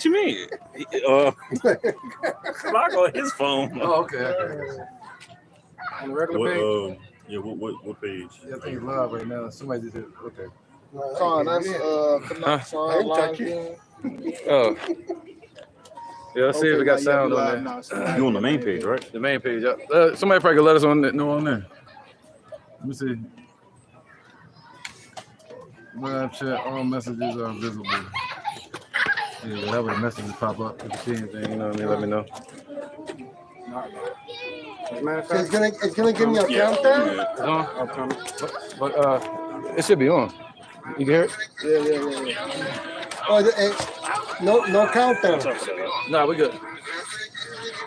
What you mean? Log on his phone. Oh, okay. On the regular page? Yeah, what page? Yeah, I think it's live right now. Somebody just did. Okay. Son, that's son, line game. Oh. Yeah, let's see if we got sound on there. You on the main page, right? The main page. Somebody probably could let us know on there. Let me see. Live chat, all messages are visible. Yeah, whatever the messages pop up, if you see anything, you know what I mean, let me know. So it's gonna give me a countdown? It's on? But it should be on. You can hear it? Yeah. Oh, no countdown. Nah, we good.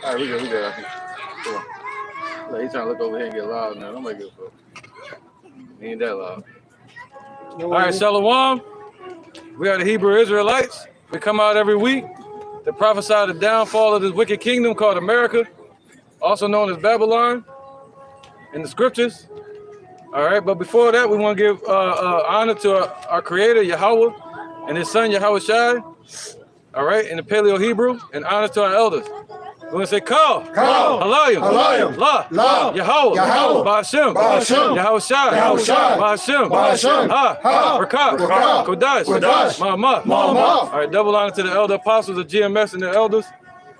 All right, we good. I think. Cool. Look, he's trying to look over here and get loud now. Nobody give a fuck. He ain't that loud. All right, Shalom. We are the Hebrew Israelites. We come out every week to prophesy the downfall of this wicked kingdom called America, also known as Babylon, in the scriptures. All right, but before that, we want to give honor to our Creator, Yahweh, and His Son, Yahweh Shai. All right, in the Paleo Hebrew, and honor to our elders. We're going to say, Kal, Halayim, La, Yahweh, Ba'ashem, Yahweh Shai, Ba'ashem, Rakat, Kodash, Ma'amah. All right, double honor to the elder apostles of GMS and the elders.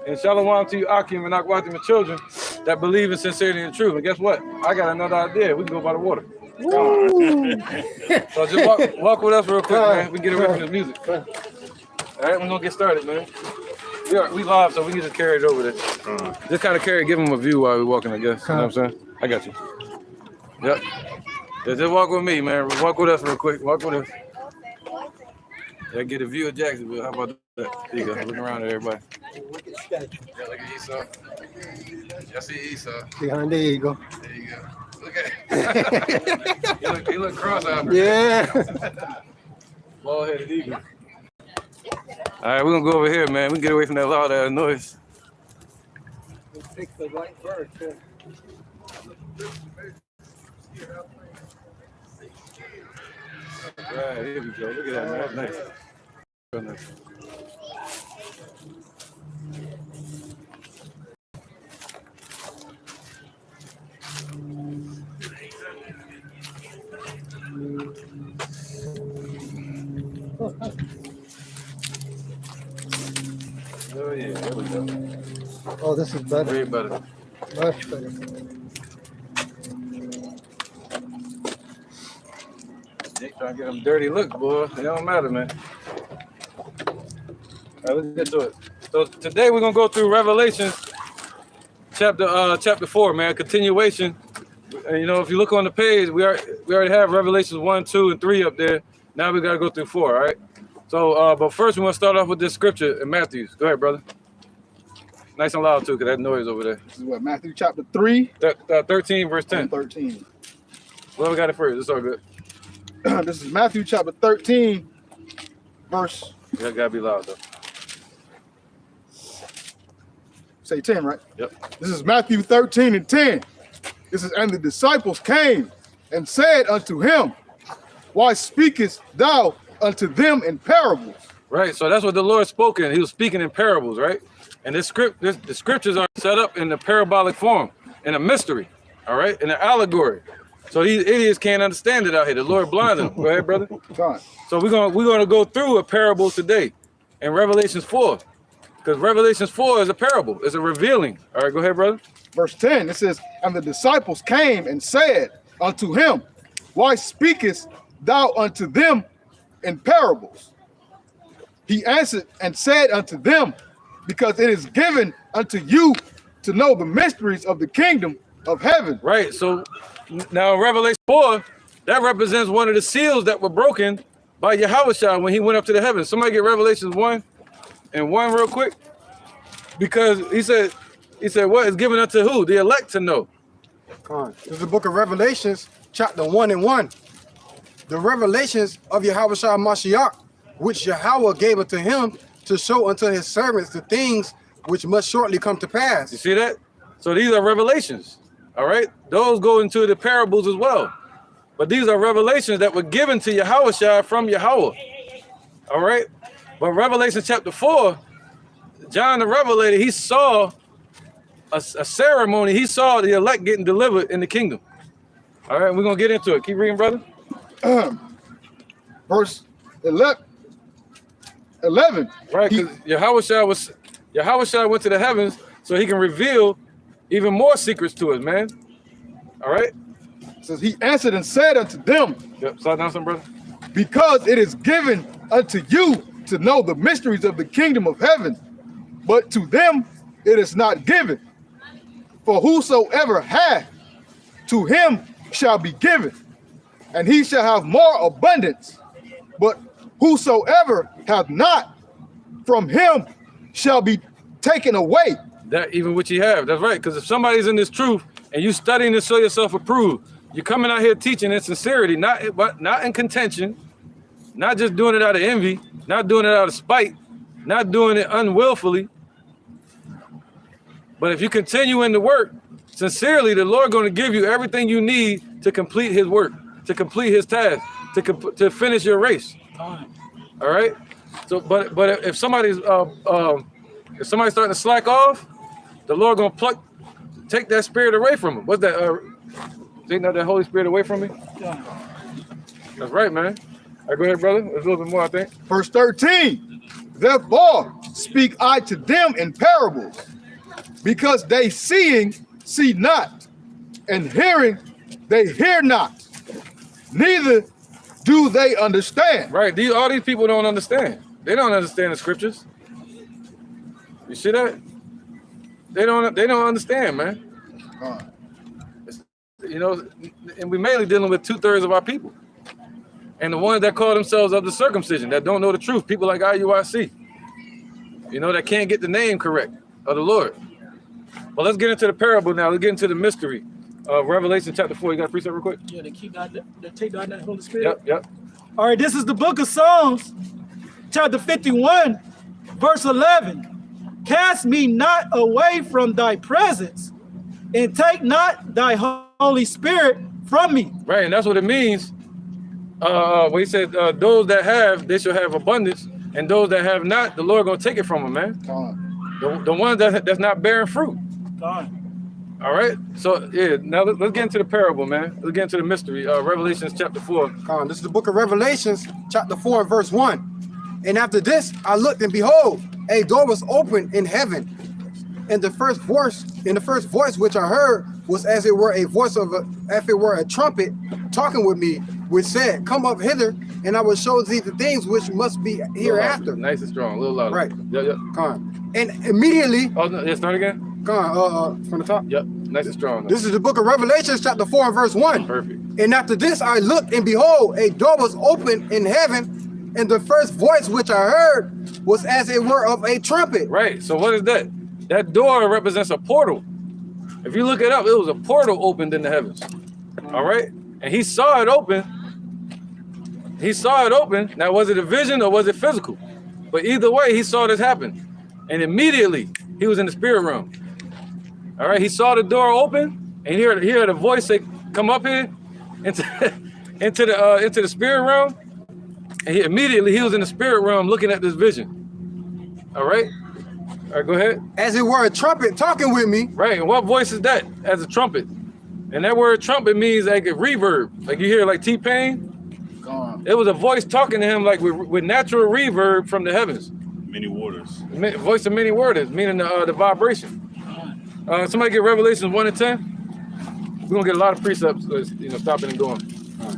And shalom to you, Akim and Akwatim and children that believe in sincerity and truth. And guess what? I got another idea. We can go by the water. So just walk with us real quick, man. We can get away from this music. All right, we're going to get started, man. We live, so we can just carry it over there. Just kind of give them a view while we're walking, I guess. You know what I'm saying? I got you. Yep. Yeah, just walk with me, man. Walk with us real quick. Walk with us. Yeah, get a view of Jacksonville. How about that? There you go. Look around at everybody. Yeah, look at Esau. Y'all see Esau? Behind there you go. There you go. Look at him. he look cross-eyed. Yeah. Bald-headed eagle. All right, we're going to go over here, man. We can get away from that loud-ass noise. Pick the right bird, too. Right, here we go. Look at that, man. Nice. Nice. Oh, yeah, there we go. Oh, this is better. Way better. Much better. They trying to get them dirty looks, boy. It don't matter, man. All right, let's get to it. So today we're gonna go through Revelation chapter 4, man. Continuation. And, you know, if you look on the page, we already have Revelations 1, 2, and 3 up there. Now we gotta go through 4, all right? So, but first we want to start off with this scripture in Matthew. Go ahead, brother. Nice and loud too, cause that noise over there. This is what, Matthew chapter 3? 13, verse 10. 13. Well, we got it first. It's all good. This is Matthew chapter 13, verse. You gotta be loud though. Say 10, right? Yep. This is Matthew 13 and 10. This is, and the disciples came and said unto him, why speakest thou unto them in parables? Right. So that's what the Lord spoke in. He was speaking in parables, right? And the scriptures are set up in the parabolic form, in a mystery, all right, in an allegory. So these idiots can't understand it out here. The Lord blinded them. Go ahead, brother. God. So we're gonna go through a parable today in Revelations 4, because Revelations 4 is a parable. It's a revealing. All right, go ahead, brother. Verse 10, it says, and the disciples came and said unto him, why speakest thou unto them in parables? He answered and said unto them, because it is given unto you to know the mysteries of the kingdom of heaven. Right. So now Revelation 4, that represents one of the seals that were broken by Yahweh when he went up to the heavens. Somebody get Revelations 1 and 1 real quick. Because he said, what is given unto who? The elect to know. This is the book of Revelations, chapter 1 and 1. The revelations of Yahweh Shai Mashiach, which Yahweh gave unto him to show unto his servants the things which must shortly come to pass. You see that? So these are revelations, all right? Those go into the parables as well. But these are revelations that were given to Yahweh Shai from Yahweh, all right? But Revelation chapter 4 John the Revelator, he saw a ceremony. He saw the elect getting delivered in the kingdom. All right, we're going to get into it. Keep reading, brother. Verse 11. Right, because Yahushua went to the heavens so he can reveal even more secrets to us, man. All right? Says he answered and said unto them, Yep, slide down some, brother. because it is given unto you to know the mysteries of the kingdom of heaven, but to them it is not given. For whosoever hath, to him shall be given, and he shall have more abundance. But whosoever hath not, from him shall be taken away. That even what you have, that's right. Because if somebody's in this truth and you studying to show yourself approved, you're coming out here teaching in sincerity, not in contention, not just doing it out of envy, not doing it out of spite, not doing it unwillfully. But if you continue in the work sincerely, the Lord going to give you everything you need to complete His work, to complete His task, to finish your race. All right. So, but if somebody's starting to slack off, the Lord going to take that spirit away from him. What's that? Take not that Holy Spirit away from me. That's right, man. All right, go ahead, brother. There's a little bit more, I think. Verse 13. Therefore speak I to them in parables, because they seeing see not, and hearing they hear not, neither do they understand. Right. All these people don't understand. They don't understand the scriptures. You see that? They don't understand, man. You know, and we're mainly dealing with 2/3 of our people. And the ones that call themselves of the circumcision, that don't know the truth, people like IUIC, you know, that can't get the name correct of the Lord. But let's get into the parable now. Let's get into the mystery of Revelation chapter 4. You got a precept real quick? Yeah, they take out that Holy Spirit. Yep. All right, this is the book of Psalms, chapter 51, verse 11. Cast me not away from thy presence, and take not thy Holy Spirit from me. Right, and that's what it means. When he said, those that have, they shall have abundance, and those that have not, the Lord gonna take it from them, man. The ones that's not bearing fruit. All right, so yeah, now let's get into the parable, man. Let's get into the mystery. Revelations chapter 4. This is the book of Revelations, chapter 4 and verse 1. And after this, I looked, and behold, a door was opened in heaven. And the first voice which I heard was as it were a voice of a trumpet talking with me, which said, come up hither, and I will show thee the things which must be hereafter. Nice and strong, a little louder. Right. Yep. And immediately. Oh no, yeah, start again. From the top. Yep, nice and strong. This is the book of Revelation, chapter 4 and verse 1. Perfect. And after this I looked, and behold, a door was opened in heaven, and the first voice which I heard was as it were of a trumpet. Right, so what is that? That door represents a portal. If you look it up, it was a portal opened in the heavens. All right, and he saw it open. Now, was it a vision or was it physical? But either way, he saw this happen. And immediately, he was in the spirit realm. All right, he saw the door open, and he heard a voice say, come up here into the spirit realm. And he was in the spirit realm looking at this vision. All right, go ahead. As it were a trumpet talking with me. Right, and what voice is that? As a trumpet. And that word trumpet means like a reverb. Like you hear like T-Pain. It was a voice talking to him like with natural reverb from the heavens. Many waters. Voice of many waters, meaning the vibration. Somebody get Revelations 1 and 10. We're gonna get a lot of precepts, stopping and going.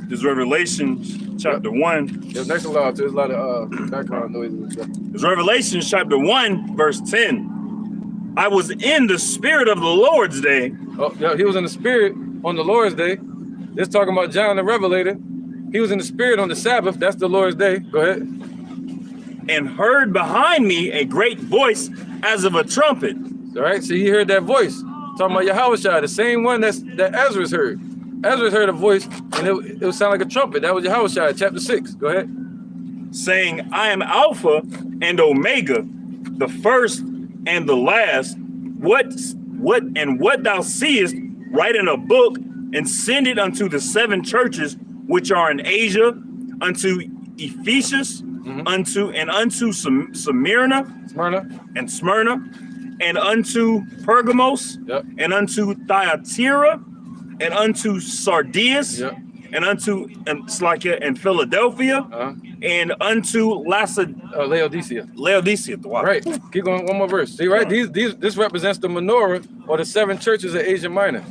This is Revelation chapter 1. There's next to loud, there's a lot of background noise and stuff. It's Revelation chapter 1, verse 10. I was in the spirit of the Lord's day. Oh, yeah, he was in the spirit on the Lord's day. This talking about John the Revelator. He was in the spirit on the Sabbath. That's the Lord's day. Go ahead. And heard behind me a great voice as of a trumpet. All right, so you heard that voice. Talking about Yahushua, the same one that Ezra's heard. Ezra's heard a voice, and it would sound like a trumpet. That was Yahushua, chapter 6. Go ahead. Saying, I am Alpha and Omega, the first and the last. What thou seest, write in a book, and send it unto the 7 churches which are in Asia, unto Ephesus, unto Smyrna and Smyrna, and unto Pergamos, and unto Thyatira, and unto Sardis, and unto Slakia and Philadelphia, and unto Laodicea. Wow. Right. Keep going. One more verse. See, right? This represents the menorah, or the 7 churches of Asia Minor.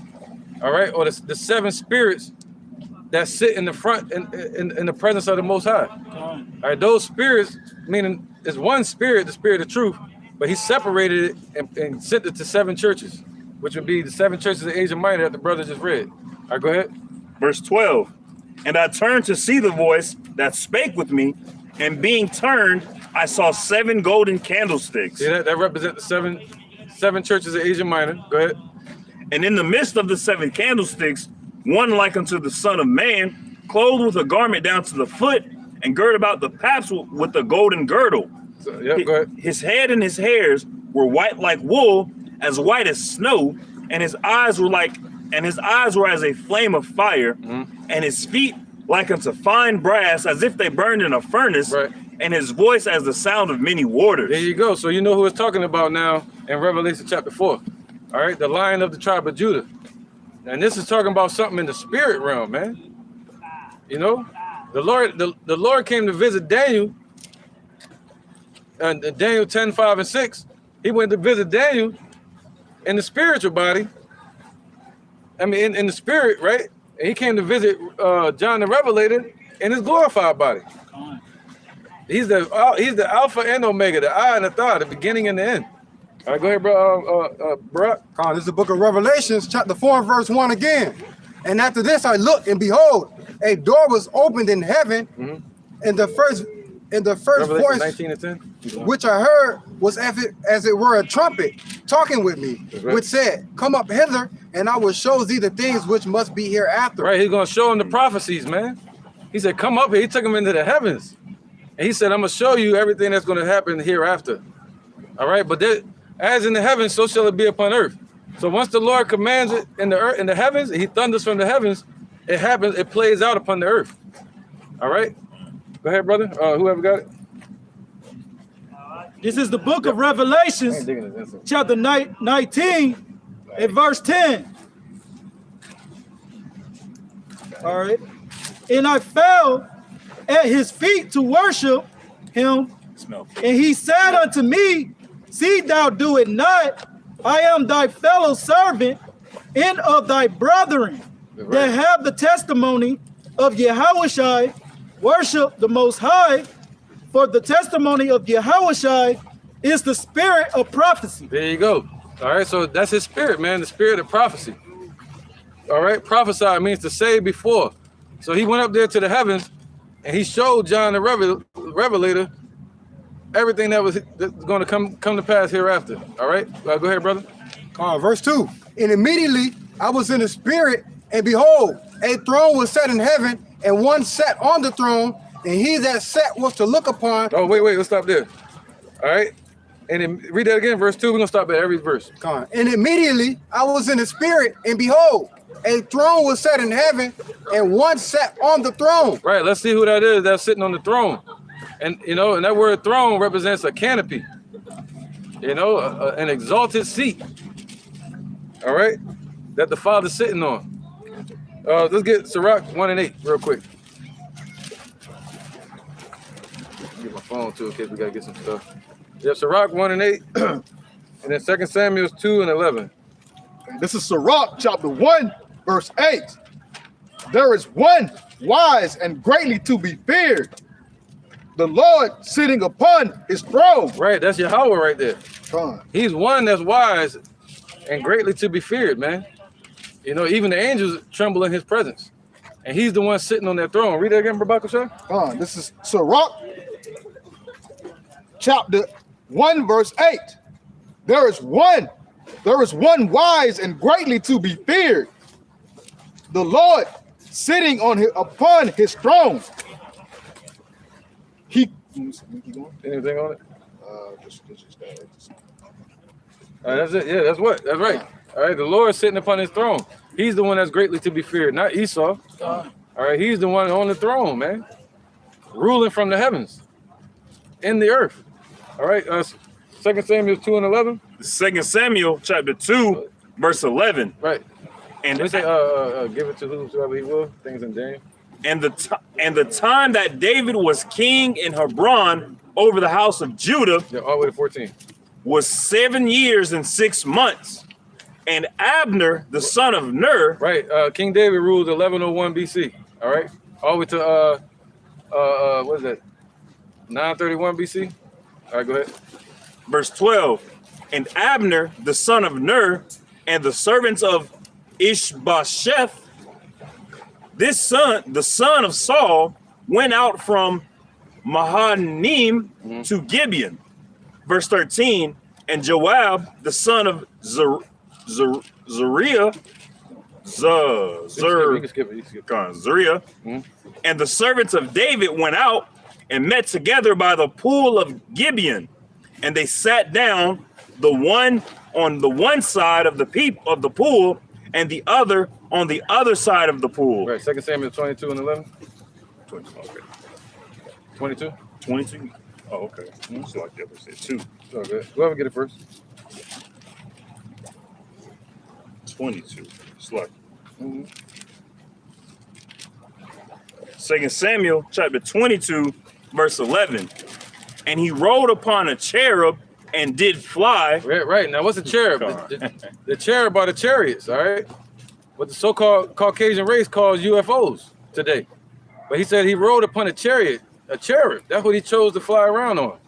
All right, or the 7 spirits that sit in the front in the presence of the Most High. All right, those spirits, meaning there's one spirit, the spirit of truth, but he separated it and sent it to 7 churches, which would be the 7 churches of Asia Minor that the brother just read. All right, go ahead. Verse 12. And I turned to see the voice that spake with me, and being turned, I saw 7 golden candlesticks. See that represents the 7 churches of Asia Minor. Go ahead. And in the midst of the 7 candlesticks, one like unto the Son of Man, clothed with a garment down to the foot, and girt about the paps with a golden girdle. So, go ahead. His head and his hairs were white like wool, as white as snow, and his eyes were as a flame of fire, and his feet like unto fine brass, as if they burned in a furnace, and his voice as the sound of many waters. There you go. So you know who it's talking about now in Revelation chapter 4. All right, the Lion of the tribe of Judah. And this is talking about something in the spirit realm, man. You know, the Lord came to visit Daniel, and Daniel 10, 5, and 6. He went to visit Daniel in the spiritual body. I mean, in the spirit, right? And he came to visit John the Revelator in his glorified body. He's the Alpha and Omega, the I and the Thou, the beginning and the end. All right, go ahead, bro. This is the book of Revelations, chapter 4, verse 1 again. And after this I looked, and behold, a door was opened in heaven, and the first voice 19 and 10. which I heard was as it were a trumpet talking with me, which said, "Come up hither, and I will show thee the things which must be hereafter." Right, he's gonna show him the prophecies, man. He said, "Come up here." He took him into the heavens, and he said, "I'm gonna show you everything that's gonna happen hereafter." All right, but as in the heavens, so shall it be upon earth. So once the Lord commands it in the earth, in the heavens, he thunders from the heavens. It happens. It plays out upon the earth. All right, go ahead, brother. Whoever got it. This is the book of Revelations, chapter 19, and verse 10. All right. And I fell at his feet to worship him. And he said unto me, "See thou do it not. I am thy fellow servant and of thy brethren that have the testimony of Yahushua. Worship the Most High, for the testimony of Yahushua is the spirit of prophecy." There you go. All right, so that's his spirit, man, the spirit of prophecy. All right, prophesy means to say before. So he went up there to the heavens, and he showed John the Revelator everything that's going to come to pass hereafter. All right, go ahead, brother. Verse 2. And immediately I was in the spirit, and behold, a throne was set in heaven, and one sat on the throne, and he that sat was to look upon. Oh, wait, let's stop there. All right, and then read that again, verse 2. We're gonna stop at every verse. And immediately I was in the spirit, and behold, a throne was set in heaven, and one sat on the throne. Right, let's see who that is that's sitting on the throne. And you know, and that word throne represents a canopy, you know, an exalted seat. All right, that the Father's sitting on. Let's get Sirach 1 and 8 real quick. Get my phone too, in case we gotta get some stuff. Yep, Sirach 1 and 8, and then 2 Samuel 2 and 11. This is Sirach chapter 1, verse 8. There is one wise and greatly to be feared, the Lord sitting upon his throne. Right, that's Yahweh right there. He's one that's wise and greatly to be feared, man. You know, even the angels tremble in his presence. And he's the one sitting on that throne. Read that again, Babakasha. This is Sirach chapter 1, verse 8. There is one wise and greatly to be feared, the Lord sitting upon his throne. Anything on it? That's it. Yeah, that's right. All right, the Lord is sitting upon his throne. He's the one that's greatly to be feared, not Esau. All right, he's the one on the throne, man, ruling from the heavens. in the earth. All right. 2 Samuel 2 and 11. 2 Samuel chapter 2, verse 11. Right. And They say, give it to whosoever he will. Things in Daniel. and the time that David was king in Hebron over the house of Judah, Yeah, all the way to 14. was 7 years and 6 months. And Abner, the son of Ner, Right. King David ruled 1101 BC. All right. All the way to what is that? 931 BC. All right, go ahead. verse 12, and Abner, the son of Ner, and the servants of Ishbosheth, the son of Saul, went out from Mahanaim to Gibeon. Verse 13, and Joab, the son of Zeruiah, You can skip it. You can skip it. Zeruiah, and the servants of David went out and met together by the pool of Gibeon, and they sat down, the one on the one side of the pool, and the other on the other side of the pool. Right. 2 Samuel 22 and 11. 22. Okay. 22. 22. Oh, okay. So like the other said 2. Oh, good. Whoever get it first. 22. It's like 2 Samuel chapter 22, verse 11. And he rode upon a cherub and did fly. Right. Now, what's a cherub? The cherub are the chariots, all right? What the so-called Caucasian race calls UFOs today. But he said he rode upon a chariot, a cherub. That's what he chose to fly around on.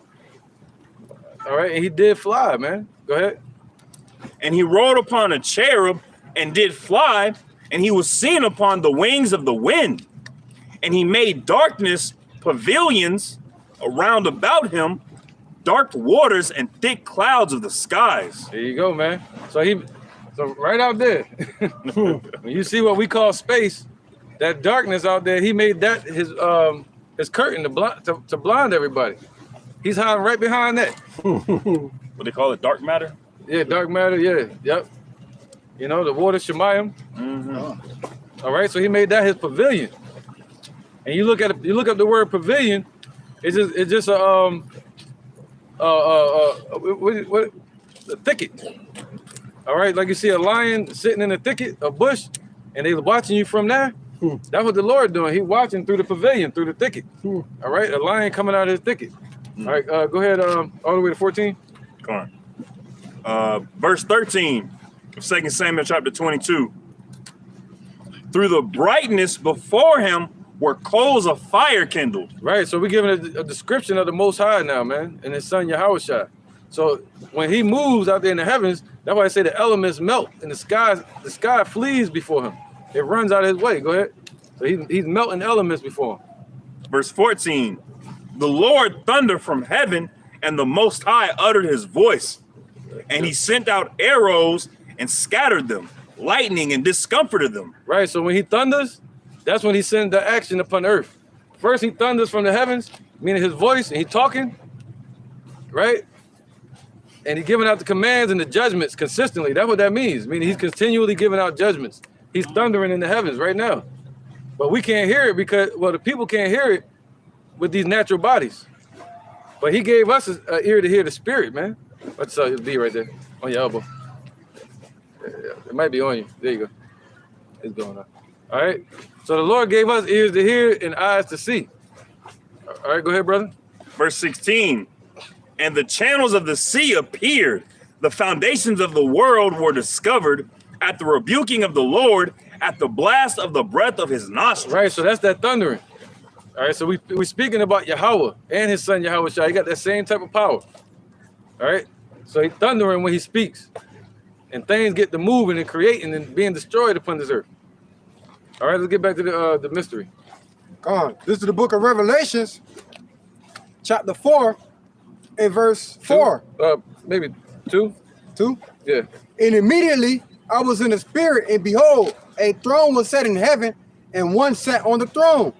All right, and he did fly, man. Go ahead. And he rode upon a cherub and did fly, and he was seen upon the wings of the wind. And he made darkness pavilions around about him, dark waters and thick clouds of the skies. There you go, man. So right out there, when you see what we call space, that darkness out there, he made that his curtain to blind everybody. He's hiding right behind that. What they call it, dark matter? Yeah, dark matter. Yeah, yep. You know, the water Shemayim. All right, so he made that his pavilion. And you look up the word pavilion, it's just a thicket. All right, like you see a lion sitting in a thicket, a bush, and they watching you from there. That's what the Lord doing. He watching through the pavilion, through the thicket. All right, a lion coming out of his thicket. All right, go ahead, all the way to 14. Come on. Verse 13 of 2 Samuel chapter 22. Through the brightness before him were coals of fire kindled. Right, so we're giving a description of the Most High now, man, and his son Yahushua. So when he moves out there in the heavens, that's why I say the elements melt and the sky flees before him. It runs out of his way. Go ahead. So he's melting elements before him. Verse 14. The Lord thundered from heaven, and the Most High uttered his voice. And he sent out arrows and scattered them, lightning and discomforted them. Right, so when he thunders, that's when he sends the action upon earth. First, he thunders from the heavens, meaning his voice, and he talking, right? And he's giving out the commands and the judgments consistently. That's what that means, meaning he's continually giving out judgments. He's thundering in the heavens right now. But we can't hear it because, well, the people can't hear it with these natural bodies. But he gave us an ear to hear the spirit, man. What's up? It'll be right there on your elbow. It might be on you. There you go. It's going on. All right. So the Lord gave us ears to hear and eyes to see. All right, go ahead, brother. Verse 16. And the channels of the sea appeared. The foundations of the world were discovered at the rebuking of the Lord, at the blast of the breath of his nostrils. Right, so that's that thundering. All right, so we're speaking about Yahweh and his son Yahushua. He got that same type of power. All right, so he's thundering when he speaks. And things get to moving and creating and being destroyed upon this earth. All right, let's get back to the mystery. Come on. This is the book of Revelations, chapter 4, and verse 4. Maybe 2. 2. Yeah. And immediately I was in the spirit, and behold, a throne was set in heaven, and one sat on the throne.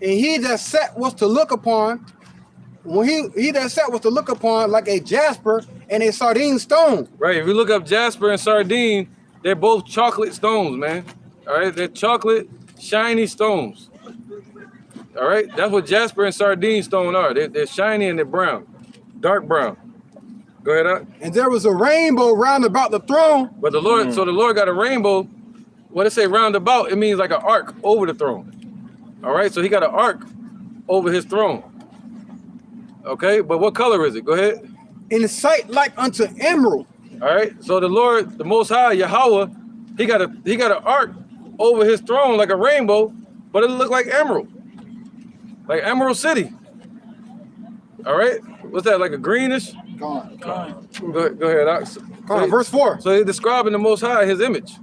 And he that sat was to look upon, he that sat was to look upon like a jasper and a sardine stone. Right. If you look up jasper and sardine, they're both chocolate stones, man. All right, they're chocolate, shiny stones. All right, that's what jasper and sardine stone are. They're shiny and they're brown, dark brown. Go ahead, Doc. And there was a rainbow round about the throne. But the Lord, so the Lord got a rainbow. What it say round about? It means like an arc over the throne. All right, so he got an arc over his throne. Okay, but what color is it? Go ahead. In sight like unto emerald. All right, so the Lord, the Most High, Yahweh, he got an arc over his throne like a rainbow, but it looked like emerald, like Emerald City. All right, what's that, like a greenish? Go Go ahead, Doc. Verse 4. So he's describing the Most High, his image.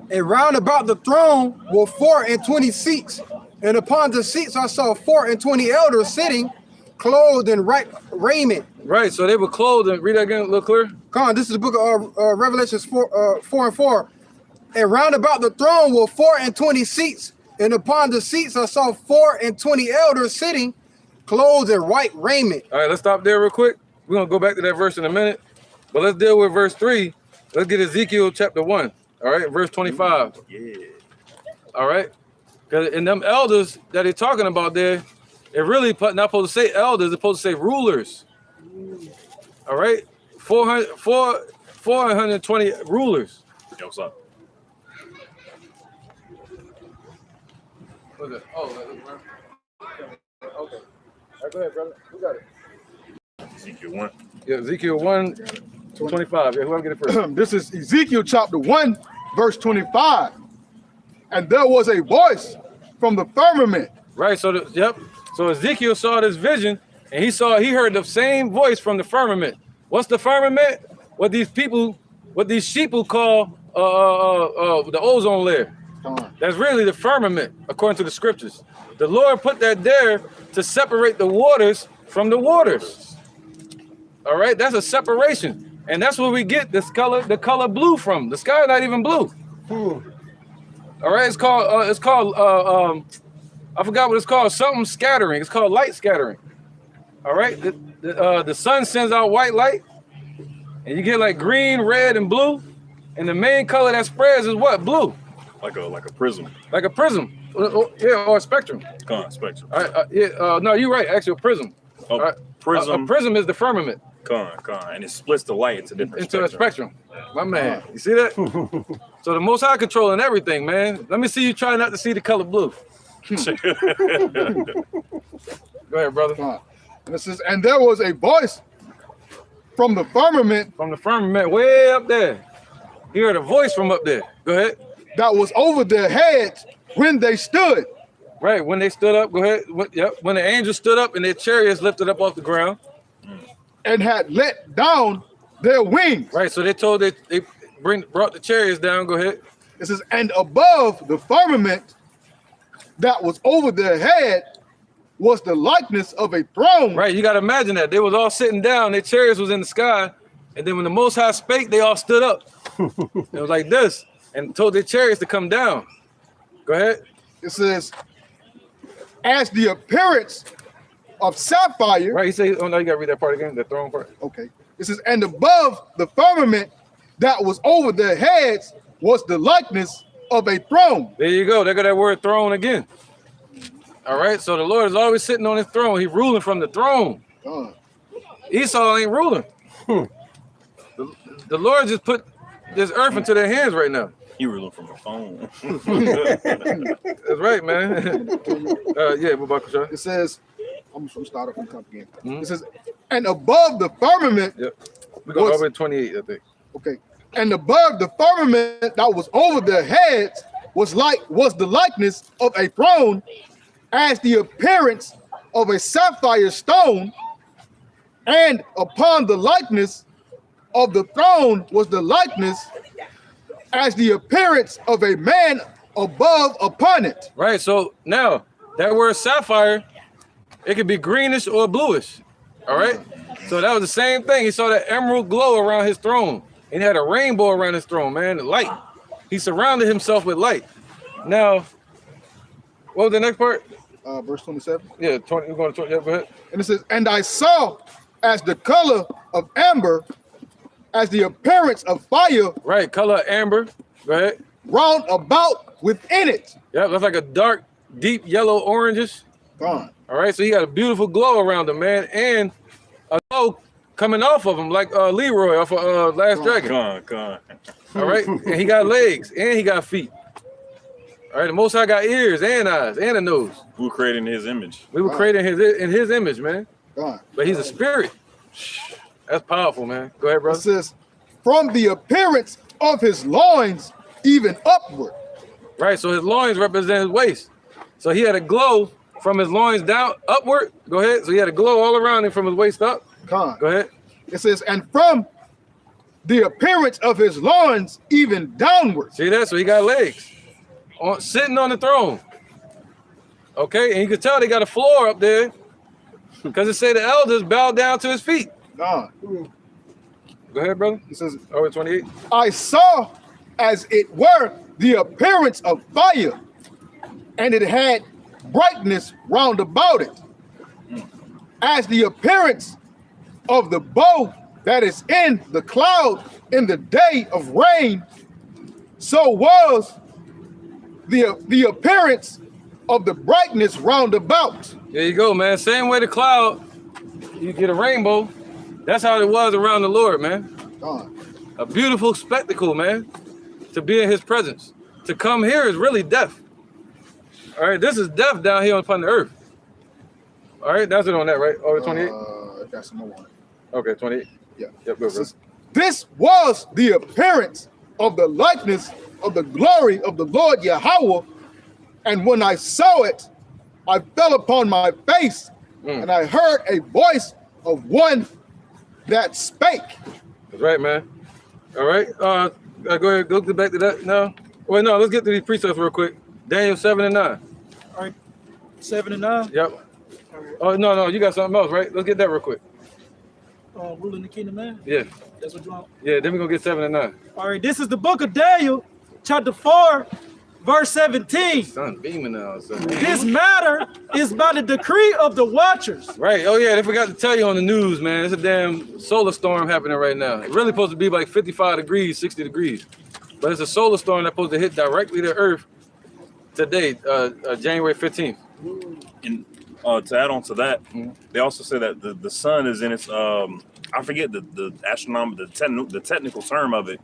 And round about the throne were 24 seats, and upon the seats I saw 24 elders sitting, clothed in right raiment. Right, so they were clothed. And read that again, a little clear. Come on, this is the book of Revelations 4:4. And round about the throne were 24 seats, and upon the seats I saw 24 elders sitting, clothed in white raiment. All right, let's stop there real quick. We're gonna go back to that verse in a minute, but let's deal with verse 3. Let's get Ezekiel chapter 1. All right, verse 25. Yeah. All right, because in them elders that they're talking about there, it really not supposed to say elders, it's supposed to say rulers. All right, 420 rulers. Yo, what's up? What's that? Oh, okay. All right, go ahead, brother. Who got it? Ezekiel 1. Yeah, Ezekiel 1:25. Yeah, whoever get it first. This is Ezekiel chapter 1, verse 25. And there was a voice from the firmament. Right. So So Ezekiel saw this vision, and he heard the same voice from the firmament. What's the firmament? What these sheeple call the ozone layer. That's really the firmament, according to the scriptures. The Lord put that there to separate the waters from the waters. All right, that's a separation, and that's where we get this color, the color blue from. The sky is not even blue. All right, it's called I forgot what it's called. Something scattering. It's called light scattering. All right, the sun sends out white light, and you get like green, red, and blue, and the main color that spreads is what? Blue. Like a prism. Like a prism. Yeah, or a spectrum. Spectrum. All right, no, you're right. Actually, a prism. Oh, right. prism. A prism is the firmament. And it splits the light into different a spectrum. My man, you see that? So the Most High controlling everything, man. Let me see you try not to see the color blue. Go ahead, brother. And there was a voice from the firmament. From the firmament, way up there. You heard a voice from up there. Go ahead. That was over their heads when they stood. Right, when they stood up, go ahead. When the angels stood up and their chariots lifted up off the ground. And had let down their wings. Right, so they told they brought the chariots down. Go ahead. It says, and above the firmament that was over their head was the likeness of a throne. Right, you got to imagine that. They was all sitting down, their chariots was in the sky, and then when the Most High spake, they all stood up. It was like this, and told their chariots to come down. Go ahead. It says, as the appearance of sapphire. Right, he said, oh no, you got to read that part again, the throne part. Okay. It says, and above the firmament that was over their heads was the likeness of a throne. There you go. There go that word throne again. All right. So the Lord is always sitting on his throne. He's ruling from the throne. Esau ain't ruling. The Lord just put this earth into their hands right now. He ruling from a phone. That's right, man. Yeah, what about Kushai? It says, I'm just going to start off and come again. It says, and above the firmament. Yep. We're going over 28, I think. Okay. And above the firmament that was over their heads was the likeness of a throne, as the appearance of a sapphire stone, and upon the likeness of the throne was the likeness as the appearance of a man above upon it. Right. So now that word sapphire, it could be greenish or bluish. All right. So that was the same thing. He saw that emerald glow around his throne. And he had a rainbow around his throne, man, the light. He surrounded himself with light. Now, what was the next part? Verse 27. Yeah, 20. We're going to 20. Yeah, go ahead. And it says, and I saw as the color of amber, as the appearance of fire. Right, color amber. Go ahead. Round about within it. Yeah, that's like a dark deep yellow oranges. Gone. All right, so he got a beautiful glow around him, man, and a glow coming off of him like Leroy off of Last Dragon. Gone. All right, and he got legs and he got feet. All right, the Most High got ears and eyes and a nose. We were created in his image. We were created in his image, man. Gone. But he's a spirit. That's powerful, man. Go ahead, It brother. says, from the appearance of his loins, even upward. Right, so his loins represent his waist. So he had a glow from his loins down, upward. Go ahead. So he had a glow all around him from his waist up. Gone. Go ahead. It says, and from the appearance of his loins, even downward. See that? So he got legs. Sitting on the throne. Okay, and you can tell they got a floor up there because it say the elders bow down to his feet. Gone. Go ahead, brother. It says, Over 28. I saw as it were the appearance of fire, and it had brightness round about it, as the appearance of the bow that is in the cloud in the day of rain, so was the appearance of the brightness round about. There you go, man. Same way the cloud, you get a rainbow. That's how it was around the Lord, man. Gone. A beautiful spectacle, man, to be in his presence. To come here is really death. All right, this is death down here upon the earth. All right, that's it on that, right? Over 28? I got some more on it. Okay, 28. Yeah. Yep, go, bro. This was the appearance of the likeness of the glory of the Lord Yahweh. And when I saw it, I fell upon my face, and I heard a voice of one that spake. That's right, man. All right, go ahead, go back to that now. Wait, no, let's get to these precepts real quick. Daniel 7 and 9. All right, 7 and 9. Yep. Oh, no, you got something else, right? Let's get that real quick. Ruling the kingdom, man. Yeah, That's what you want. yeah, then we're going to get 7 and 9. All right, this is the book of Daniel, chapter 4, verse 17. Sun beaming now. Son. This matter is by the decree of the watchers. Right. Oh, yeah, they forgot to tell you on the news, man. It's a damn solar storm happening right now. It's really supposed to be like 55 degrees, 60 degrees. But it's a solar storm that's supposed to hit directly to Earth today, January 15th. And to add on to that, they also say that the sun is in its I forget the astronomical the technical term of it,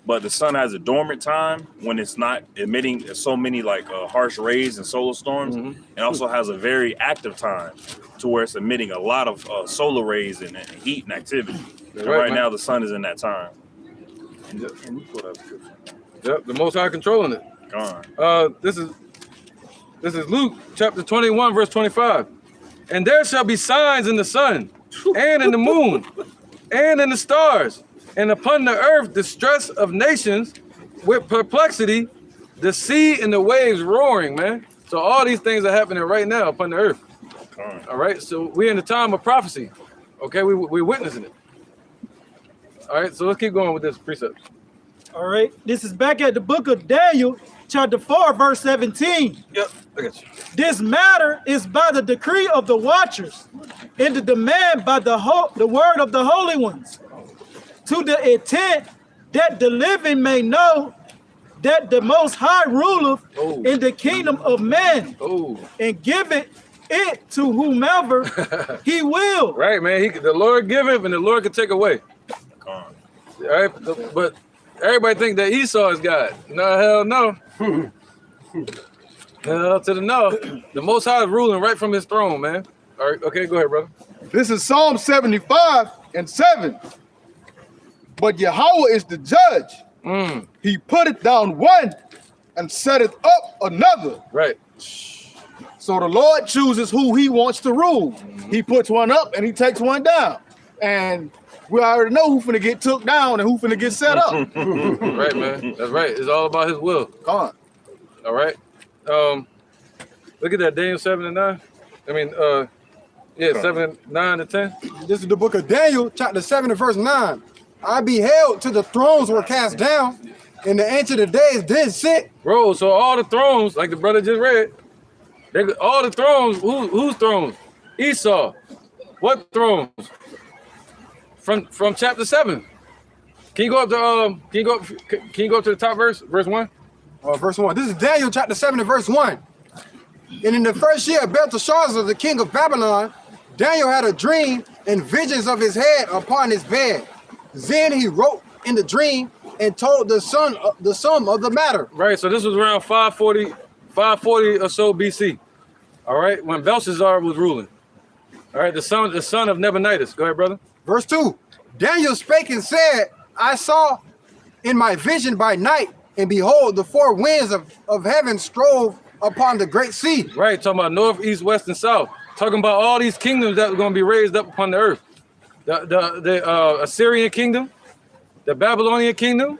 but the sun has a dormant time when it's not emitting so many like harsh rays and solar storms, and also has a very active time to where it's emitting a lot of solar rays and heat and activity. And right now the sun is in that time. Yep, the Most High controlling it. Gone. This is Luke chapter 21, verse 25. And there shall be signs in the sun, and in the moon, and in the stars, and upon the earth distress of nations with perplexity, the sea and the waves roaring, man. So all these things are happening right now upon the earth. All right, so we're in the time of prophecy. Okay, we're witnessing it. All right, so let's keep going with this precept. All right, this is back at the book of Daniel, chapter 4, verse 17. Yep, I got you. This matter is by the decree of the watchers, and the demand by the word of the holy ones, to the intent that the living may know that the Most High ruleth in the kingdom of men, and giveth it to whomever he will. Right, man. The Lord giveth, and the Lord can take away. All right, but everybody think that Esau is God. No, hell no. Hell to the no. The Most High is ruling right from his throne, man. All right, okay, go ahead, brother. This is Psalm 75 and 7. But Yahweh is the judge. He putteth down one and setteth up another. Right. So the Lord chooses who he wants to rule. He puts one up and he takes one down. And we already know who finna get took down and who finna get set up. Right, man. That's right. It's all about his will. Come on. All right. Look at that, Daniel 7 and 9. I mean, 7, 9 and 10. This is the book of Daniel, chapter 7 and verse 9. I beheld till the thrones were cast down, and the Ancient of Days did sit. Bro, so all the thrones, like the brother just read, all the thrones, whose thrones? Esau. What thrones? From chapter 7. Can you go up to can you go up to the top verse 1? Verse 1. This is Daniel chapter 7 and verse 1. And in the first year of Belteshazzar, the king of Babylon, Daniel had a dream and visions of his head upon his bed. Then he wrote in the dream and told the sum of the matter. Right, so this was around 540 or so BC. All right, when Belshazzar was ruling. All right, the son of Nabonidus. Go ahead, brother. Verse 2. Daniel spake and said, I saw in my vision by night, and behold, the four winds of heaven strove upon the great sea. Right, talking about north, east, west, and south. Talking about all these kingdoms that were going to be raised up upon the earth. The Assyrian kingdom, the Babylonian kingdom,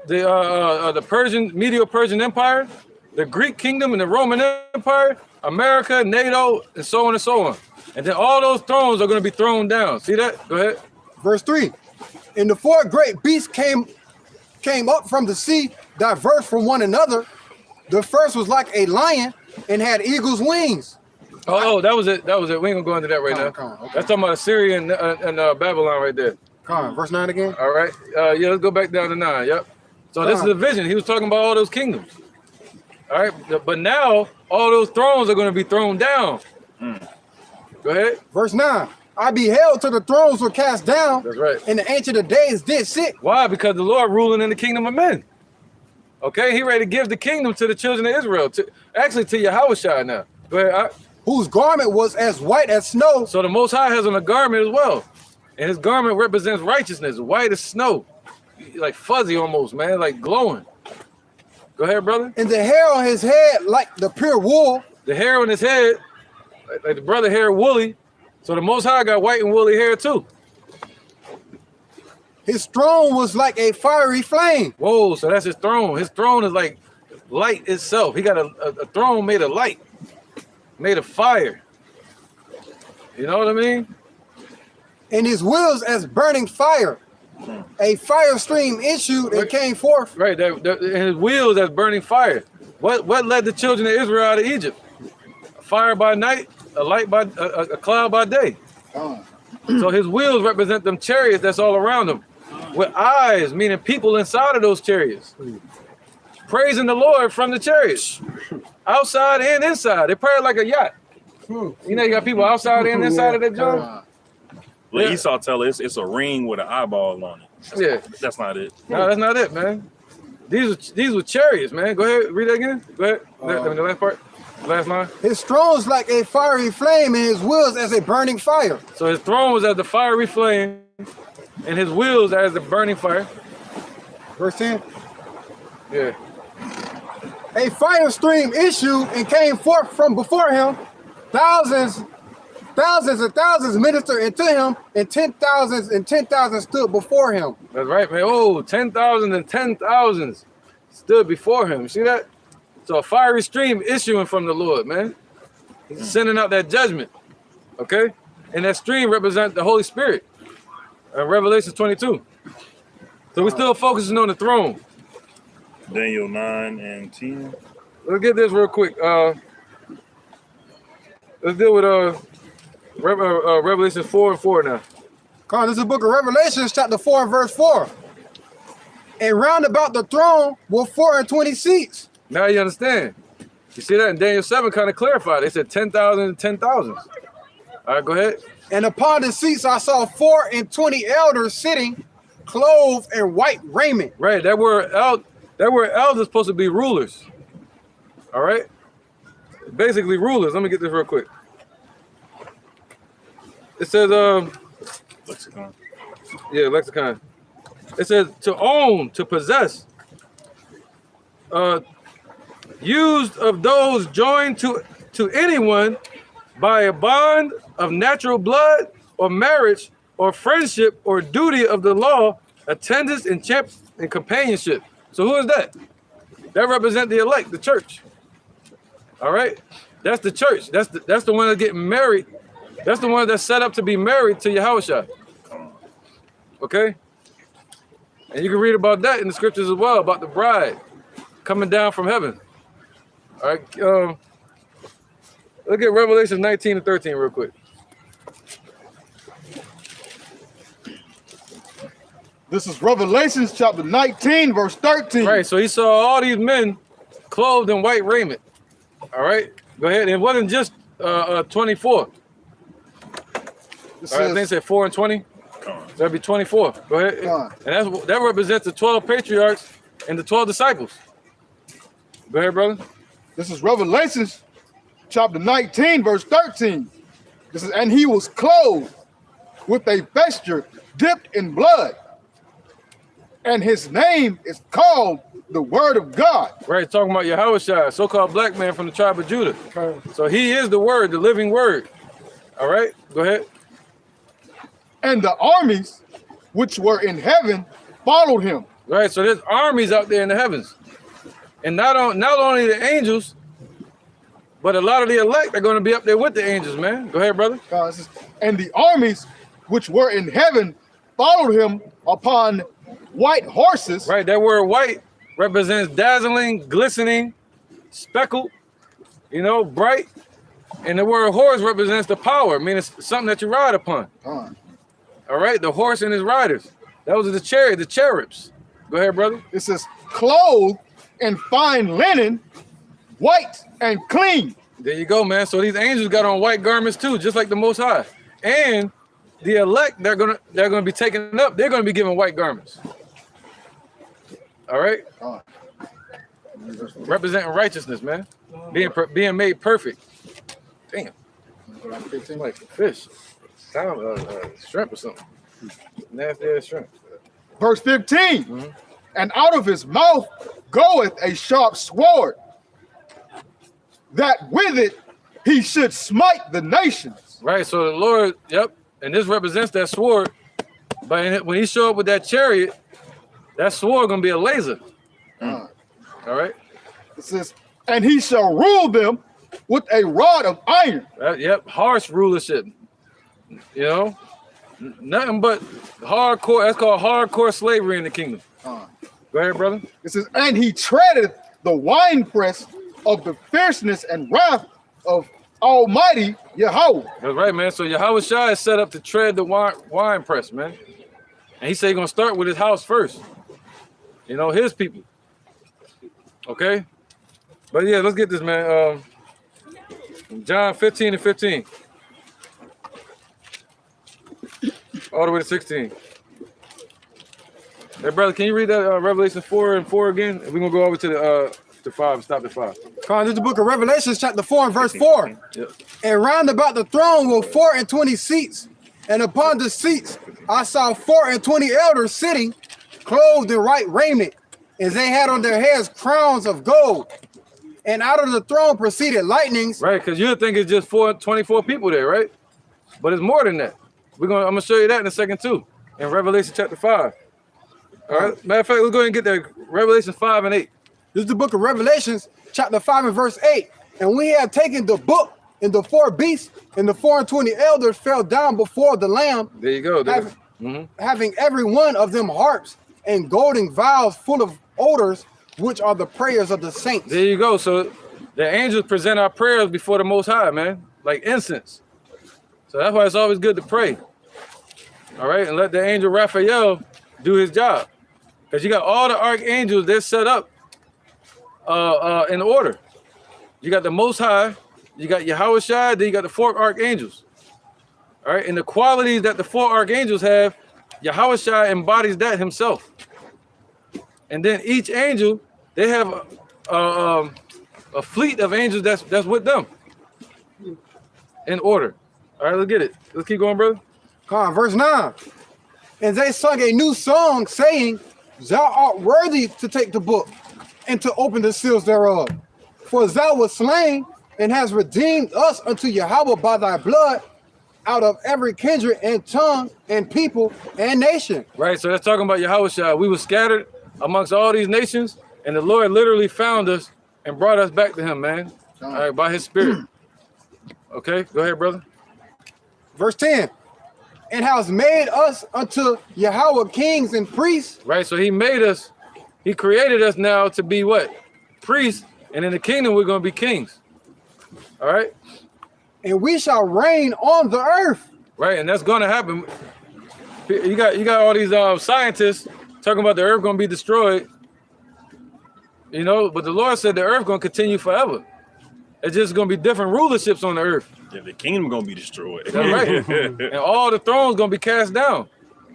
the Persian, Medo-Persian Empire, the Greek kingdom and the Roman Empire, America, NATO, and so on and so on. And then all those thrones are going to be thrown down. See that? Go ahead. Verse 3. And the four great beasts came up from the sea, diverse from one another. The first was like a lion and had eagle's wings. Oh, that was it. That was it. We ain't gonna go into that right now. Okay. That's talking about Assyria and Babylon right there. Come on, verse 9 again. All right. Yeah, let's go back down to 9. Yep. So this is a vision. He was talking about all those kingdoms. All right. But now all those thrones are going to be thrown down. Go ahead. Verse 9. I beheld till the thrones were cast down. That's right. And the Ancient of Days did sit. Why? Because the Lord ruling in the kingdom of men. Okay. He ready to give the kingdom to the children of Israel. To Yahushua now. Go ahead. Whose garment was as white as snow. So the Most High has on a garment as well. And his garment represents righteousness, white as snow. Like fuzzy almost, man, like glowing. Go ahead, brother. And the hair on his head like the pure wool. The hair on his head, like the brother hair woolly. So the Most High got white and woolly hair too. His throne was like a fiery flame. Whoa, so that's his throne. His throne is like light itself. He got a throne made of light, made of fire. You know what I mean? And his wheels as burning fire. A fire stream issued and came forth. Right, his wheels as burning fire. What led the children of Israel out of Egypt? A fire by night, a light by a cloud by day. So his wheels represent them chariots that's all around him, with eyes, meaning people inside of those chariots, praising the Lord from the chariots, outside and inside. They pray like a yacht. You know, you got people outside and inside of that joint. Well, Esau tell us it's a ring with an eyeball on it. That's not it. No, that's not it, man. These were chariots, man. Go ahead, read that again. Go ahead. The last part, last line. His throne's like a fiery flame, and his wheels as a burning fire. So his throne was as the fiery flame, and his wheels as the burning fire. Verse 10. Yeah. A fire stream issued and came forth from before him. Thousands and thousands ministered unto him, and 10,000 stood before him. That's right, man. Oh, 10,000 and 10,000s stood before him. You see that? So a fiery stream issuing from the Lord, man. He's sending out that judgment. Okay? And that stream represents the Holy Spirit. Revelation 22. So we're still focusing on the throne. Daniel 9 and 10. Let's get this real quick. Let's deal with Revelation 4 and 4 now. Come on, this is the book of Revelations, chapter 4 and verse 4. And round about the throne were 24 seats. Now you understand. You see that in Daniel 7 kind of clarified. They said 10,000 and 10,000s. All right, go ahead. And upon the seats I saw 24 elders sitting, clothed in white raiment. Right, that word elders supposed to be rulers. All right? Basically rulers. Let me get this real quick. It says, Lexicon. Yeah, lexicon. It says to own, to possess. Used of those joined to anyone by a bond of natural blood or marriage or friendship or duty of the law, attendance and companionship. So who is that? That represents the elect, the church. All right? That's the church. That's the one that's getting married. That's the one that's set up to be married to Yahushua. Okay? And you can read about that in the scriptures as well, about the bride coming down from heaven. All right. Look at Revelation 19 and 13 real quick. This is Revelations chapter 19, verse 13. Right, so he saw all these men clothed in white raiment. All right, go ahead. It wasn't just 24. This All right, I think it said 4 and 20. That'd be 24. Go ahead. And that represents the 12 patriarchs and the 12 disciples. Go ahead, brother. This is Revelations chapter 19, verse 13. This is, and he was clothed with a vesture dipped in blood, and his name is called the Word of God. Right, talking about Yahushua, so-called black man from the tribe of Judah. So he is the Word, the living Word. All right, go ahead. And the armies which were in heaven followed him. Right, so there's armies out there in the heavens. And not only the angels, but a lot of the elect are going to be up there with the angels, man. Go ahead, brother. And the armies which were in heaven followed him upon white horses. Right, that word white represents dazzling, glistening, speckled, bright. And the word horse represents the power. I mean, it's something that you ride upon. All right, the horse and his riders. That was the chariot, the cherubs. Go ahead, brother. It says, clothed in fine linen, white and clean. There you go, man. So these angels got on white garments too, just like the Most High. And the elect, they're gonna be taken up. They're gonna be given white garments. All right. Representing righteousness, man. Being made perfect. Damn. Like fish. Sound shrimp or something. Nasty ass shrimp. Verse 15. And out of his mouth goeth a sharp sword, that with it he should smite the nations. Right, so the Lord, yep, and this represents that sword. But when he showed up with that chariot, that sword gonna be a laser. All right. It says, and he shall rule them with a rod of iron. Yep, harsh rulership. Nothing but hardcore. That's called hardcore slavery in the kingdom. Go ahead, brother. It says, and he treadeth the winepress of the fierceness and wrath of Almighty Yahweh. That's right, man. So Yahushua is set up to tread the wine press, man. And he said he's gonna start with his house first. His people. Okay? But yeah, let's get this, man. John 15 and 15. All the way to 16. Hey, brother, can you read that Revelation 4 and 4 again? We're gonna go over to 5 and stop at 5. This is the book of Revelation, chapter 4 and verse 4. Yep. And round about the throne were 24 seats, and upon the seats I saw 24 elders sitting, clothed in white raiment, and they had on their heads crowns of gold. And out of the throne proceeded lightnings. Right, because you think it's just 24 people there, right? But it's more than that. I'm gonna show you that in a second too, in Revelation chapter 5. All right. Matter of fact, let's go ahead and get there. Revelation 5 and 8. This is the book of Revelations, chapter 5 and verse 8. And we have taken the book, and the 4 beasts and the 24 elders fell down before the Lamb. There you go. Having every one of them harps and golden vials full of odors, which are the prayers of the saints. There you go. So the angels present our prayers before the Most High, man, like incense. So that's why it's always good to pray. All right, and let the angel Raphael do his job. Because you got all the archangels, they're set up in order. You got the Most High, you got Yahushua, then you got the 4 archangels. All right, and the qualities that the 4 archangels have, Yahushua embodies that himself. And then each angel, they have a fleet of angels that's with them in order. All right, let's get it. Let's keep going, brother. Verse 9. And they sung a new song, saying, Thou art worthy to take the book and to open the seals thereof. For thou wast slain and hast redeemed us unto Yahweh by thy blood out of every kindred and tongue and people and nation. Right, so that's talking about Yahushua. We were scattered amongst all these nations, and the Lord literally found us and brought us back to him, man. All right, by his spirit. Okay, go ahead, brother. Verse 10. And has made us unto Yahweh kings and priests. Right, so he made us, he created us now to be what? Priests, and in the kingdom we're going to be kings. All right? And we shall reign on the earth. Right, and that's going to happen. You got all these scientists talking about the earth going to be destroyed. But the Lord said the earth going to continue forever. It's just gonna be different rulerships on the earth. Yeah, the kingdom gonna be destroyed. That's right. And all the thrones gonna be cast down.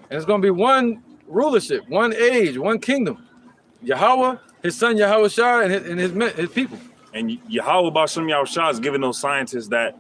And it's gonna be one rulership, one age, one kingdom. Yahweh, his son Yahweh Shah, and his people. And Yahweh Bashem Yahushua is giving those scientists that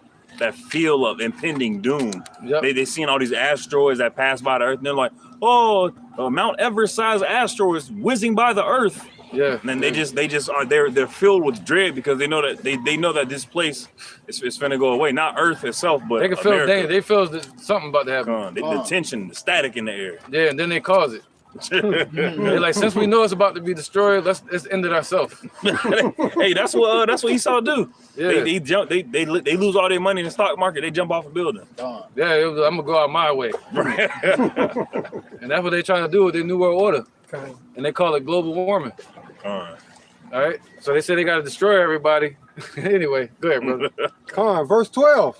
feel of impending doom. Yep. They seen all these asteroids that pass by the earth, and they're like, oh, Mount Everest-sized asteroids whizzing by the earth. Yeah. And then they just are they're filled with dread because they know that they know that this place is finna go away. Not Earth itself, but they can feel America. they feel that something about to happen. The tension, the static in the air. Yeah, and then they cause it. They're like, since we know it's about to be destroyed, let's end it ourselves. Hey, that's what Esau do. Yeah. They jump. They lose all their money in the stock market. They jump off a building. Yeah, I'm gonna go out my way. And that's what they're trying to do with their New World Order. And they call it global warming. All right. So they say they got to destroy everybody. Anyway, go ahead, brother. Come on, verse 12.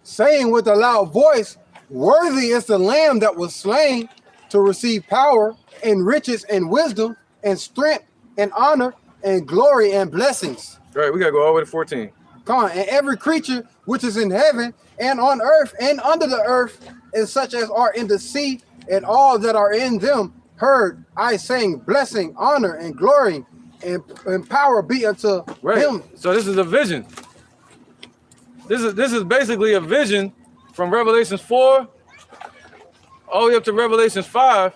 Saying with a loud voice, worthy is the Lamb that was slain to receive power and riches and wisdom and strength and honor and glory and blessings. All right, we got to go all the way to 14. Come on, and every creature which is in heaven and on earth and under the earth, and such as are in the sea and all that are in them, heard I saying, blessing, honor, and glory, and power be unto him. So this is a vision. This is basically a vision from Revelation 4 all the way up to Revelation 5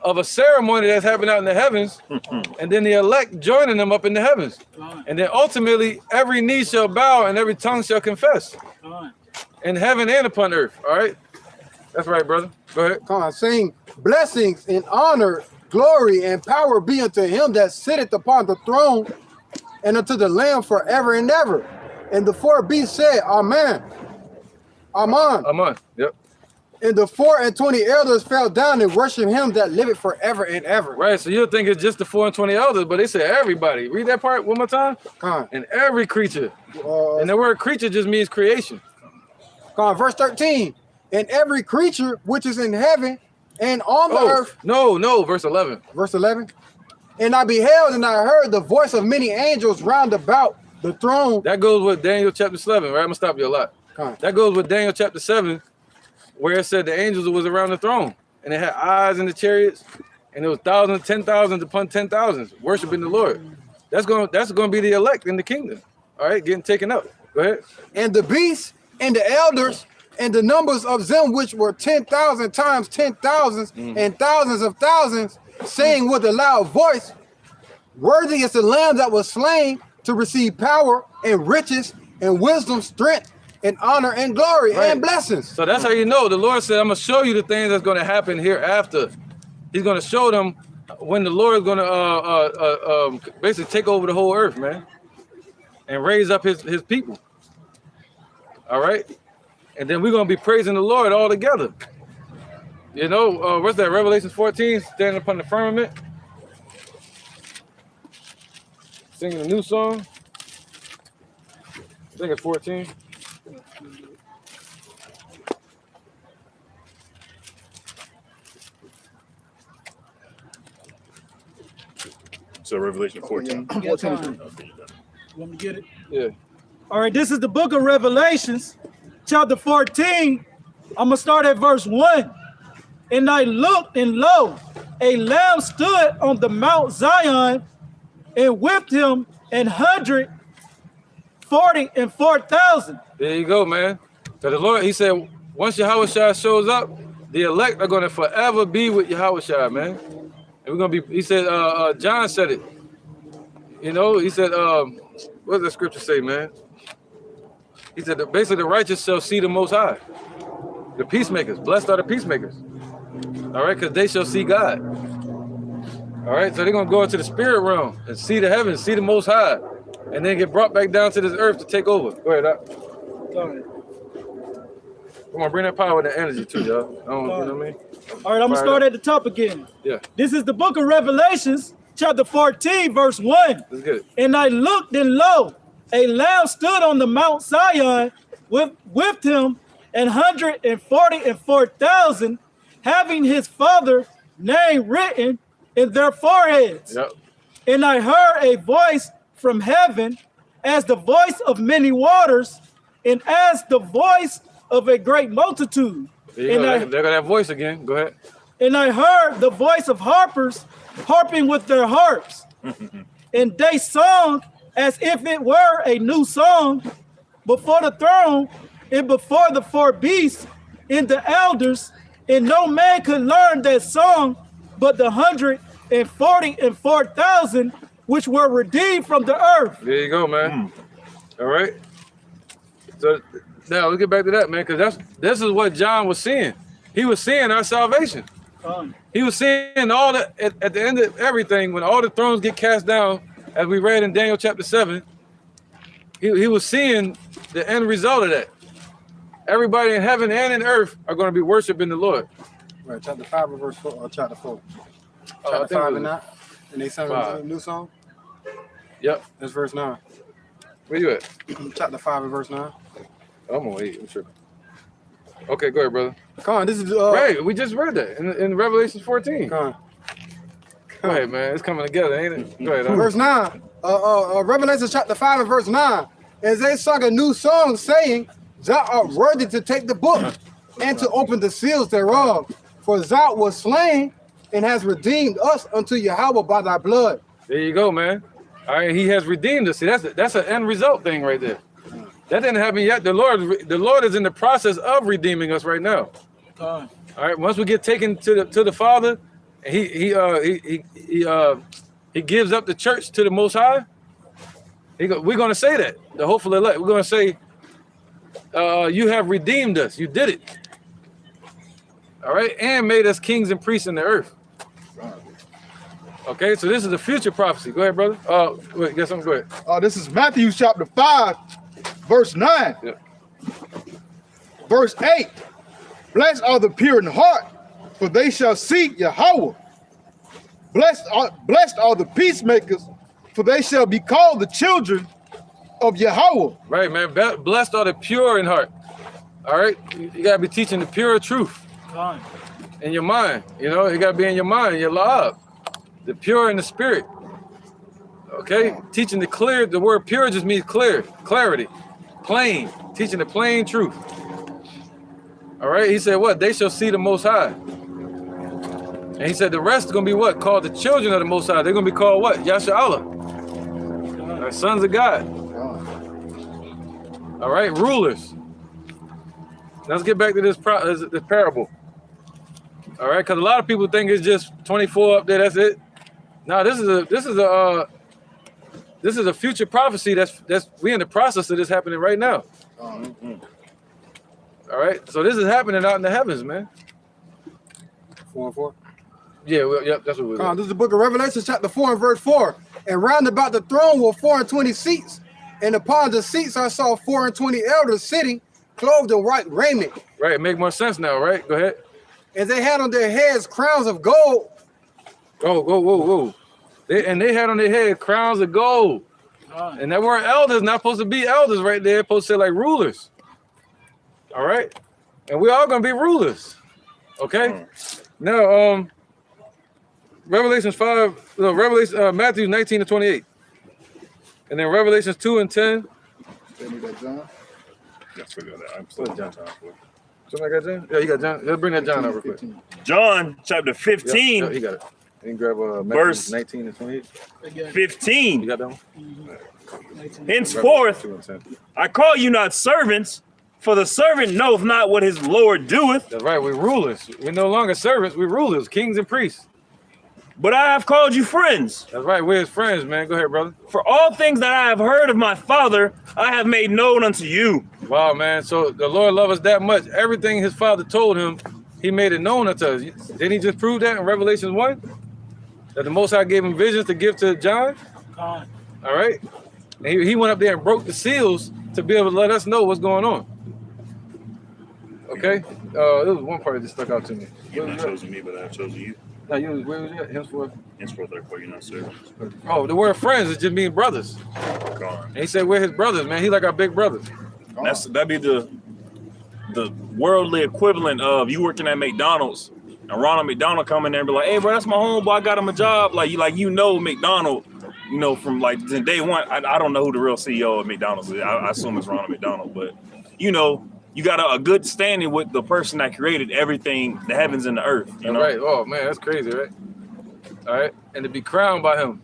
of a ceremony that's happening out in the heavens, and then the elect joining them up in the heavens. And then ultimately every knee shall bow and every tongue shall confess. In heaven and upon earth. All right? That's right, brother. Go ahead. Come on, saying blessings and honor, glory, and power be unto him that sitteth upon the throne and unto the Lamb forever and ever. And the four beasts said, Amen. Amen. Amen. Yep. And the 24 elders fell down and worshiped him that liveth forever and ever. Right, so you'll think it's just the 24 elders, but they said everybody. Read that part one more time. Come on. And every creature. And the word creature just means creation. Come on, verse 13. And every creature which is in heaven and on the earth. No, verse 11. Verse 11. And I beheld and I heard the voice of many angels round about the throne. That goes with Daniel chapter 7, right? I'm gonna stop you a lot. That goes with Daniel chapter 7, where it said the angels was around the throne, and it had eyes in the chariots, and there was thousands, 10,000s upon 10,000s worshiping the Lord. That's gonna be the elect in the kingdom. All right, getting taken up. Go ahead. And the beasts and the elders and the numbers of them which were 10,000 times 10,000s and thousands of thousands, saying with a loud voice, worthy is the Lamb that was slain to receive power and riches and wisdom, strength and honor and glory and blessings. So that's how you know. The Lord said, I'm going to show you the things that's going to happen hereafter. He's going to show them when the Lord is going to basically take over the whole earth, man, and raise up his people. All right? And then we're going to be praising the Lord all together. You know, what's that? Revelation 14, standing upon the firmament. Singing a new song. I think it's 14. So Revelation 14. You want me to get it? Yeah. All right, this is the book of Revelations, chapter 14. I'm going to start at verse 1. And I looked, and lo, a lamb stood on the Mount Zion, and with him 144,000. There you go, man. So the Lord, he said, once Yahweh Shah shows up, the elect are going to forever be with Yahweh Shah, man. And we're going to be, he said, John said it. You know, he said, what does the scripture say, man? He said, basically the righteous shall see the Most High. The peacemakers, blessed are the peacemakers. All right, because they shall see God. All right, so they're going to go into the spirit realm and see the heavens, see the Most High, and then get brought back down to this earth to take over. Go ahead, Doc. Come on, bring that power and the energy too, y'all. You know what I mean? All right, I'm going to start at the top again. Yeah. This is the book of Revelations, chapter 14, verse 1. Let's get it. And I looked, and lo, a lamb stood on the Mount Zion with him 144,000, having his father's name written in their foreheads. Yep. And I heard a voice from heaven as the voice of many waters, and as the voice of a great multitude. There you go. There go that voice again. Go ahead. And I heard the voice of harpers harping with their harps. And they sung as if it were a new song before the throne and before the four beasts and the elders. And no man could learn that song but the 144,000 which were redeemed from the earth. There you go, man. All right. So now let's get back to that, man, because this is what John was seeing. He was seeing our salvation. He was seeing all the at the end of everything, when all the thrones get cast down, as we read in Daniel chapter 7. He was seeing the end result of that. Everybody in heaven and in earth are going to be worshiping the Lord. Right, chapter 5 and verse 4, or chapter 4. I Chapter think 5 it and was 9. And they sang five. a new song. Yep. That's verse 9. Where you at? Chapter 5 and verse 9. I'm on 8. I'm tripping. Okay, go ahead, brother. Come on, this is Right, we just read that in Revelation 14. Come on. Go ahead, man. It's coming together, ain't it? Go ahead. Verse 9. Revelation chapter 5 and verse 9. As they sung a new song, saying, Thou art worthy to take the book and to open the seals thereof. For thou was slain and has redeemed us unto Yahweh by thy blood. There you go, man. All right, he has redeemed us. See, that's an end result thing right there. That didn't happen yet. The Lord is in the process of redeeming us right now. All right, once we get taken to the Father, and he gives up the church to the Most High. We're going to say that, the hopeful elect. We're going to say, you have redeemed us. You did it. All right, and made us kings and priests in the earth. Okay, so this is a future prophecy. Go ahead, brother. Wait, get something. Go ahead. This is Matthew chapter 5, verse 9. Yep. Verse 8. Blessed are the pure in heart, for they shall see Yahweh. Blessed are the peacemakers, for they shall be called the children of Yahweh. Right, man. Blessed are the pure in heart. All right, you gotta be teaching the pure truth in your mind. You know, it gotta be in your mind, your love. The pure in the spirit. Okay, teaching the word pure just means clear, clarity, plain. Teaching the plain truth. All right, he said what? They shall see the Most High. And he said the rest is gonna be what? Called the children of the Most High. They're gonna be called what? Yasha'Allah. Sons of God. All right, rulers. Let's get back to this parable. All right, because a lot of people think it's just 24 up there. That's it. Now this is a future prophecy. That's we in the process of this happening right now. All right, so this is happening out in the heavens, man. 4 and 4. Yeah, yep, that's what we're doing. This is the book of Revelation, chapter 4 and verse 4. And round about the throne were 24 seats, and upon the seats I saw 24 elders sitting, clothed in white raiment. Right, it make more sense now, right? Go ahead. And they had on their heads crowns of gold. Oh, whoa. They had on their head crowns of gold. And that word elders not supposed to be elders right there. It's supposed to say like rulers. All right? And we're all going to be rulers. Okay? Now, Matthew 19 to 28. And then Revelations 2 and 10. That's pretty good. I'm still John. Somebody got John? Yeah, you got John. Let's bring that John up real quick. John chapter 15. Yeah, he got it. You can grab Verse 19 and 28. 15. You got that one? Henceforth, I call you not servants, for the servant knoweth not what his Lord doeth. That's right, we're rulers. We're no longer servants, we're rulers, kings and priests. But I have called you friends. That's right, we're his friends, man. Go ahead, brother. For all things that I have heard of my Father, I have made known unto you. Wow, man. So the Lord loved us that much. Everything his Father told him, he made it known unto us. Didn't he just prove that in Revelation 1? That the Most High gave him visions to give to John? All right? And he went up there and broke the seals to be able to let us know what's going on. Okay? There was one part that just stuck out to me. You have not chosen me, but I have chosen you. No, where was that? Henceforth, I call you not servants. Oh, the word friends is just mean brothers. Gone. And he said we're his brothers, man. He like our big brothers. That'd be the worldly equivalent of you working at McDonald's and Ronald McDonald come in there and be like, hey bro, that's my homeboy, I got him a job. Like you know McDonald you know, from like day one. I don't know who the real CEO of McDonald's is. I assume it's Ronald McDonald, but you know, you got a good standing with the person that created everything, the heavens and the earth. You know, right? Oh man, that's crazy, right? All right, and to be crowned by him,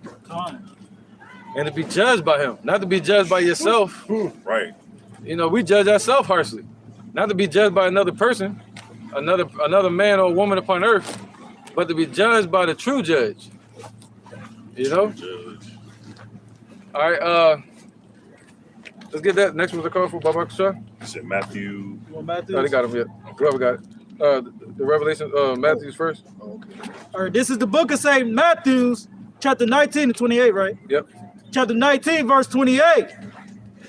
and to be judged by him, not to be judged by yourself. Right. You know, we judge ourselves harshly, not to be judged by another person, another man or woman upon earth, but to be judged by the true judge. You know. All right. Let's get that. Next one's a call for Baba Shah. Is it Matthew? Oh, they got him yet. Whoever got it. The Revelation, Matthew's first. All right, this is the book of St. Matthew, chapter 19 and 28, right? Yep. Chapter 19, verse 28.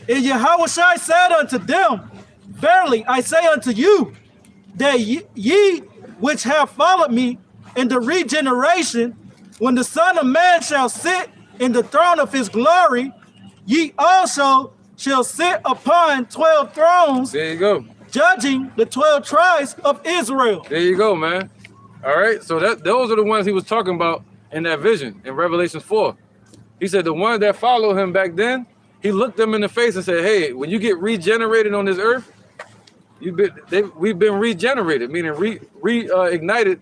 And Yahushua said unto them, verily I say unto you, that ye which have followed me in the regeneration, when the Son of Man shall sit in the throne of his glory, ye also shall sit upon 12 thrones. There you go. Judging the 12 tribes of Israel. There you go, man. All right. So those are the ones he was talking about in that vision in Revelation 4. He said the ones that followed him back then, he looked them in the face and said, hey, when you get regenerated on this earth, we've been regenerated, meaning reignited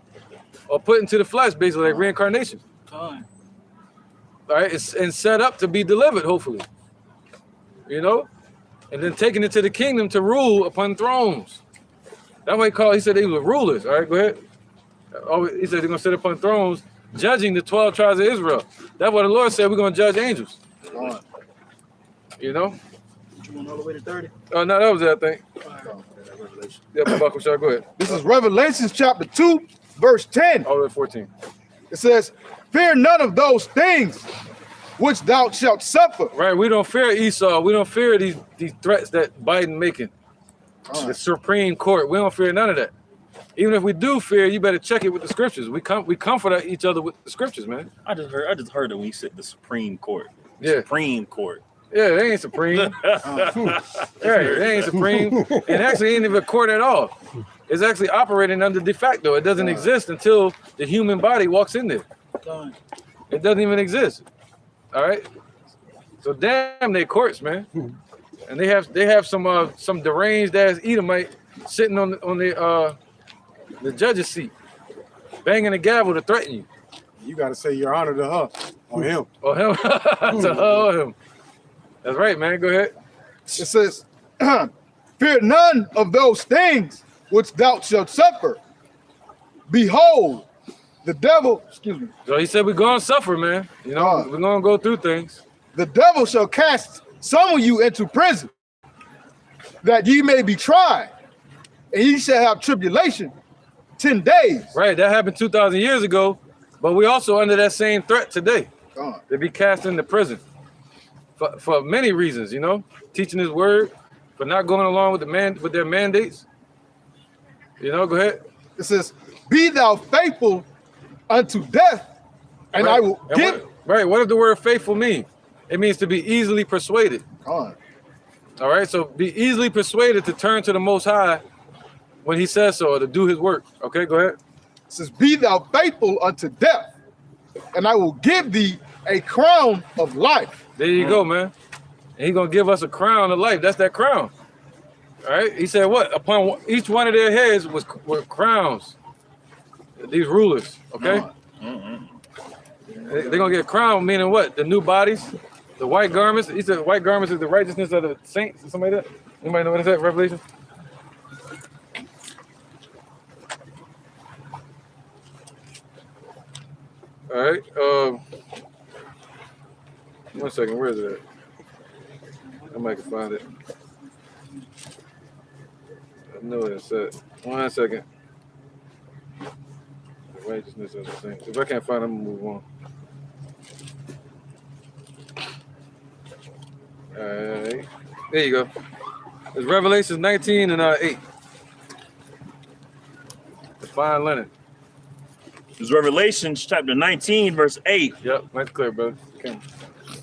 or put into the flesh, basically like reincarnation. All right. And set up to be delivered, hopefully. You know? And then taken into the kingdom to rule upon thrones. That's why he said they were rulers. All right, go ahead. He said they're going to sit upon thrones, judging the 12 tribes of Israel. That's what the Lord said, we're going to judge angels. You know? You went all the way to 30? Oh, no, that was it, I think. Yeah, Baba Shah, go ahead. This is Revelation chapter 2, verse 10. All the way to 14. It says, fear none of those things which thou shalt suffer. Right, we don't fear Esau. We don't fear these threats that Biden making. The Supreme Court, we don't fear none of that. Even if we do fear, you better check it with the scriptures. We comfort each other with the scriptures, man. I just heard that when you said the Supreme Court. Yeah. Supreme Court. Yeah, they ain't supreme. Right, they ain't supreme. And actually ain't even a court at all. It's actually operating under de facto. It doesn't exist until the human body walks in there. It doesn't even exist. All right. So damn they courts, man. And they have some deranged ass Edomite sitting on the judge's seat, banging the gavel to threaten you. You got to say your honor to her or him. Or him. To her or him. That's right, man. Go ahead. It says, fear none of those things which thou shalt suffer. Behold, the devil, So he said we're going to suffer, man. You know, we're going to go through things. The devil shall cast some of you into prison, that ye may be tried, and ye shall have tribulation 10 days. Right, that happened 2,000 years ago, but we also under that same threat today. To be cast into prison for many reasons, you know, teaching his word, for not going along with their mandates. You know, go ahead. It says, be thou faithful unto death, and right. I will give. What does the word faithful mean? It means to be easily persuaded. All right, so be easily persuaded to turn to the Most High when he says so, or to do his work. Okay, go ahead. It says, be thou faithful unto death, and I will give thee a crown of life. There you go, man. And he's going to give us a crown of life. That's that crown. All right, he said what? Upon each one of their heads were crowns. These rulers, okay? They're going to get a crown, meaning what? The new bodies, the white garments. He said white garments is the righteousness of the saints, or something like that. Anybody know what is that, Revelation? All right. 1 second. Where is it at? I might can find it. I know it's at. 1 second. The righteousness of the saints. If I can't find it, I'm gonna move on. All right. There you go. It's Revelation 19 and 8. The fine linen. It's Revelation chapter 19, verse 8. Yep, that's clear, brother. Okay.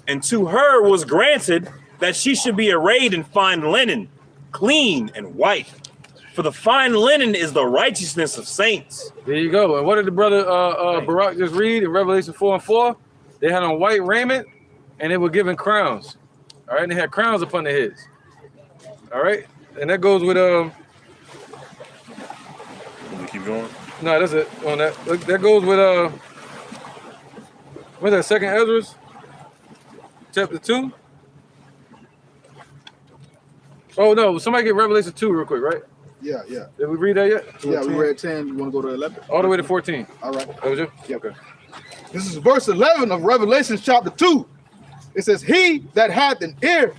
And to her was granted that she should be arrayed in fine linen, clean and white. For the fine linen is the righteousness of saints. There you go. And what did the brother Barak just read in Revelation 4 and 4? They had on white raiment, and they were given crowns. All right, and they had crowns upon their heads. All right, and that goes with We keep going. No, that's it on that. That goes with what's that? Second Ezra, chapter 2. Oh no, somebody get Revelation 2 real quick, right? Yeah. Did we read that yet? Yeah, we read 10. You want to go to 11? All the way to 14. All right. That was you? Yeah. Okay. This is verse 11 of Revelation chapter 2. It says, he that hath an ear,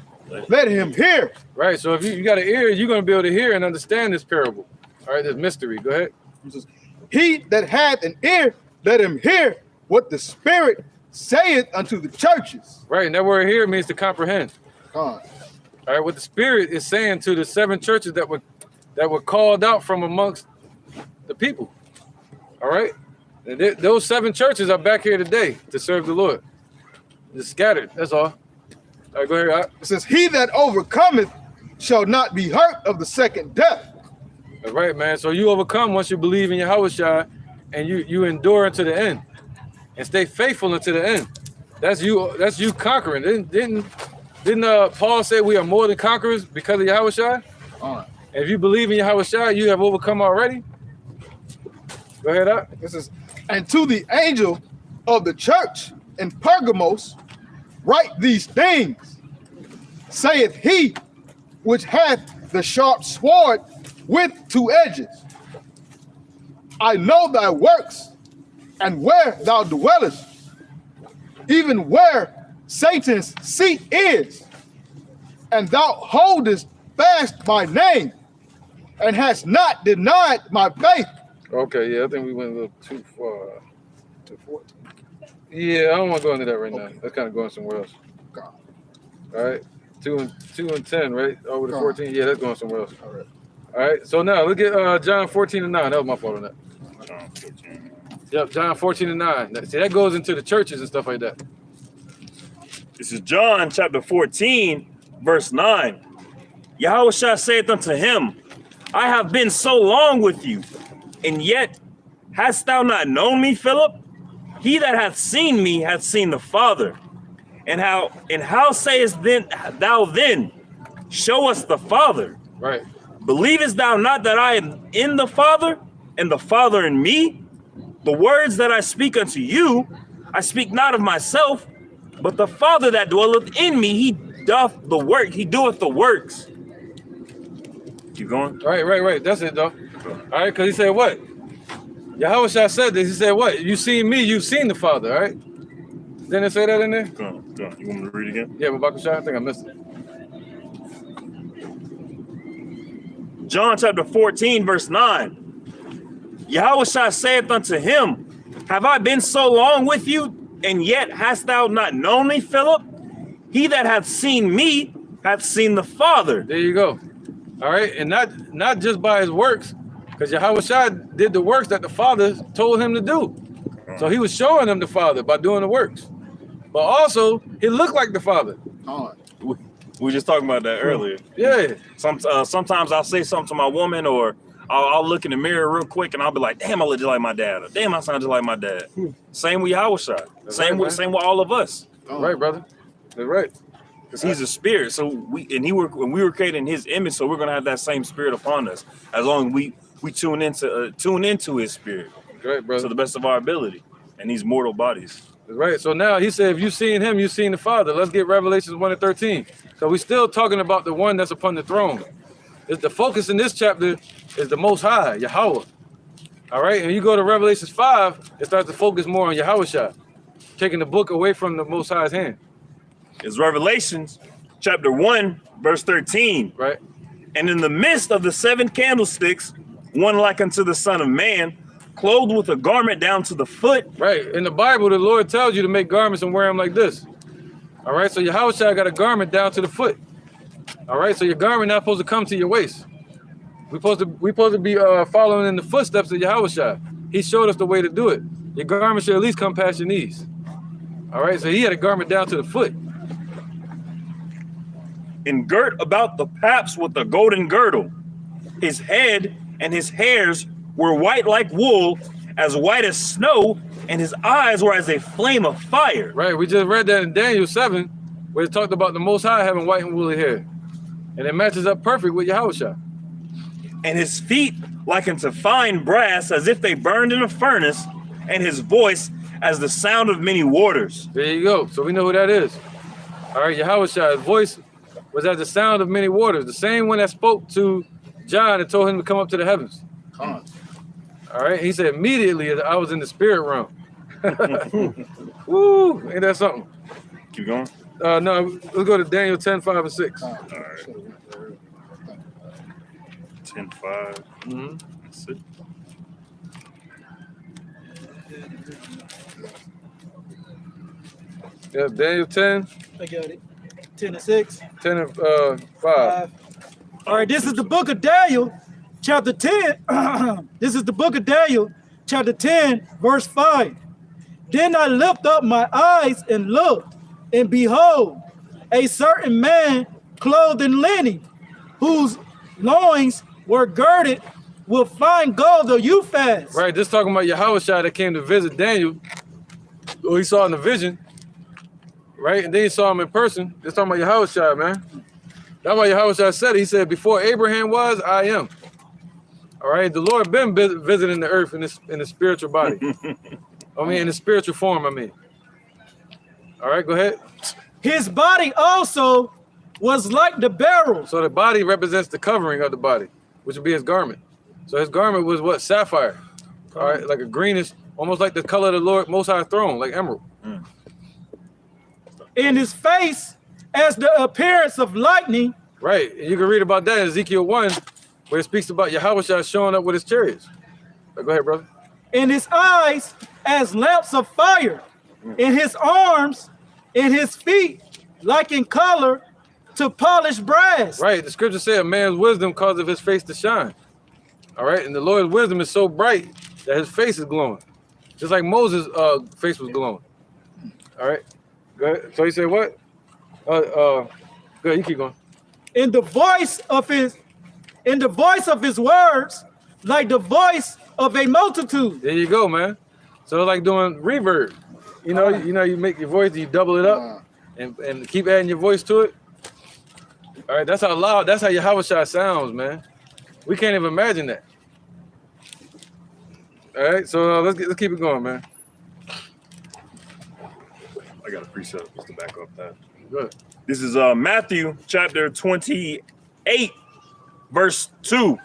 let him hear. Right. So if you got an ear, you're going to be able to hear and understand this parable. All right. This mystery. Go ahead. It says, he that hath an ear, let him hear what the Spirit saith unto the churches. Right. And that word here means to comprehend. God. All right. What the Spirit is saying to the 7 churches that were called out from amongst the people. All right. And those 7 churches are back here today to serve the Lord. They're scattered. That's all. All right, go ahead. It says, he that overcometh shall not be hurt of the second death. All right, man. So you overcome once you believe in Yahushua and you endure unto the end and stay faithful unto the end. That's you conquering. Didn't Paul say we are more than conquerors because of Yahushua? Right. And if you believe in Yahushua, you have overcome already. Go ahead, up. It says, and to the angel of the church in Pergamos, write these things, saith he which hath the sharp sword with 2 edges. I know thy works, and where thou dwellest, even where Satan's seat is, and thou holdest fast my name, and hast not denied my faith. Okay, yeah, I think we went a little too far. To 14. Yeah, I don't want to go into that right now. That's kind of going somewhere else. God. All right, 2 and 10, right? Over to 14. Yeah, that's going somewhere else. All right. All right, so now look at John 14 and 9. That was my fault on that. John 14. Yep, John 14 and 9. See, that goes into the churches and stuff like that. This is John chapter 14, verse 9. Yahushua saith unto him, I have been so long with you, and yet hast thou not known me, Philip? He that hath seen me hath seen the Father. And how sayest thou then, show us the Father? Right. Believest thou not that I am in the Father, and the Father in me? The words that I speak unto you, I speak not of myself, but the Father that dwelleth in me, he doth the work, he doeth the works. Keep going. Right. That's it, though. All right, because he said what? Yahushua said this. He said what? You seen me, you've seen the Father, all right? Didn't it say that in there? Go on. You want me to read it again? Yeah, but Bakushai, I think I missed it. John chapter 14, verse 9. Yahushua saith unto him, have I been so long with you, and yet hast thou not known me, Philip? He that hath seen me hath seen the Father. There you go. All right, and not just by his works, because Yahushua did the works that the Father told him to do. So he was showing them the Father by doing the works. But also, he looked like the Father. All right. We were just talking about that earlier. Yeah. Sometimes I'll say something to my woman, or I'll look in the mirror real quick, and I'll be like, damn, I look just like my dad. Or, damn, I sound just like my dad. Same with Yahushua. Same with all of us. Right, brother. That's right. Because he's a spirit. So we were created in his image, so we're gonna have that same spirit upon us as long as we tune into his spirit. Right, brother. To the best of our ability in these mortal bodies. That's right. So now he said, if you've seen him, you've seen the Father. Let's get Revelations 1 and 13. So we're still talking about the one that's upon the throne. The focus in this chapter is the Most High, Yahweh. All right, and you go to Revelations 5, it starts to focus more on Yahushua, taking the book away from the Most High's hand. It's Revelations chapter 1, verse 13. Right. And in the midst of the 7 candlesticks, one like unto the Son of Man, clothed with a garment down to the foot. Right. In the Bible, the Lord tells you to make garments and wear them like this. All right. So Yahushua got a garment down to the foot. All right. So your garment not supposed to come to your waist. We supposed to be following in the footsteps of Yahushua. He showed us the way to do it. Your garment should at least come past your knees. All right. So he had a garment down to the foot. And girt about the paps with a golden girdle. His head and his hairs were white like wool, as white as snow, and his eyes were as a flame of fire. Right, we just read that in Daniel 7, where it talked about the Most High having white and woolly hair. And it matches up perfect with Yahushua. And his feet like unto fine brass, as if they burned in a furnace, and his voice as the sound of many waters. There you go. So we know who that is. All right, Yahushua's voice was as the sound of many waters, the same one that spoke to John and told him to come up to the heavens. All right, he said immediately I was in the spirit realm. Woo, ain't that something? Keep going. No, let's go to Daniel 10, 5, and 6. All right. 10, 5. Mm-hmm. That's it. Yeah, Daniel 10, I got it. 10 and 6. 10 and 5. All right, this is the book of Daniel, chapter 10. This is the book of Daniel, chapter 10, verse 5. Then I lift up my eyes and looked, and behold, a certain man clothed in linen, whose loins were girded with fine gold of Euphaz. Right, this talking about Yahushua that came to visit Daniel, who he saw in the vision. Right, and then he saw him in person. This talking about Yahushua, man. That's why Yahushua said it. He said, before Abraham was, I am. All right, the Lord been visiting the earth in the spiritual body. In the spiritual form, All right, go ahead. His body also was like the beryl. So the body represents the covering of the body, which would be his garment. So his garment was what? Sapphire. All right, like a greenish, almost like the color of the Lord Most High throne, like emerald. In his face as the appearance of lightning. Right, and you can read about that in Ezekiel 1, where it speaks about Yahushua showing up with his chariots. Go ahead, brother. In his eyes as lamps of fire. In his arms, in his feet, like in color to polished brass. Right, the scripture said a man's wisdom causes his face to shine. All right, and the Lord's wisdom is so bright that his face is glowing. Just like Moses' face was glowing. All right, go ahead. So he said what? Go ahead, you keep going. In the voice of his words, like the voice of a multitude. There you go, man. So it's like doing reverb. You know, you make your voice, you double it up, and keep adding your voice to it. All right, that's how loud. That's how Yahushua sounds, man. We can't even imagine that. All right, so let's keep it going, man. I got a precept just to back up that. Good. This is Matthew chapter 28, verse 2.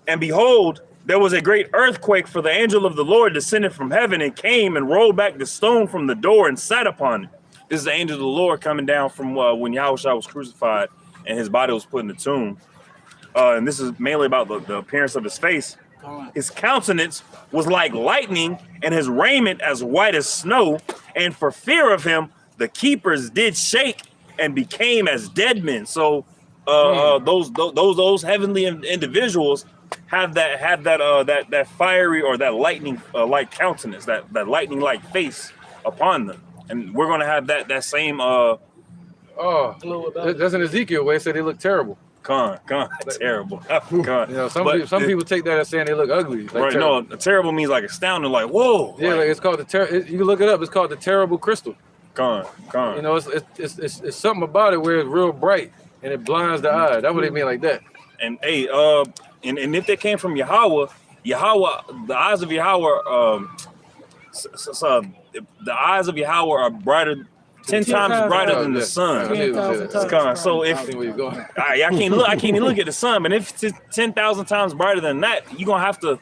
And behold, there was a great earthquake, for the angel of the Lord descended from heaven and came and rolled back the stone from the door and sat upon it. This is the angel of the Lord coming down from when Yahushua was crucified and his body was put in the tomb. And this is mainly about the appearance of his face. His countenance was like lightning, and his raiment as white as snow. And for fear of him, the keepers did shake and became as dead men. So those heavenly individuals have that fiery or that lightning like countenance, that lightning like face upon them, and we're gonna have that same. That's in Ezekiel where it said they look terrible. Terrible. You know, some people take that as saying they look ugly. Like right? terrible. No, terrible means like astounding, like whoa. Yeah, like it's called you can look it up. It's called the terrible crystal. You know, it's something about it where it's real bright and it blinds the eye. That's what they mean like that. And hey, and if they came from Yahweh, the eyes of Yahweh, the eyes of Yahweh are brighter, 10 times brighter than the sun. So if I can't even look at the sun, but if it's 10,000 times brighter than that, you're gonna have to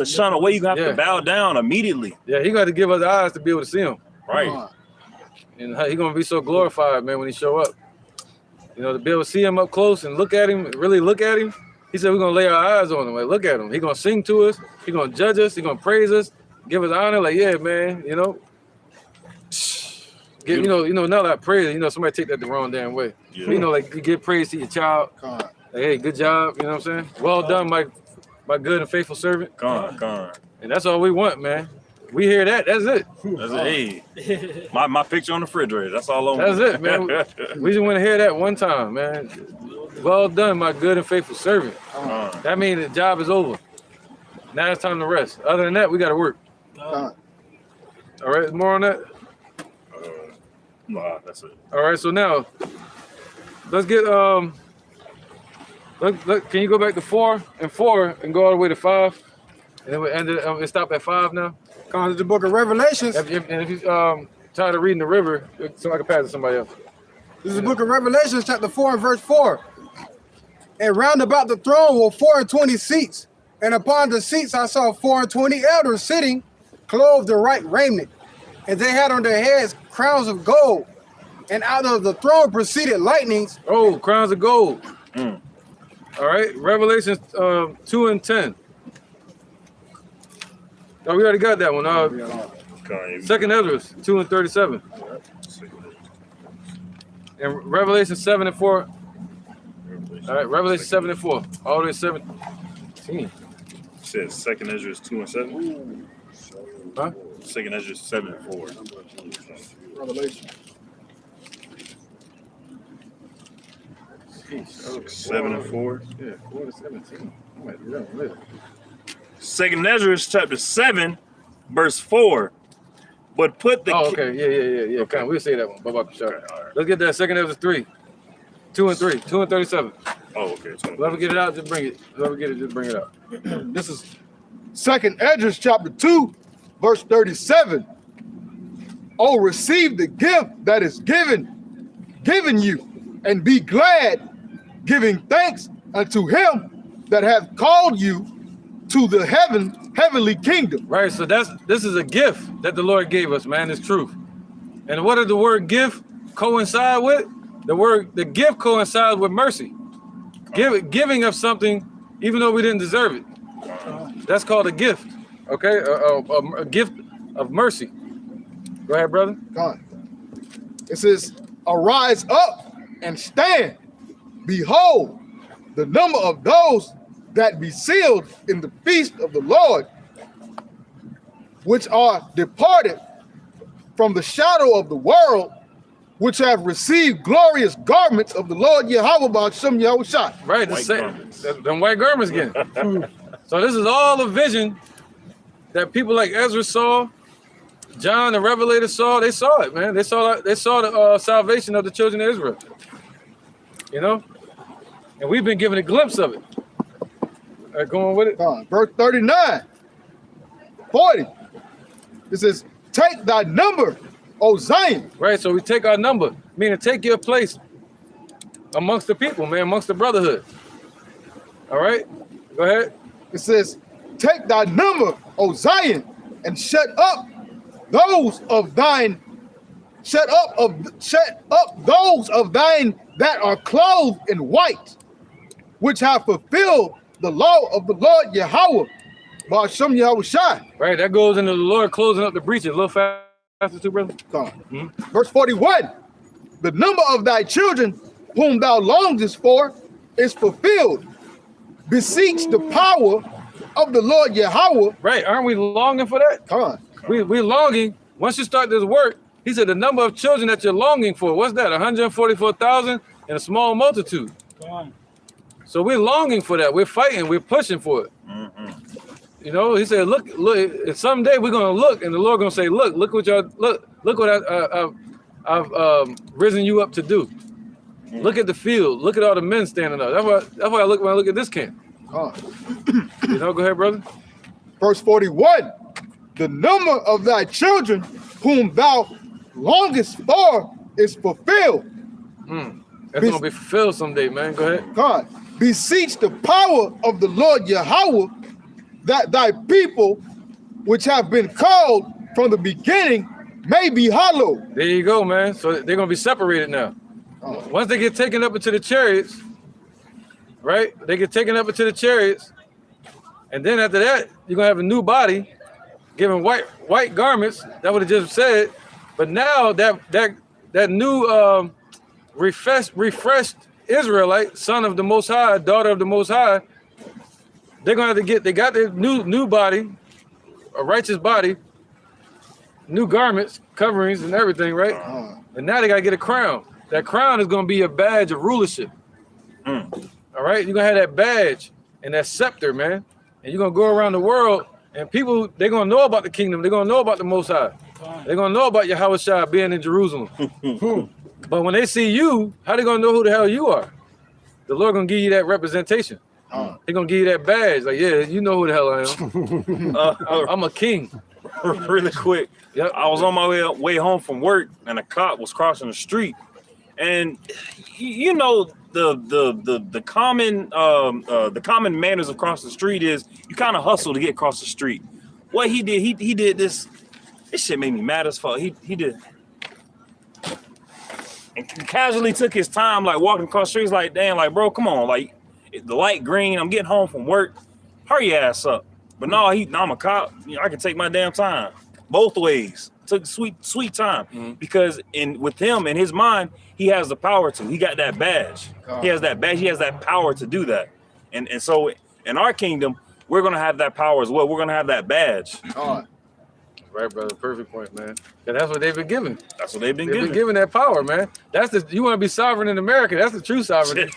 shun away. You're gonna have to bow down immediately. Yeah, he got to give us eyes to be able to see him. Right. And he's gonna be so glorified, man, when he show up. You know, to be able to see him up close and look at him, really look at him. He said we're gonna lay our eyes on him. Like, look at him. He's gonna sing to us. He's gonna judge us. He's gonna praise us, give us honor. Like, yeah, man. You know, not like praise. You know, somebody take that the wrong damn way. Yeah. You know, like you give praise to your child. Like, hey, good job. You know what I'm saying? Well done, my good and faithful servant. And that's all we want, man. We hear that. That's it. That's it. Hey, my picture on the refrigerator. That's all I want. That's it, man. We just want to hear that one time, man. Well done, my good and faithful servant. That means the job is over. Now it's time to rest. Other than that, we got to work. Con. All right, more on that? Nah, that's it. All right, so now, let's get, can you go back to 4 and 4 and go all the way to 5? And then we ended, we stop at 5 now? Come to the book of Revelations. And if you tired of reading the river, so I can pass it to somebody else. This is the book of Revelations, chapter 4 and verse 4. And round about the throne were 24 seats, and upon the seats I saw 24 elders sitting, clothed in white raiment, and they had on their heads crowns of gold, and out of the throne proceeded lightnings. Oh, crowns of gold. All right, Revelation 2 and 10. Oh, we already got that one. Second Esdras 2 and 37. And Revelation 7 and 4. All right, Revelation 7 and 4. All the way to 17. Says Second Ezra 2 and 7. Huh? Second Ezra 7 and 4. Revelation. 7 and 4. Yeah, 4 to 17. I might do that one later. Second Ezra chapter 7, verse 4. But put the okay. Yeah. Okay. We'll say that one. Bye-bye. Sure. Okay, all right. Let's get that. Second Ezra 3. 2 and 3. 2 and 37. Oh, okay. Whoever get it out, just bring it. Whoever get it, just bring it out. This is Second Esdras chapter 2, verse 37. Oh, receive the gift that is given you, and be glad, giving thanks unto him that hath called you to the heavenly kingdom. Right. So this is a gift that the Lord gave us, man. It's truth. And what does the word gift coincide with? The gift coincides with mercy. Giving of something, even though we didn't deserve it. That's called a gift. Okay, a gift of mercy. Go ahead, brother. God. It says, arise up and stand. Behold, the number of those that be sealed in the feast of the Lord, which are departed from the shadow of the world, which have received glorious garments of the Lord Yahweh B'Hashem Yahushua. Right, the White same. garments. Them white garments again. So this is all a vision that people like Ezra saw, John the Revelator saw. They saw it, man. They saw the salvation of the children of Israel. You know, and we've been given a glimpse of it. All right, going with it. Verse 39, 40. It says, take thy number, O Zion. Right, so we take our number, meaning take your place amongst the people, man, amongst the brotherhood. All right, go ahead. It says, take thy number, O Zion, and shut up those of thine that are clothed in white, which have fulfilled the law of the Lord Yahweh, B'Hashem Yahushua. Right, that goes into the Lord closing up the breaches. A little faster too, brother. Verse 41, the number of thy children whom thou longest for is fulfilled. Beseech the power of the Lord Yahweh. Right, aren't we longing for that? Come on. We longing. Once you start this work, he said the number of children that you're longing for, what's that? 144,000 in a small multitude. So we're longing for that. We're fighting. We're pushing for it. You know, he said, look. And someday we're gonna look, and the Lord gonna say, look what I've risen you up to do. Look at the field. Look at all the men standing up. That's why I look when I look at this camp. You know, go ahead, brother. Verse 41, the number of thy children whom thou longest for is fulfilled. That's gonna be fulfilled someday, man. Go ahead. God, beseech the power of the Lord Yahweh, that thy people which have been called from the beginning may be hallowed. There you go, man. So they're gonna be separated now. Once they get taken up into the chariots, right? They get taken up into the chariots, and then after that, you're gonna have a new body, given white garments. That would have just said. But now that new refreshed Israelite, son of the Most High, daughter of the Most High, they're gonna have to get. They got their new body, a righteous body, new garments, coverings, and everything, right? And now they gotta get a crown. That crown is gonna be a badge of rulership. All right, you're gonna have that badge and that scepter, man. and you're gonna go around the world, and people they're gonna know about the kingdom. They're gonna know about the Most High. They're gonna know about Yahweh Shai being in Jerusalem. But when they see you, how they gonna know who the hell you are? The Lord gonna give you that representation. He gonna give you that badge. Like, yeah, you know who the hell I am. I'm a king. Really quick. Yep. I was on my way home from work, and a cop was crossing the street, and you know the common manners of crossing the street is you kind of hustle to get across the street. What he did, he did this. This shit made me mad as fuck. He did. And casually took his time, like walking across the streets, like, damn, like, bro, come on, like, the light green, I'm getting home from work, hurry your ass up. But no, I'm a cop, you know, I can take my damn time, both ways. Took sweet time, because with him, in his mind, he has the power to. He got that badge. He has that badge. He has that power to do that. And so in our kingdom, we're gonna have that power as well. We're gonna have that badge. Right, brother. Perfect point, man. And that's what they've been given. That's what they've been They've given. been given that power, man. You want to be sovereign in America. That's the true sovereignty.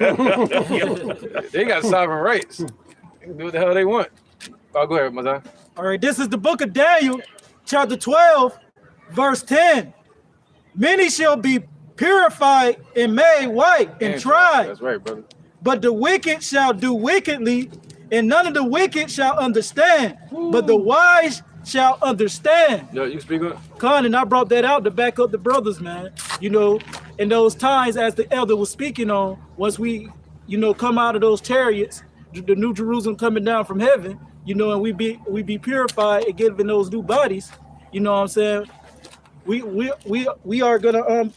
They got sovereign rights. They can do what the hell they want. Oh, go ahead, Mazan. All right, this is the book of Daniel, chapter 12, verse 10. Many shall be purified and made white and tried. That's right, brother. But the wicked shall do wickedly, and none of the wicked shall understand. But the wise shall understand. Yo, you speak on it? Con, and I brought that out to back up the brothers, man. You know, in those times, as the elder was speaking on, once we, you know, come out of those chariots, the new Jerusalem coming down from heaven, you know, and we be purified and given those new bodies. You know what I'm saying? We are gonna,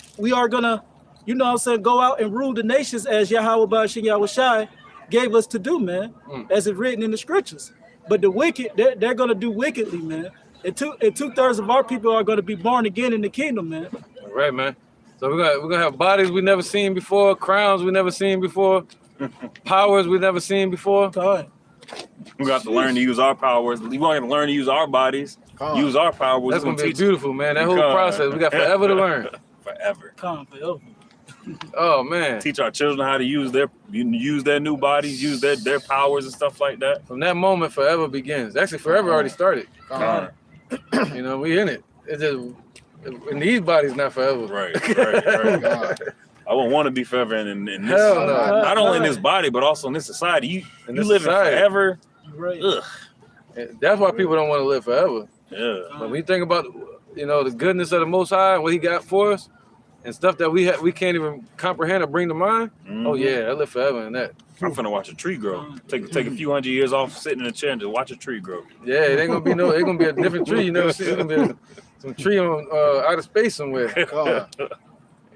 you know what I'm saying, go out and rule the nations as Yahweh Ba'ashim Yahweh Shai gave us to do, man, as it's written in the scriptures. But the wicked, they're gonna do wickedly, man. And two-thirds of our people are gonna be born again in the kingdom, man. Right, man. So we're gonna have bodies we never seen before, crowns we never seen before, powers we never seen before. God. We got to learn to use our powers. We want to learn to use our bodies, use our powers. That's gonna be beautiful, man. That whole process, we got forever to learn. Forever. Con, forever. Oh man. Teach our children how to use their new bodies, use their powers and stuff like that. From that moment, forever begins. Actually, forever already started. Con. You know, we in it. It's just in these bodies, not forever. Right. I wouldn't want to be forever in this. Hell no. Not only in this body, but also in this society. You this live society. forever. Right. Ugh. And that's why people don't want to live forever. Yeah. But when you think about, you know, the goodness of the Most High and what He got for us, and stuff that we can't even comprehend or bring to mind. Oh yeah, I live forever in that. I'm finna watch a tree grow. Take a few hundred years off sitting in a chair and just watch a tree grow. Yeah, it ain't gonna be it's gonna be a different tree you never see. It's gonna be some tree on outer space somewhere.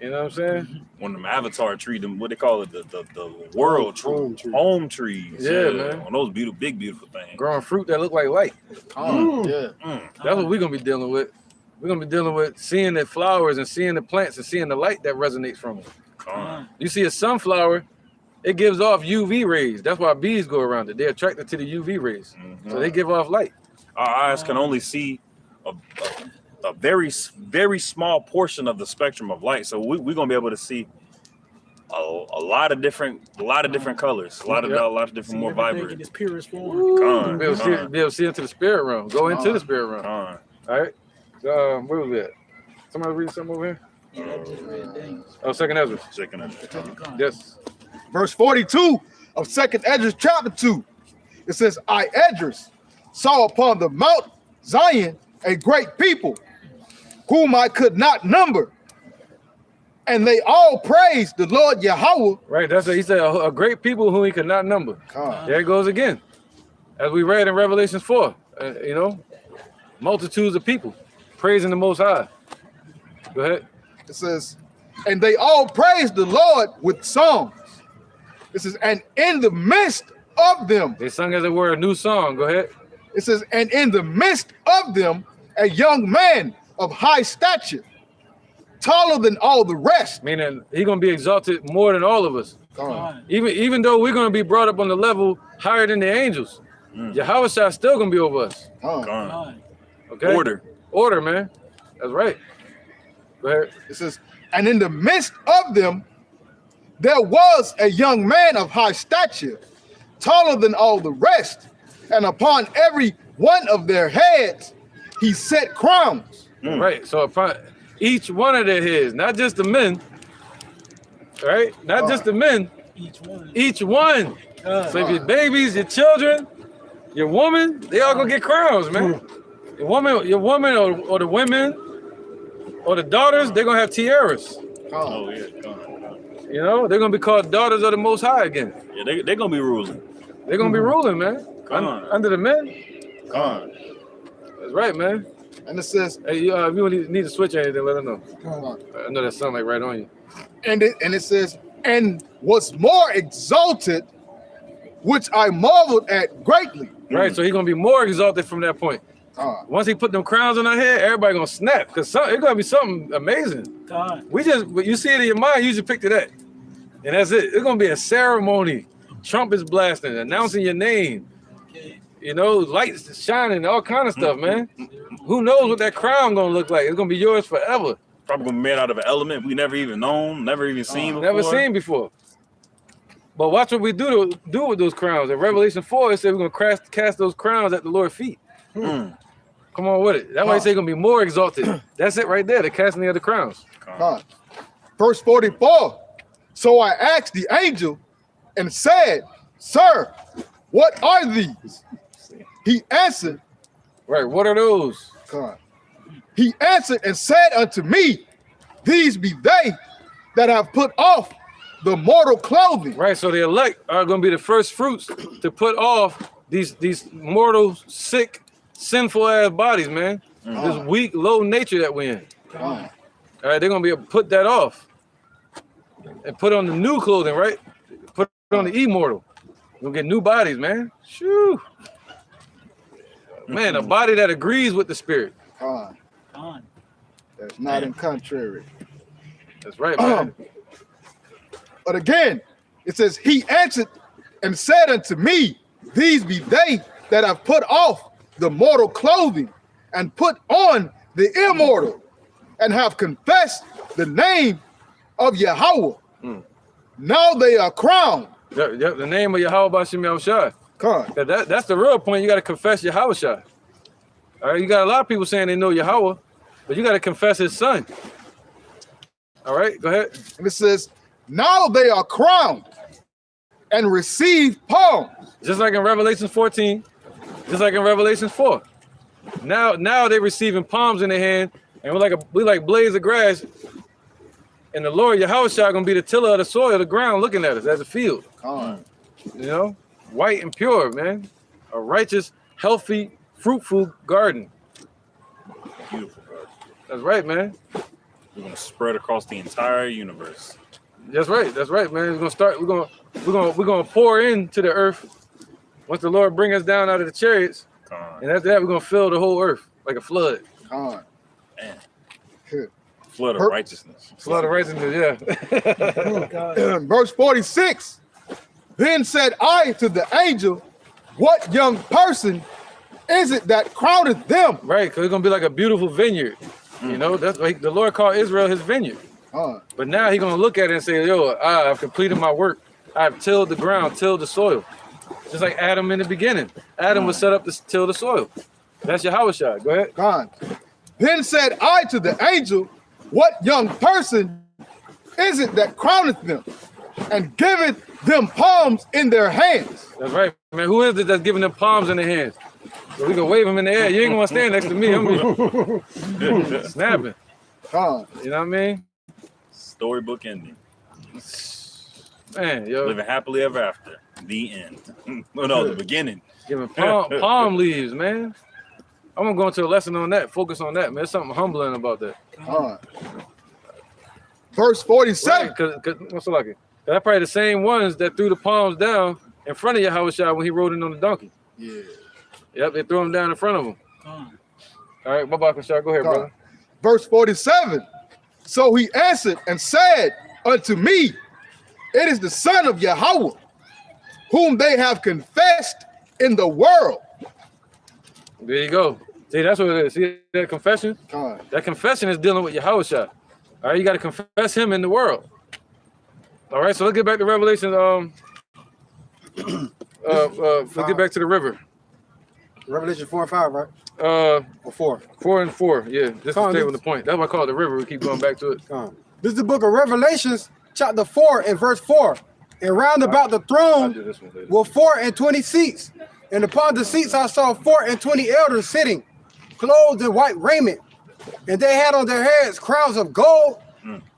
You know what I'm saying? One of them avatar trees, what they call it, the world tree, home trees. Yeah, man. On those big beautiful things. Growing fruit that look like light. Yeah. That's what we're gonna be dealing with. We're gonna be dealing with seeing the flowers and seeing the plants and seeing the light that resonates from them. You see a sunflower, it gives off UV rays. That's why bees go around it. They're attracted to the UV rays, so they give off light. Our eyes can only see a very small portion of the spectrum of light, so we're gonna be able to see a lot of different colors, a lot of different, more vibrant. In its purest form. Be able to see into the spirit realm. Go into the spirit realm. All right. Where was that? Somebody read something over here? Yeah, I just read Daniel. Oh, Second Ezra. Yes. Verse 42 of 2nd Esdras chapter 2. It says, I, Esdras, saw upon the Mount Zion a great people, whom I could not number. And they all praised the Lord Yahweh. Right, that's what he said, a great people whom he could not number. There it goes again. As we read in Revelation 4, you know, multitudes of people praising the Most High. Go ahead. It says, and they all praised the Lord with songs. It says, and in the midst of them. They sung, as it were, a new song. Go ahead. It says, and in the midst of them, a young man of high stature, taller than all the rest. Meaning he's going to be exalted more than all of us. Even though we're going to be brought up on the level higher than the angels, Yahweh Shai still going to be over us. Okay? Order, man. That's right. Go ahead. It says, and in the midst of them, there was a young man of high stature, taller than all the rest, and upon every one of their heads he set crowns. Right. So upon each one of their heads, not just the men, right? Not just the men, each one. So if your babies, your children, your woman, they all gonna get crowns, man. Your woman or the women or the daughters, they're gonna have tiaras. Oh yeah, come on. You know, they're gonna be called daughters of the Most High again. Yeah, they're gonna be ruling. They're gonna be ruling, man. Under the men. Come on. That's right, man. And it says, Hey, if you need to switch or anything, let us know. on. I know that sound like right on you. And it says, and was more exalted, which I marveled at greatly. Right, so he's gonna be more exalted from that point. Con. Once he put them crowns on our head, everybody gonna snap because it's gonna be something amazing. But you see it in your mind, you just picture that, and that's it. It's gonna be a ceremony, trumpets blasting, announcing your name. You know, lights shining, all kind of stuff, man. Who knows what that crown gonna look like? It's gonna be yours forever. Probably gonna be made out of an element we never even known, never even seen before. Never seen before. But watch what we do with those crowns. In Revelation 4, it said we're gonna cast those crowns at the Lord's feet. Come on with it. That's why he said it's gonna be more exalted. That's it right there, the casting of the crowns. Con. Verse 44. So I asked the angel and said, Sir, what are these? He answered. Right, what are those? Con. He answered and said unto me, These be they that have put off the mortal clothing. Right, so the elect are going to be the first fruits to put off these mortal, sick, sinful ass bodies, man. This weak, low nature that we're in. All right, they're going to be able to put that off and put on the new clothing, right? Put on the immortal. You're going to get new bodies, man. Shoo. Man, a body that agrees with the spirit. That's not in contrary. That's right, man. But again, it says, He answered and said unto me, These be they that have put off the mortal clothing and put on the immortal and have confessed the name of Yahweh. Now they are crowned. The name of Yahweh Bashim Yahushua. Con. That's the real point. You got to confess Yahushua. All right, you got a lot of people saying they know Yahweh, but you got to confess his son. All right, go ahead. And it says, now they are crowned and receive palms. Just like in Revelation 14, just like in Revelation 4. Now they're receiving palms in their hand, and we like blades of grass. And the Lord Yahushua gonna be the tiller of the soil, the ground, looking at us as a field. Con. You know, white and pure, man. A righteous, healthy, fruitful garden. Beautiful garden. That's right, man. We're gonna spread across the entire universe. That's right, man. We're gonna pour into the earth once the Lord bring us down out of the chariots. And after that, we're gonna fill the whole earth like a flood. Con. Man. Good. Flood of righteousness. Flood of righteousness, yeah. Verse 46. Then said I to the angel, What young person is it that crowneth them? Right, because it's gonna be like a beautiful vineyard. You know, that's like the Lord called Israel his vineyard. But now he's gonna look at it and say, Yo, I've completed my work. I've tilled the ground, tilled the soil. Just like Adam in the beginning. Adam was set up to till the soil. That's Yahushua. Go ahead. God. Then said I to the angel, What young person is it that crowneth them and giveth them palms in their hands? That's right, man. Who is it that's giving them palms in their hands? So we can wave them in the air. You ain't gonna stand next to me. I'm snapping. God. You know what I mean? Storybook ending. Man, yo. Living happily ever after. The end. No, the beginning. Giving palm leaves, man. I'm gonna go into a lesson on that. Focus on that, man. There's something humbling about that. Verse 47. Right, cause what's so lucky? That's probably the same ones that threw the palms down in front of Yahushua when he rode in on the donkey. Yeah. Yep, they threw him down in front of him. All right, bye-bye, Kashar. Go ahead, brother. Verse 47. So he answered and said unto me, It is the Son of Yahweh, whom they have confessed in the world. There you go. See, that's what it is. See that confession? That confession is dealing with Yahushua. All right, you got to confess him in the world. All right, so let's get back to Revelation. Let's get back to the river. Revelation 4 and 5, right? Or Or 4. 4 and 4. Yeah, just to Come on, stay this- with the point. That's why I call it the river. We keep going back to it. This is the book of Revelations, chapter 4 and verse 4. And round about the I'll throne do this one later. were 24 seats. And upon the seats I saw 24 elders sitting, clothed in white raiment. And they had on their heads crowns of gold.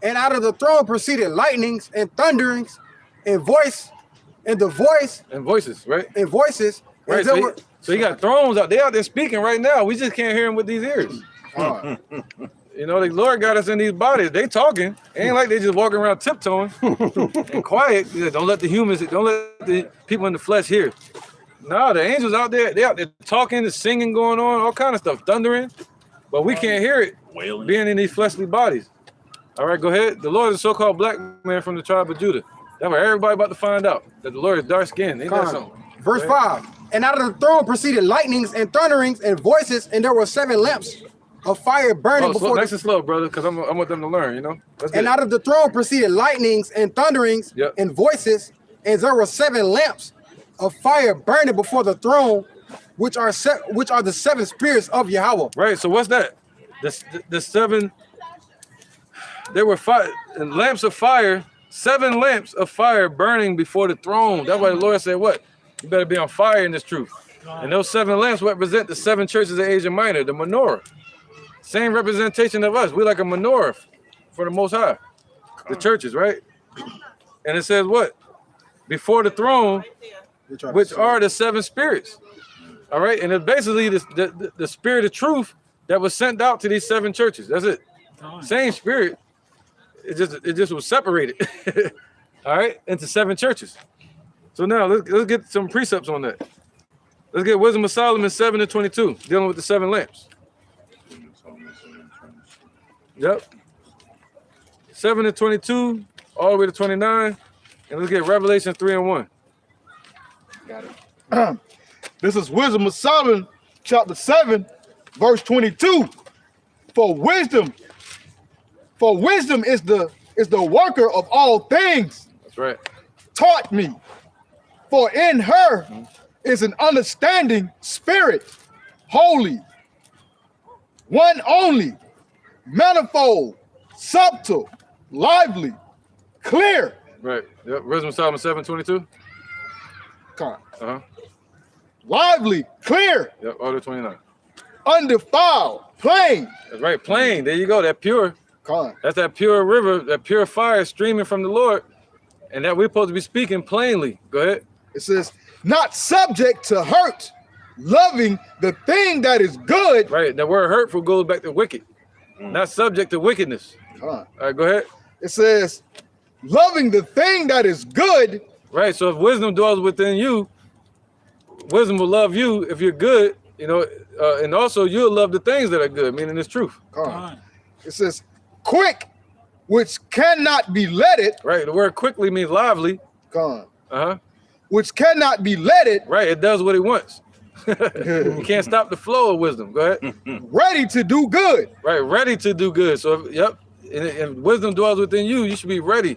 And out of the throne proceeded lightnings and thunderings and voice and the voice And voices, right? and voices. And Right. there So, were, so you got thrones out. They out there speaking right now. We just can't hear them with these ears. You know, the Lord got us in these bodies. They talking. It ain't like they just walking around tiptoeing and quiet. Yeah, don't let the humans, don't let the people in the flesh hear. No, the angels out there, they out there talking, the singing going on, all kind of stuff, thundering. But we can't hear it Wailing. being in these fleshly bodies. All right, go ahead. The Lord is a so-called black man from the tribe of Judah. That's what everybody about to find out. That the Lord is dark skinned. Ain't that something? verse 5. And out of the throne proceeded lightnings and thunderings and voices, and there were 7 lamps of fire burning Oh, before nice the, and slow, brother, because I want them to learn, you know? That's and good. out of the throne proceeded lightnings and thunderings Yep. and voices, and there were 7 lamps of fire burning before the throne, which are the 7 spirits of Yahweh. Right, so what's that? The 7, there were 5 lamps of fire, 7 lamps of fire burning before the throne. That's why the Lord said, what? You better be on fire in this truth. And those 7 lamps represent the 7 churches of Asia Minor, the menorah. Same representation of us. We're like a menorah for the Most High. The churches, right? And it says what? Before the throne, which are the 7 spirits. All right, and it's basically the spirit of truth that was sent out to these 7 churches. That's it. Same spirit. It just was separated. All right, into 7 churches. So now let's get some precepts on that. Let's get Wisdom of Solomon 7 and 22, dealing with the 7 lamps. Yep. 7 and 22, all the way to 29. And let's get Revelation 3 and 1. This is Wisdom of Solomon, chapter 7, verse 22. For wisdom is the worker of all things, That's right. taught me. For in her is an understanding spirit, holy, one only, manifold, subtle, lively, clear. Right. Yep. Wisdom of Solomon 7, 22. Uh-huh. Lively, clear, Yep, all the way to 29. undefiled, plain. That's right, plain. There you go. That pure. Con. That's that pure river, that pure fire streaming from the Lord. And that we're supposed to be speaking plainly. Go ahead. It says, not subject to hurt, loving the thing that is good. Right. The word hurtful goes back to wicked. Not subject to wickedness. Con. All right, go ahead. It says, loving the thing that is good. Right. So if wisdom dwells within you, wisdom will love you if you're good, you know, and also you'll love the things that are good, meaning it's truth. Con. It says, quick, which cannot be leaded. Right. The word quickly means lively. Con. Uh-huh. Which cannot be leaded. Right. It does what it wants. You can't stop the flow of wisdom. Go ahead. Ready to do good. Right. Ready to do good. So, yep. And wisdom dwells within you. You should be ready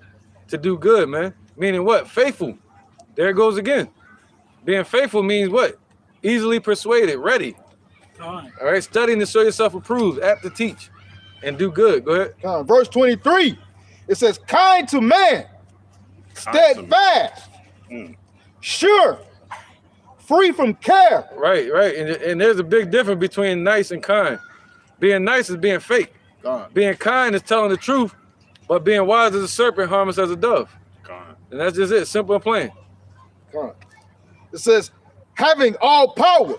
to do good, man. Meaning what? Faithful. There it goes again. Being faithful means what? Easily persuaded, ready. All right. Studying to show yourself approved, apt to teach, and do good. Go ahead. Verse 23. It says, kind to man, steadfast, sure, free from care. Right, right. And there's a big difference between nice and kind. Being nice is being fake. Being kind is telling the truth, but being wise as a serpent, harmless as a dove. And that's just it, simple and plain. It says, having all power,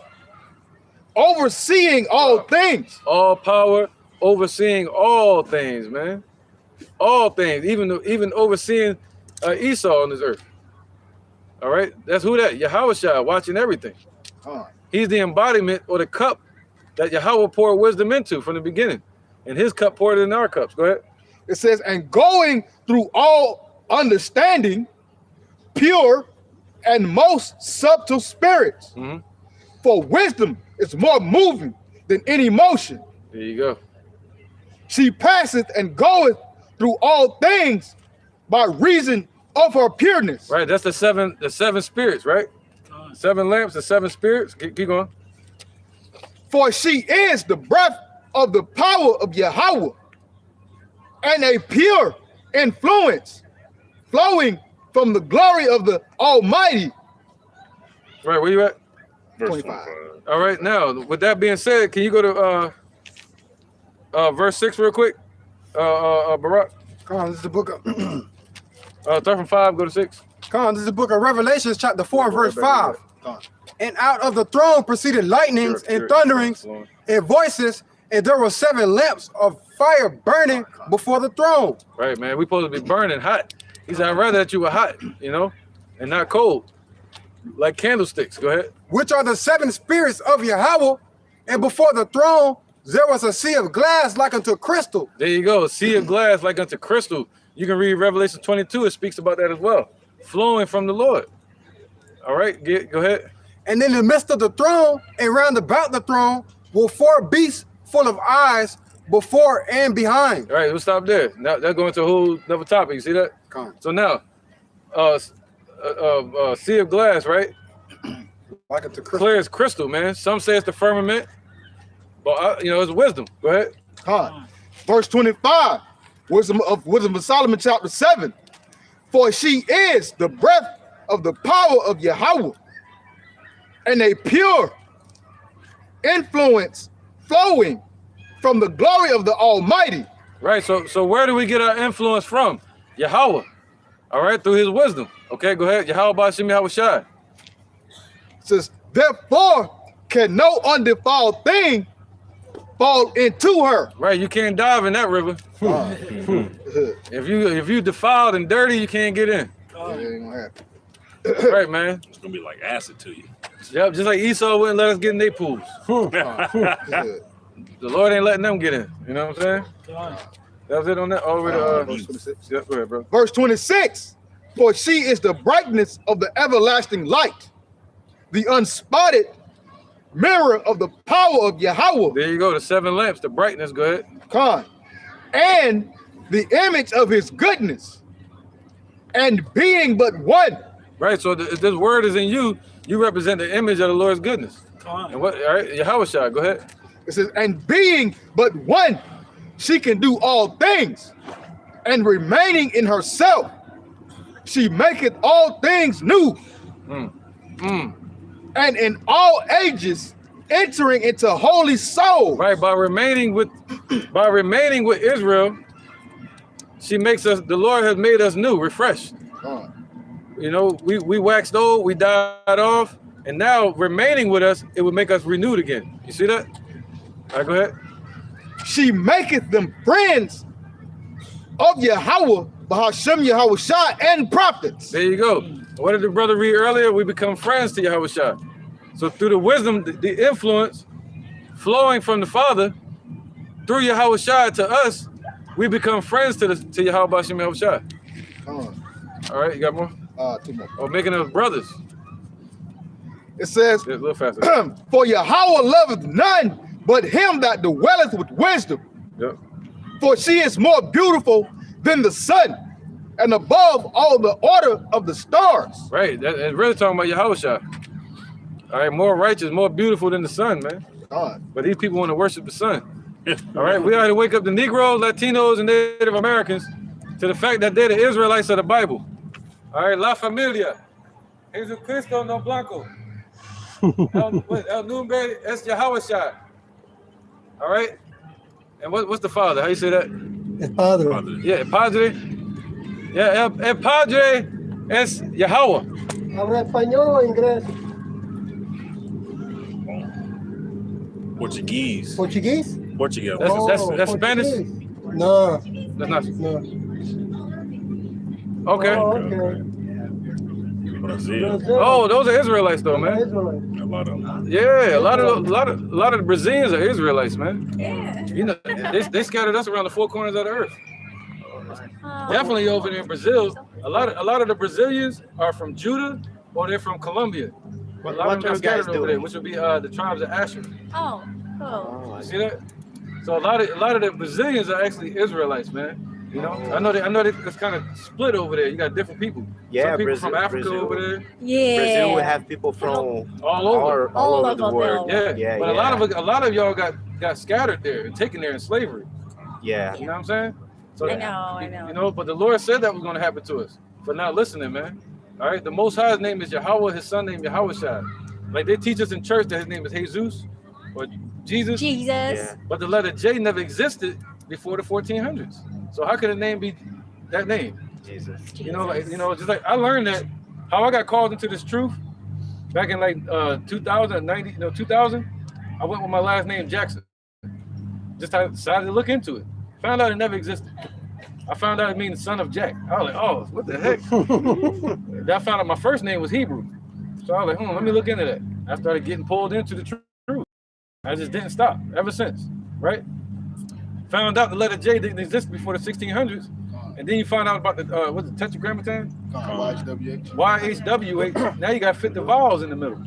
overseeing all things. All power, overseeing all things, man. All things, even overseeing Esau on this earth. All right, that's who that? Yahushua, watching everything. He's the embodiment or the cup that Yahweh poured wisdom into from the beginning. And his cup poured in our cups. Go ahead. It says, and going through all understanding, pure and most subtle spirits. For wisdom is more moving than any motion. There you go. She passeth and goeth through all things by reason of her pureness. Right, that's the seven spirits, right? 7 lamps, the 7 spirits. Keep going. For she is the breath of the power of Yahweh, and a pure influence flowing from the glory of the Almighty. Right, where you at? Verse 25. All right, now, with that being said, can you go to verse 6 real quick? Barak? Come on, this is the book of Start from 5, go to 6. Come on, this is the book of Revelations, chapter 4, verse 5. And out of the throne proceeded lightnings and thunderings and voices, and there were 7 lamps of fire burning before the throne. Right, man, we supposed to be burning hot. He said, I'd rather that you were hot, you know, and not cold. Like candlesticks. Go ahead. Which are the 7 spirits of Yahweh, and before the throne there was a sea of glass like unto crystal. There you go. Sea of glass like unto crystal. You can read Revelation 22. It speaks about that as well. Flowing from the Lord. All right, go ahead. And in the midst of the throne and round about the throne were 4 beasts full of eyes before and behind. All right, we'll stop there. Now that's going to a whole other topic. You see that? Come on. So now, sea of glass, right? Like unto crystal. Clear as crystal, man. Some say it's the firmament, but it's wisdom. Go ahead. Verse 25, Wisdom of Solomon, chapter 7. For she is the breath of the power of Yahweh, and a pure influence flowing from the glory of the Almighty. Right. So where do we get our influence from? Yahweh. All right, through His wisdom. Okay, go ahead. Yahweh Bashim Yahweh Shai. It says, therefore can no undefiled thing fall into her. Right, you can't dive in that river. If you defiled and dirty, you can't get in. Right, man. It's gonna be like acid to you. Yep, just like Esau wouldn't let us get in their pools. The Lord ain't letting them get in. You know what I'm saying? That was it on that. All the way to verse 26. Yeah, go ahead, bro. Verse 26. For she is the brightness of the everlasting light, the unspotted mirror of the power of Yahweh. There you go. The 7 lamps, the brightness. Go ahead. And the image of His goodness, and being but one. Right. So if this word is in you, you represent the image of the Lord's goodness. And what? All right, Yahweh Shai. Go ahead. It says, and being but one, she can do all things, and remaining in herself, she maketh all things new. And in all ages, entering into holy soul. Right, by remaining with Israel, she makes us. The Lord has made us new, refreshed. You know, we waxed old, we died off, and now remaining with us, it would make us renewed again. You see that? All right, go ahead. She maketh them friends of Yahweh, Bahashem Yahweh Shai, and prophets. There you go. What did the brother read earlier? We become friends to Yahweh Shai. So through the wisdom, the influence flowing from the Father through Yahweh Shai to us, we become friends to Yahweh Bashem Yahweh Shai. All right, you got more? 2 more. Oh, making us brothers. It says, Yeah, a little faster. for Yahweh loveth none but him that dwelleth with wisdom. Yep. For she is more beautiful than the sun, and above all the order of the stars. Right, that's really talking about Yahweh Shai. All right, more righteous, more beautiful than the sun, man. But these people want to worship the sun. All right, we ought to wake up the Negroes, Latinos, and Native Americans to the fact that they're the Israelites of the Bible. All right, La Familia, Jesucristo no Blanco, El Nombre es Yahweh Shai. All right, and what's the Father? How you say that? El Padre. Yeah, El Padre. Yeah, El Padre es Yahweh. ¿Habla español o inglés? Portuguese. Portuguese? Portuguese. That's Spanish? No. That's not. No. Okay. Oh, okay. Brazil. Oh, those are Israelites though, man. Israelite. A lot of them. Yeah, a lot of the Brazilians are Israelites, man. Yeah. You know, they scattered us around the 4 corners of the earth. Definitely over there in Brazil. A lot of the Brazilians are from Judah or they're from Colombia. But a lot of them are scattered over there, which would be the tribes of Asher. Oh, cool. You see that? So a lot of the Brazilians are actually Israelites, man. You know, I know that it's kind of split over there. You got different people. Yeah, Some people Brazil, from Africa Brazil. over there. Yeah. Brazil, we have people from All over. all over All the over world. them. Yeah, Yeah, but yeah. a lot of y'all got scattered there and taken there in slavery. Yeah. You know what I'm saying? So I know. You know, but the Lord said that was going to happen to us for not listening, man. All right, the Most High's name is Yahweh. His son name Yahushua. Like they teach us in church that his name is Jesus or Jesus. Jesus. Yeah. But the letter J never existed before the 1400s. So how could a name be that name? Jesus. You know, like just like I learned that how I got called into this truth back in like 2000. I went with my last name Jackson. Just decided to look into it. Found out it never existed. I found out it means son of Jack. I was like, oh, what the heck? I found out my first name was Hebrew. So I was like, let me look into that. I started getting pulled into the truth. I just didn't stop ever since, right? Found out the letter J didn't exist before the 1600s. And then you find out about the, what's it, tetragrammaton? YHWH. YHWH. Now you got to fit the vowels in the middle.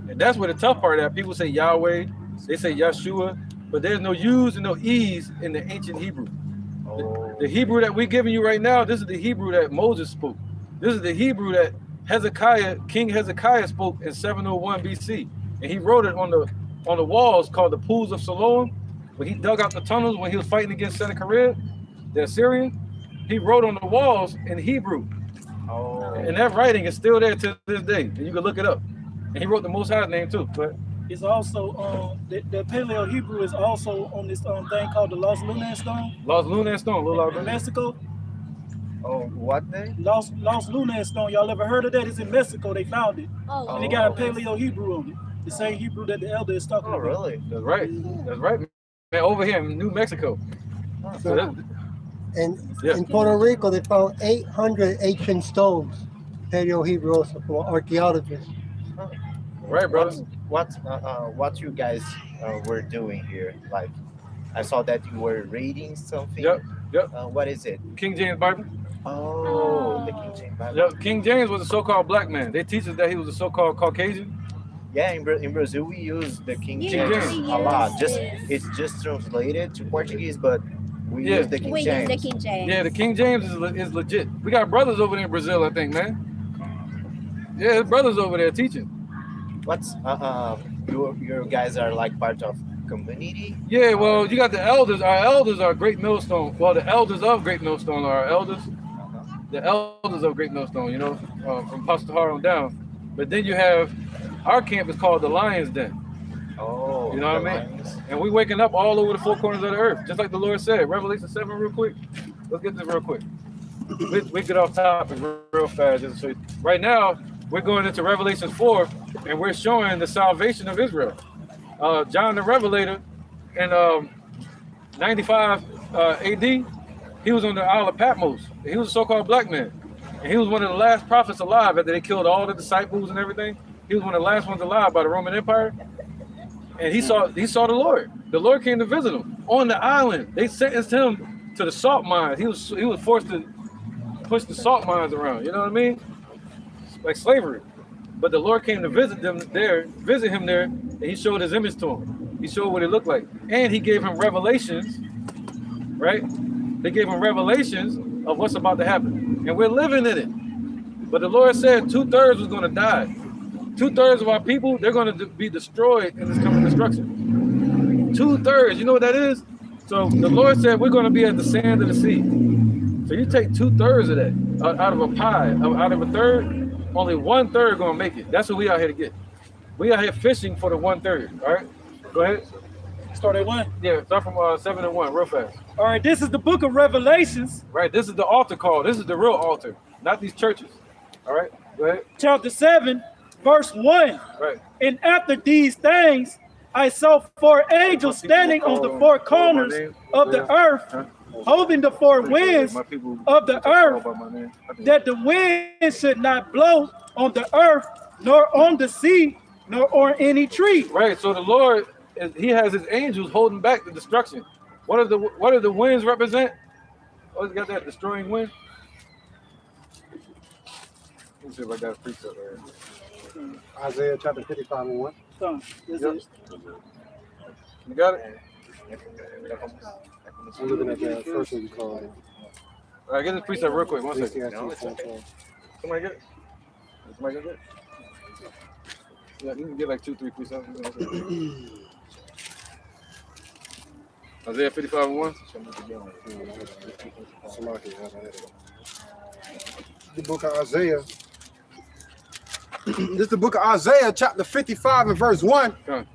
And that's where the tough part is. People say Yahweh, they say Yeshua, but there's no U's and no E's in the ancient Hebrew. The Hebrew that we're giving you right now, this is the Hebrew that Moses spoke. This is the Hebrew that King Hezekiah spoke in 701 BC. And he wrote it on the walls called the Pools of Siloam. When he dug out the tunnels when he was fighting against Sennacherib, the Assyrian, he wrote on the walls in Hebrew. And that writing is still there to this day. And you can look it up. And he wrote the Most High's name too. But It's also the Paleo Hebrew is also on this thing called the Lost Lunar Stone Lost Lunar Stone, little in Mexico. Oh, what name? Lost Lunar Stone. Y'all ever heard of that? It's in Mexico. They found it. Oh, And they got a Paleo Hebrew on it. The same Hebrew that the elder is talking Oh, about. really? that's right. That's right. Man, over here in New Mexico. So that, In Puerto Rico, they found 800 ancient stones, Paleo Hebrew also, from archaeologists. right, brother. What you guys were doing here? Like, I saw that you were reading something. Yep. What is it? King James Bible. Oh, the King James Bible. Yep. King James was a so-called black man. They teach us that he was a so-called Caucasian. Yeah, in Brazil we use the King Yeah, James James. a lot. yes. It's just translated to Portuguese, but we Yeah. use the King We use James. the King James. Yeah, the King James is legit. We got brothers over there in Brazil, I think, man. Yeah, there's brothers over there teaching. What's your guys are like part of community? Yeah, well, you got the elders. Our elders are Great Millstone. Well, the elders of Great Millstone are our elders. The elders of Great Millstone, you know, from Pastor Har on down. But then you have our camp is called the Lion's Den. Oh, You know what the I mean? Lions. And we waking up all over the four corners of the earth, just like the Lord said. Revelation 7 real quick. Let's get this real quick. We get off topic real fast. Just so right now, we're going into Revelation 4, and we're showing the salvation of Israel. John the Revelator in 95 AD, he was on the Isle of Patmos. He was a so-called black man. And he was one of the last prophets alive after they killed all the disciples and everything. He was one of the last ones alive by the Roman Empire. And he saw the Lord. The Lord came to visit him on the island. They sentenced him to the salt mines. He was forced to push the salt mines around. You know what I mean? Like slavery. But the Lord came to visit him there, and he showed his image to him. He showed what it looked like. And he gave him revelations, right? They gave him revelations of what's about to happen. And we're living in it. But the Lord said 2/3 was going to die. 2/3 of our people, they're going to be destroyed in this coming destruction. 2/3, you know what that is? So the Lord said we're going to be at the sand of the sea. So you take 2/3 of that out of a pie, out of a third, only 1/3 going to make it. That's what we out here to get. We out here fishing for the 1/3. All right, go ahead. Start at 1. Yeah, start from 7 and 1, real fast. All right, this is the book of Revelations, Right, this is the altar call. This is the real altar, not these churches. All right, go ahead. chapter 7, verse 1. Right. And after these things, I saw 4 angels standing on the 4 corners of the earth, holding the 4 winds of the earth, that the wind should not blow on the earth, nor on the sea, nor on any tree. Right. So the Lord, he has his angels holding back the destruction. What do the winds represent? Oh, you got that destroying wind? Let me see if I got a precept there. Isaiah chapter 55 and 1. So, this Yep. is- You got it? I'm looking at that first one you called. All right, get this precept real quick. 1 second. Ecclesiastes. Somebody get it? Somebody get it? Yeah, you can get like 2, 3 precepts. Isaiah 55:1. The book of Isaiah. This is the book of Isaiah, chapter 55 and verse 1. Come.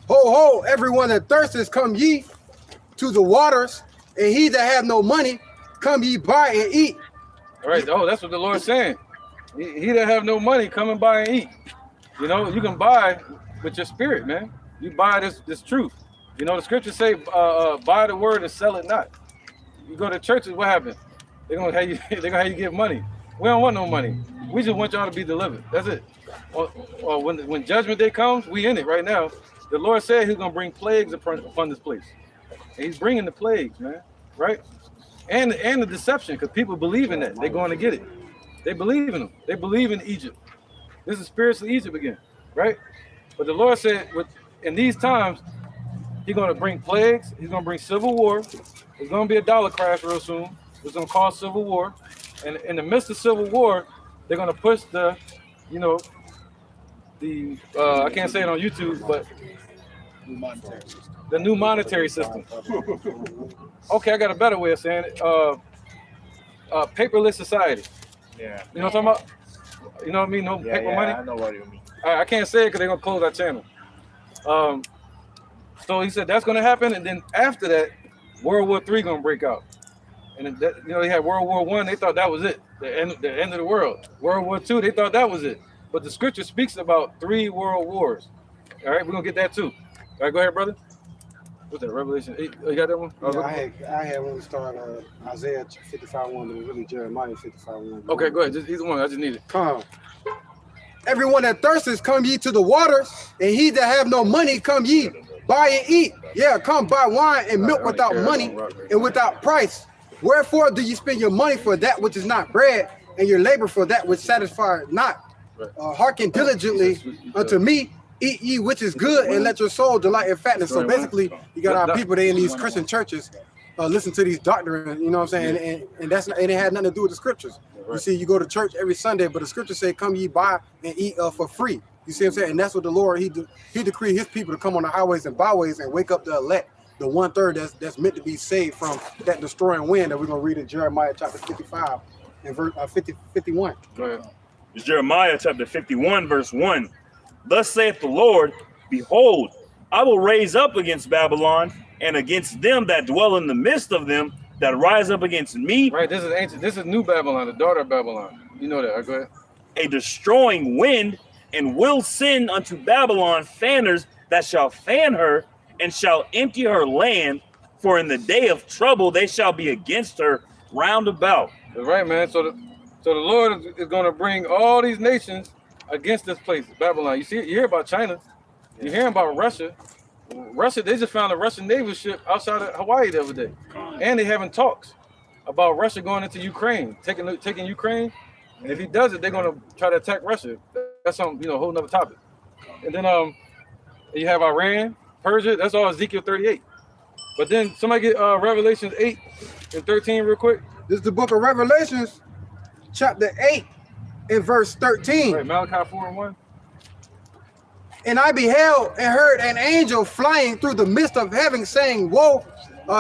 Ho, ho, everyone that thirsteth, come ye to the waters, and he that have no money, come ye buy and eat. All right. Oh, that's what the Lord's saying. He that have no money, come and buy and eat. You know, you can buy with your spirit, man. You buy this truth. You know, the scriptures say, buy the word and sell it not. You go to churches, what happens? They're gonna have you give money. We don't want no money. We just want y'all to be delivered. That's it. Or when judgment day comes, we in it right now. The Lord said He's gonna bring plagues upon this place. And He's bringing the plagues, man. Right? And the deception, because people believe in that. They're going to get it. They believe in them. They believe in Egypt. This is spiritual Egypt again, right? But the Lord said, in these times, He's going to bring plagues. He's going to bring civil war. There's going to be a dollar crash real soon. It's going to cause civil war. And in the midst of civil war, they're going to push I can't say it on YouTube, but the new monetary system. Okay, I got a better way of saying it. Paperless society. Yeah. You know what I'm talking about? You know what I mean? No paper money. I know what you mean. I can't say it because they're going to close our channel. So he said that's going to happen, and then after that, World War III going to break out. And they had World War I. They thought that was it, the end of the world. World War II, they thought that was it. But the scripture speaks about 3 world wars. All right, we're gonna get that too. All right, go ahead, brother. What's that? Revelation 8. Oh, you got that one? Yeah, I had one to start Isaiah 55:1, but really Jeremiah 55:1. Okay, go ahead. Just either one. I just need it. Come. Everyone that thirsteth, come ye to the waters, and he that have no money, come ye, buy and eat. Yeah, come buy wine and milk without money and without price. Wherefore do you spend your money for that which is not bread, and your labor for that which satisfieth not? Hearken diligently unto me, eat ye which is good, and let your soul delight in fatness. So basically, you got our people, they in these Christian churches, listen to these doctrines, you know what I'm saying? And that's not, and it had nothing to do with the scriptures. You see, you go to church every Sunday, but the scriptures say, come ye buy and eat for free. You see what I'm saying? And that's what the Lord, he decreed his people to come on the highways and byways and wake up the elect, the 1/3 that's meant to be saved from that destroying wind that we're going to read in Jeremiah chapter 55 and verse 51. Go ahead. It's Jeremiah chapter 51, verse 1. Thus saith the Lord, behold, I will raise up against Babylon and against them that dwell in the midst of them that rise up against me. Right, this is ancient. This is New Babylon, the daughter of Babylon. You know that. All right, go ahead. A destroying wind, and will send unto Babylon fanners that shall fan her and shall empty her land, for in the day of trouble they shall be against her round about. That's right, man. So the Lord is going to bring all these nations against this place, Babylon. You hear about China. You hear about Russia. Russia, they just found a Russian naval ship outside of Hawaii the other day. And they're having talks about Russia going into Ukraine, taking Ukraine. And if he does it, they're going to try to attack Russia. That's some, whole nother topic. And then you have Iran, Persia. That's all Ezekiel 38. But then somebody get Revelations 8 and 13 real quick. This is the book of Revelations, chapter 8 and verse 13. Right, Malachi 4 and 1. And I beheld and heard an angel flying through the midst of heaven, saying, woe,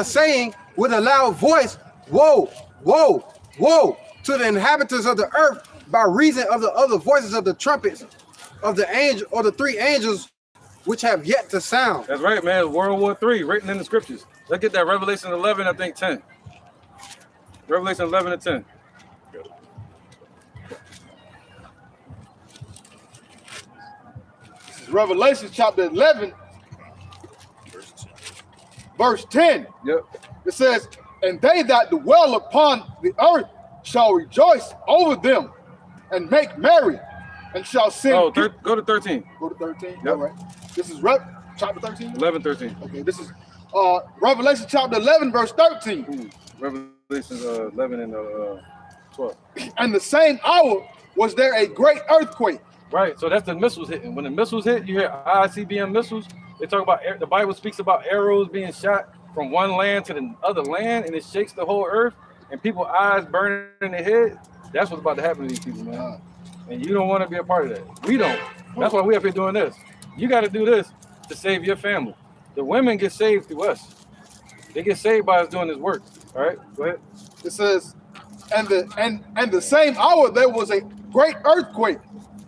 saying with a loud voice, woe, woe, woe to the inhabitants of the earth, by reason of the other voices of the trumpets of the angel, or the 3 angels which have yet to sound. That's right, man. World War III, written in the scriptures. Let's get that. Revelation 11, I think 10. Revelation 11 and 10. Revelation chapter 11, verse 10. Yep. It says, and they that dwell upon the earth shall rejoice over them and make merry, and shall sing. Oh, go to 13. Go to 13. Yep. All right. This is chapter 13. 11, 13. Okay. This is Revelation chapter 11, verse 13. Revelation 11 and 12. And the same hour was there a great earthquake. Right. So that's the missiles hitting. When the missiles hit, you hear ICBM missiles. They talk about the Bible speaks about arrows being shot from one land to the other land, and it shakes the whole earth. and people's eyes burning in their head, that's what's about to happen to these people, man. And you don't want to be a part of that. We don't. That's why we up here doing this. You got to do this to save your family. The women get saved through us. They get saved by us doing this work. All right, go ahead. It says, and the same hour there was a great earthquake,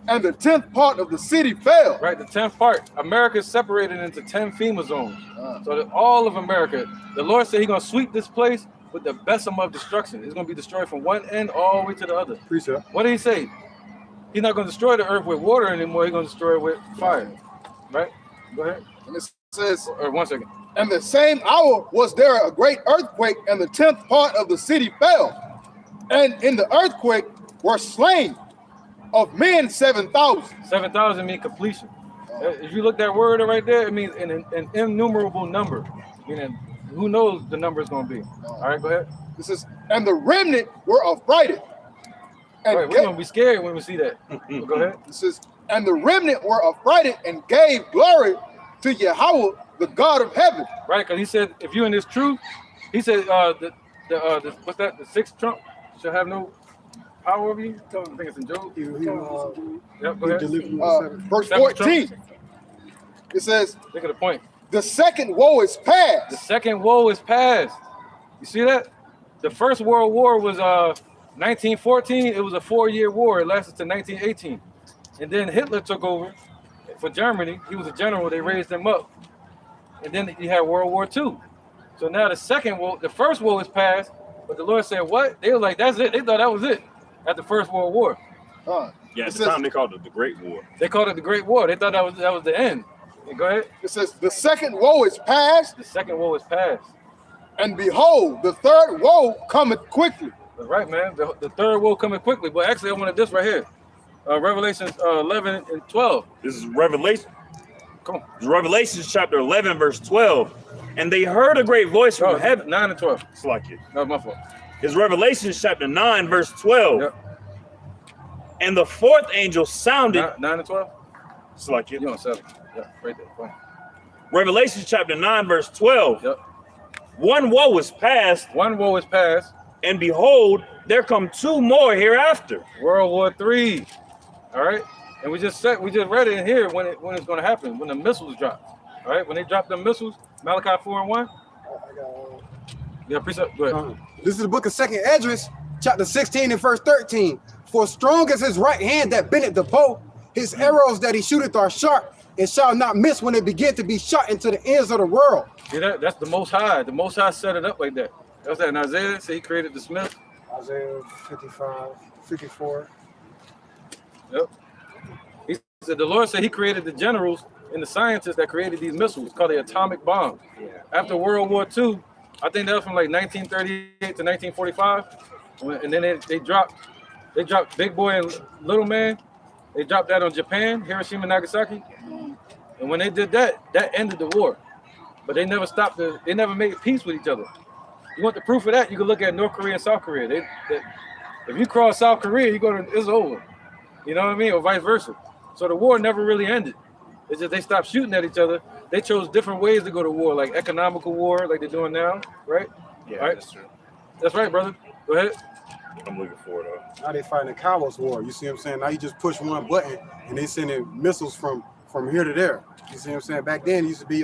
and the 10th part of the city fell. Right, the 10th part. America is separated into 10 FEMA zones. So that all of America, the Lord said He's gonna sweep this place with the best of destruction. It's gonna be destroyed from one end all the way to the other. Precept. What did He say? He's not gonna destroy the earth with water anymore. He's gonna destroy it with fire. Right? Go ahead. And it says, Or 1 second. and the same hour was there a great earthquake, and the 10th part of the city fell. And in the earthquake were slain of men 7,000. 7,000 means completion. If you look that word right there, it means an innumerable number. Meaning, who knows the number is going to be. All right, go ahead. This is, and the remnant were affrighted. And Right, we're going to be scared when we see that. Go ahead. This is, and the remnant were affrighted and gave glory to Yahweh, the God of heaven. Right, because He said, if you're in this truth, He said, what's that? The sixth trump shall have no power over you. I think it's in Job. Yep, go ahead. Verse 14. It says, Look at the point. the second woe is past. The second woe is past. You see that? The first World War was 1914. It was a 4-year war. It lasted to 1918. And then Hitler took over for Germany. He was a general. They raised him up. And then you had World War II. So now the second war, the first war is past. But the Lord said, what? They were like, that's it. They thought that was it at the First World War. Yeah, at the time they called it the Great War. They called it the Great War. They thought that was the end. Yeah, go ahead. It says, the second woe is past, The second woe is past. and behold, the third woe cometh quickly. That's right, man. The third woe coming quickly. But actually, I wanted this right here. Revelation 11 and 12. This is Revelation. Come on. It's Revelation chapter 11, verse 12. And they heard a great voice from heaven. 9 and 12. It's like it. That was my fault. It's Revelation chapter 9, verse 12. Yep. And the fourth angel sounded. 9 and 12? It's like it. You on 7. Yeah, right there. Go on. Revelation chapter 9, verse 12. Yep. One woe is past, One woe is past. and behold, there come two more hereafter. World War III. All right. And we just read it in here when it's going to happen, when the missiles drop. All right. When they drop the missiles, Malachi 4 and 1. Yeah, precept. Go ahead. This is the book of 2nd Esdras, chapter 16 and verse 13. For strong is his right hand that bendeth the bow, his arrows that he shooteth are sharp, and shall not miss when they begin to be shot into the ends of the world. See that? That's the Most High. The Most High set it up like that. That's that in Isaiah. So He created the smith. Isaiah 55, 54. Yep. He said the Lord said He created the generals and the scientists that created these missiles called the atomic bomb. Yeah. After World War II, I think that was from like 1938 to 1945, and then they dropped Big Boy and Little Man. They dropped that on Japan, Hiroshima and Nagasaki, and when they did that, that ended the war. But they never stopped. They never made peace with each other. You want the proof of that? You can look at North Korea and South Korea. If you cross South Korea, it's over. You know what I mean, or vice versa. So the war never really ended. It's just they stopped shooting at each other. They chose different ways to go to war, like economical war, like they're doing now, right? Yeah, right? that's true. That's right, brother. Go ahead. I'm looking for it. Now they fighting a cowboys war. You see what I'm saying? Now you just push one button and they sending missiles from here to there. You see what I'm saying? Back then it used to be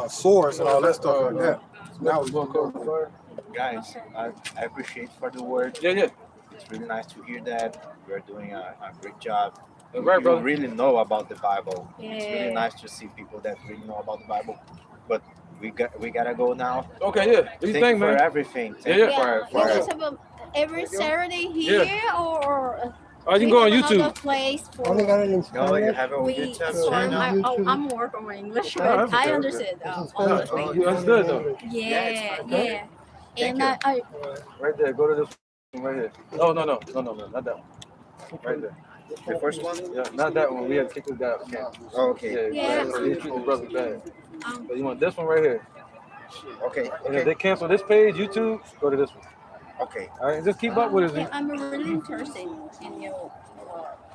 swords and all that stuff like that. So now it's going cold. Guys, I appreciate for the word. Yeah. It's really nice to hear that. You're doing a great job. That's right, You brother. really know about the Bible. It's Yeah. really nice to see people that really know about the Bible. But we gotta go now. Okay, yeah. Do you Thank think, you for man? everything. Thank Yeah. you Yeah, for you guys have every Saturday here, or Oh, you can go on we have YouTube. another place for Only got it in no, you Spanish. have a we. YouTube So channel. I'm working on English, Oh, but that's I okay. understood It's in all Spanish. the things. You understood though. Yeah, fine. yeah. Thank And you. I Right there. Go to this one right here. No, not that one. Right there. The first one? Yeah, not that one. We had to kick this guy out. Oh, okay. Yeah. He treated his brother bad. um, So you want this one right here. Okay. And if they cancel this page, YouTube, go to this one. Okay. All right, just keep up with us. yeah, I'm really interested in you.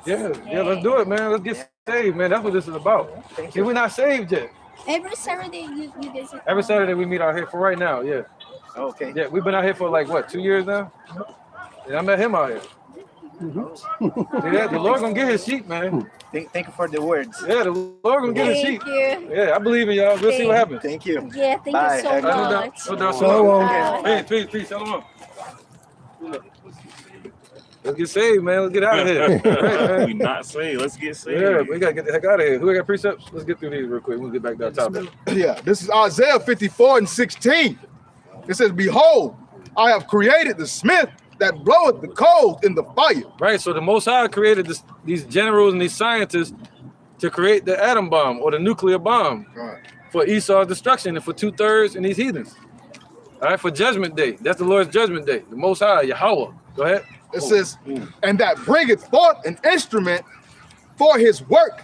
Yeah, let's do it, man. Let's get saved, man. That's what this is about. Thank See, you. we're not saved yet. Every Saturday, you guys. Every Saturday we meet out here for right now, yeah. Okay. Yeah, we've been out here for like what, 2 years now? And I met him out here. Yeah, the Lord gonna get his sheep, man. Thank you for the words. Yeah, the Lord gonna get his sheep. Thank you. Yeah, I believe in y'all. We'll see what happens. Thank you. Yeah, thank Bye. you so No doubt. much. No doubt. Shalom. Peace. Shalom. Let's get saved, man. Let's get out of here. Right, man. We not saved. Let's get saved. Yeah, we gotta get the heck out of here. Who got precepts? Let's get through these real quick. We'll get back to our topic. Yeah, this is Isaiah 54:16. It says, "Behold, I have created the smith that bloweth the coals in the fire." Right. So the Most High created these generals and these scientists to create the atom bomb or the nuclear bomb for Esau's destruction and for 2/3 in these heathens. All right, for Judgment Day. That's the Lord's Judgment Day. The Most High, Yahweh. Go ahead. It says, "And that bringeth forth an instrument for his work,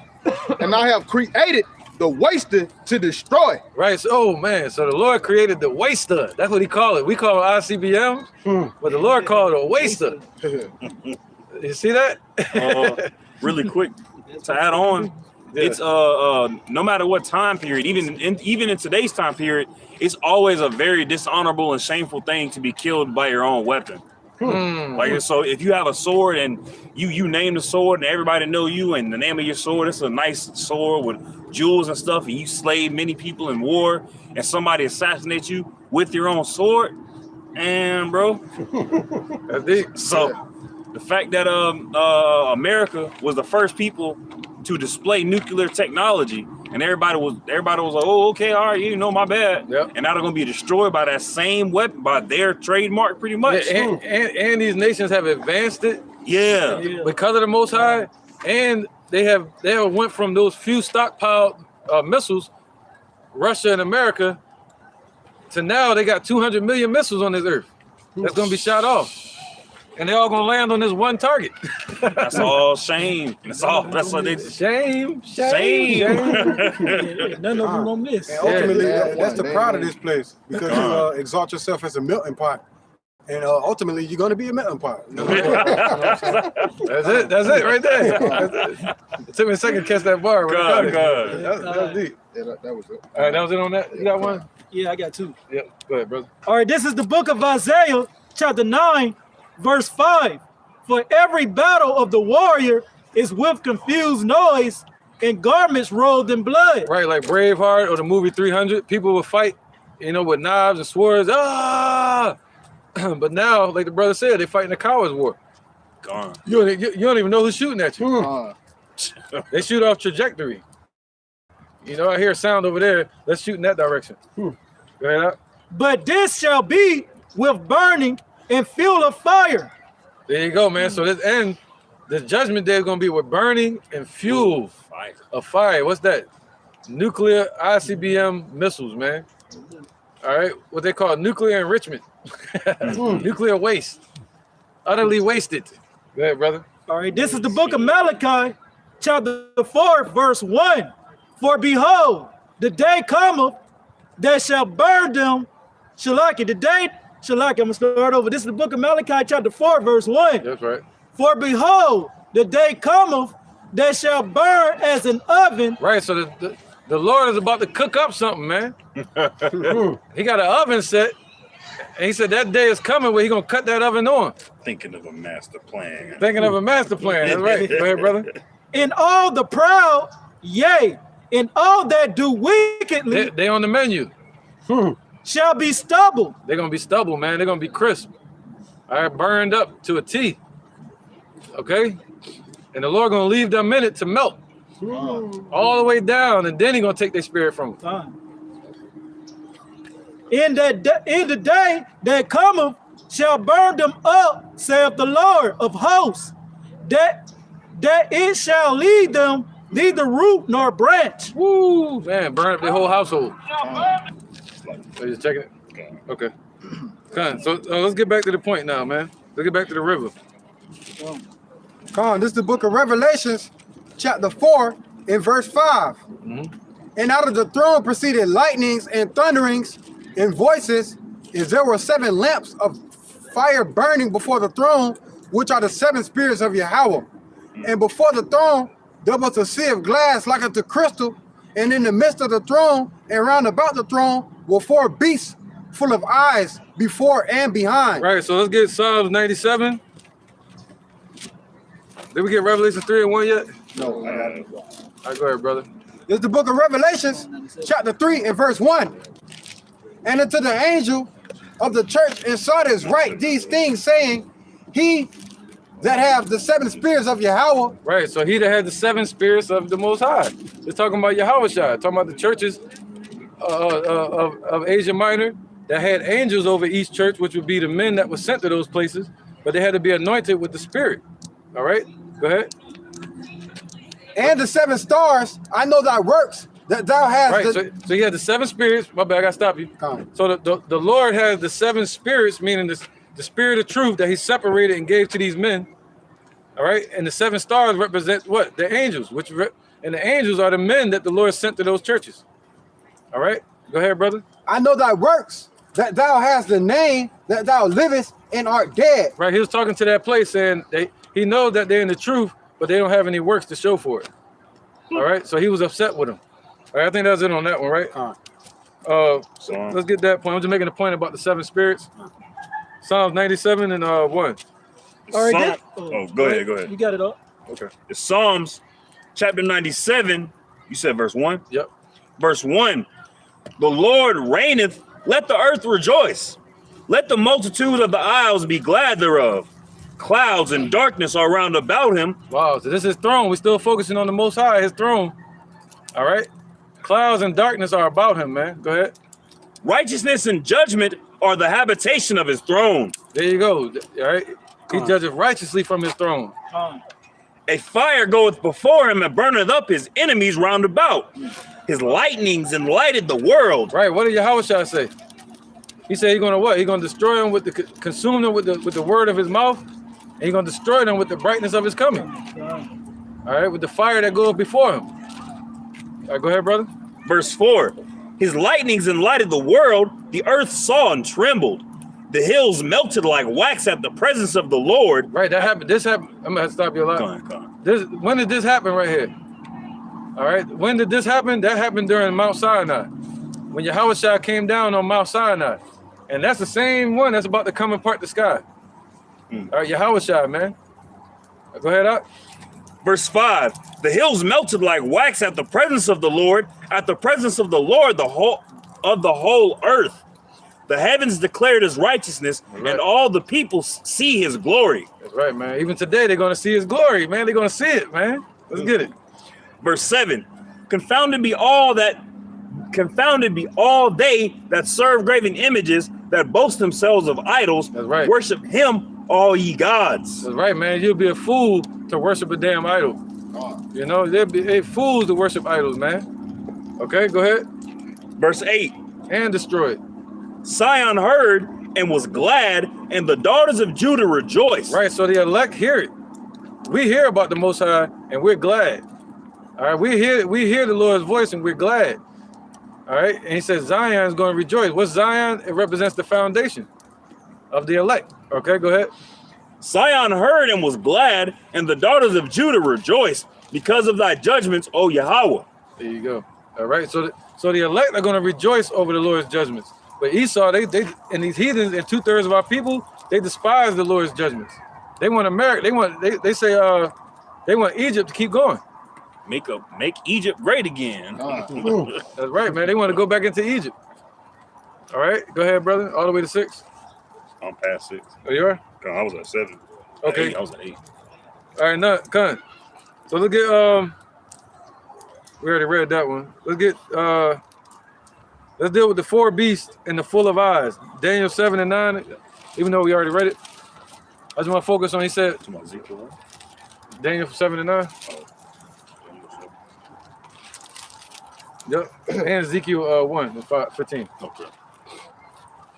and I have created the waster to destroy." Right. So, oh man. So the Lord created the waster. That's what he called it. We call it ICBM, but the Lord called it a waster. You see that? Really quick to add on, it's no matter what time period, even in today's time period, it's always a very dishonorable and shameful thing to be killed by your own weapon. Like, so if you have a sword and you name the sword and everybody know you and the name of your sword, it's a nice sword with jewels and stuff, and you slayed many people in war, and somebody assassinates you with your own sword, and bro, That's deep. so the fact that America was the first people to display nuclear technology, and everybody was like, oh, okay, all right, you know, my bad. Yep. And now they're gonna be destroyed by that same weapon, by their trademark, pretty much. Yeah, and these nations have advanced it Yeah. because of the Most High, and they have went from those few stockpiled missiles, Russia and America, to now they got 200 million missiles on this earth that's gonna be shot off, and they're all gonna land on this one target. That's all shame. That's what they Shame. None of them gonna miss. And ultimately, Yeah. that's the pride of this place, because you exalt yourself as a melting pot, and ultimately you're going to be a melting pot. That's it right there. That's it. It took me a second to catch that bar. God. That's deep. Yeah, that was it. All right, that was it on that. You got one? Yeah, I got two. Yep. Go ahead, brother. All right, this is the book of Isaiah, chapter 9, verse 5. For every battle of the warrior is with confused noise and garments rolled in blood. Right, like Braveheart or the movie 300, people would fight, with knives and swords. But now, like the brother said, they're fighting a coward's war. Gone. You don't even know who's shooting at you. They shoot off trajectory. I hear a sound over there. Let's shoot in that direction. Go ahead out. But this shall be with burning and fuel of fire. There you go, man. So this judgment day is going to be with burning and fuel of fire. What's that? Nuclear ICBM missiles, man. All right. What they call nuclear enrichment. Nuclear waste. Utterly wasted. Go ahead, brother. All right, this is the book of Malachi, chapter 4, verse 1. For behold, the day cometh that shall burn them. I'm going to start over. This is the book of Malachi, chapter 4, verse 1. That's right. For behold, the day cometh that shall burn as an oven. Right, so the Lord is about to cook up something, man. He got an oven set, and he said that day is coming where he's going to cut that oven on. Thinking of a master plan. Thinking of a master plan. That's right. Go ahead, brother. In all the proud, yea, in all that do wickedly, They on the menu. shall be stubble. They're going to be stubble, man. They're going to be crisp. All right, burned up to a T. Okay? And the Lord going to leave them in it to melt. All the way down, and then he's going to take their spirit from them. In the day that cometh shall burn them up, saith the Lord of hosts, that it shall lead them neither root nor branch. Woo, man, burn up their whole household. Are you just checking it? Okay. So let's get back to the point now, man. Let's get back to the river. This is the book of Revelations, chapter 4, in verse 5. And out of the throne proceeded lightnings and thunderings and voices, as there were 7 lamps of fire burning before the throne, which are the 7 spirits of Yahweh. And before the throne there was a sea of glass like unto crystal, and in the midst of the throne and round about the throne were 4 beasts full of eyes before and behind. Right, so let's get Psalms 97. Did we get Revelation 3 and 1 yet? No. All right, go ahead, brother. It's the book of Revelations, chapter 3 and verse 1. And unto the angel of the church in Sardis write these things, saying, he that have the 7 spirits of Yahweh. Right, so he that had the 7 spirits of the Most High. It's talking about Yahweh Shai, talking about the churches of Asia Minor that had angels over each church, which would be the men that were sent to those places, but they had to be anointed with the Spirit. All right, go ahead. And the 7 stars, I know thy works, that thou hast. Right, so you had the 7 spirits. My bad, I gotta stop you. So the Lord has the 7 spirits, meaning the spirit of truth that he separated and gave to these men. All right, and the 7 stars represent what? The angels, and the angels are the men that the Lord sent to those churches. All right, go ahead, brother. I know thy works, that thou hast the name, that thou livest and art dead. Right, he was talking to that place, saying he knows that they're in the truth, but they don't have any works to show for it. All right, so he was upset with them. All right, I think that's it on that one, right? So let's get that point. I'm just making a point about the 7 spirits. Psalms 97 and 1. All right, go ahead. You got it up. Okay. It's Psalms chapter 97. You said verse 1? Yep. Verse 1. The Lord reigneth, let the earth rejoice. Let the multitude of the isles be glad thereof. Clouds and darkness are round about him. Wow, so this is his throne. We're still focusing on the Most High, his throne. All right. Clouds and darkness are about him, man. Go ahead. Righteousness and judgment are the habitation of his throne. There you go. All right. He judges righteously from his throne. A fire goeth before him and burneth up his enemies round about. His lightnings enlighted the world. Right. What did Yahweh Shai say? He said he's gonna what? He's gonna destroy them with consume them with the word of his mouth, and he's gonna destroy them with the brightness of his coming. All right, with the fire that goes before him. All right, go ahead, brother. Verse 4. His lightnings enlighted the world, the earth saw and trembled. The hills melted like wax at the presence of the Lord. Right, that happened. This happened. I'm gonna have to stop you a lot. Go on. When did this happen right here? All right, when did this happen? That happened during Mount Sinai. When Yahweh Shai came down on Mount Sinai. And that's the same one that's about to come and part the sky. All right, Yahweh Shai, man. Go ahead up. Verse 5. The hills melted like wax at the presence of the Lord, at the presence of the Lord, the whole earth. The heavens declared his righteousness, and all the people see his glory. That's right, man. Even today, they're going to see his glory, man. They're going to see it, man. Let's get it. Verse 7. Confounded be all they that serve graven images, that boast themselves of idols. That's right. Worship him, all ye gods. That's right, man. You'll be a fool to worship a damn idol. You know, they'll be fools to worship idols, man. Okay, go ahead. Verse 8. And destroy it. Sion heard and was glad, and the daughters of Judah rejoiced. Right, so the elect hear it. We hear about the Most High, and we're glad. All right, we hear the Lord's voice, and we're glad. All right, and he says Zion is going to rejoice. What's Zion? It represents the foundation of the elect. Okay, go ahead. Sion heard and was glad, and the daughters of Judah rejoiced because of thy judgments, O Yahweh. There you go. All right, so the elect are going to rejoice over the Lord's judgments. But Esau, they and these heathens and 2/3 of our people, they despise the Lord's judgments. They want America. They say they want Egypt to keep going. Make Egypt great again. That's right, man. They want to go back into Egypt. All right, go ahead, brother. All the way to 6. I'm past 6. Oh, you are? I was at 7. Okay. I was at 8. All right, no, come. So let's get we already read that one. Let's deal with the 4 beasts and the full of eyes. Daniel 7 and 9. Even though we already read it, I just want to focus on. He said Daniel 7 and 9. Yep, and Ezekiel 1 and 15. Okay.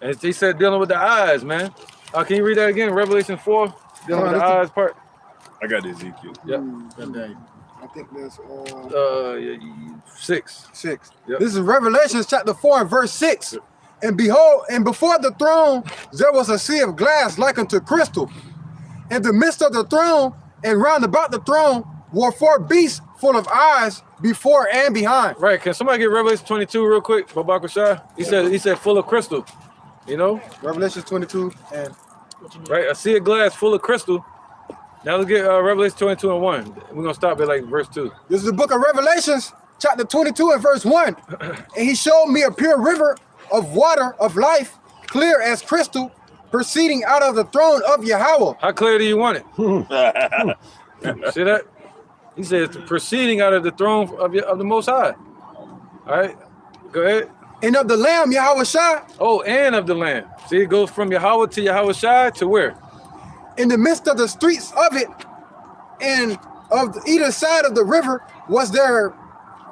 And he said dealing with the eyes, man. Can you read that again? Revelation 4, dealing with the eyes part. I got the Ezekiel. Yep. I think that's 6. 6. Yep. This is Revelation chapter 4 and verse 6. And behold, and before the throne there was a sea of glass like unto crystal. In the midst of the throne and round about the throne were 4 beasts full of eyes before and behind. Right. Can somebody get Revelation 22 real quick? Babak Shah? He said full of crystal. You know? Revelation 22 and Right? I see a glass full of crystal. Now let's get Revelation 22 and 1. We're gonna stop at like verse 2. this is the book of Revelations, chapter 22 and verse 1. And he showed me a pure river of water of life, clear as crystal, proceeding out of the throne of Yahweh. How clear do you want it? See that? He says proceeding out of the throne of the Most High. All right, go ahead. And of the Lamb, Yahweh Shai, Oh, and of the Lamb. See, it goes from Yahweh to Yahweh Shai to where? in the midst of the streets of it, and of either side of the river was there,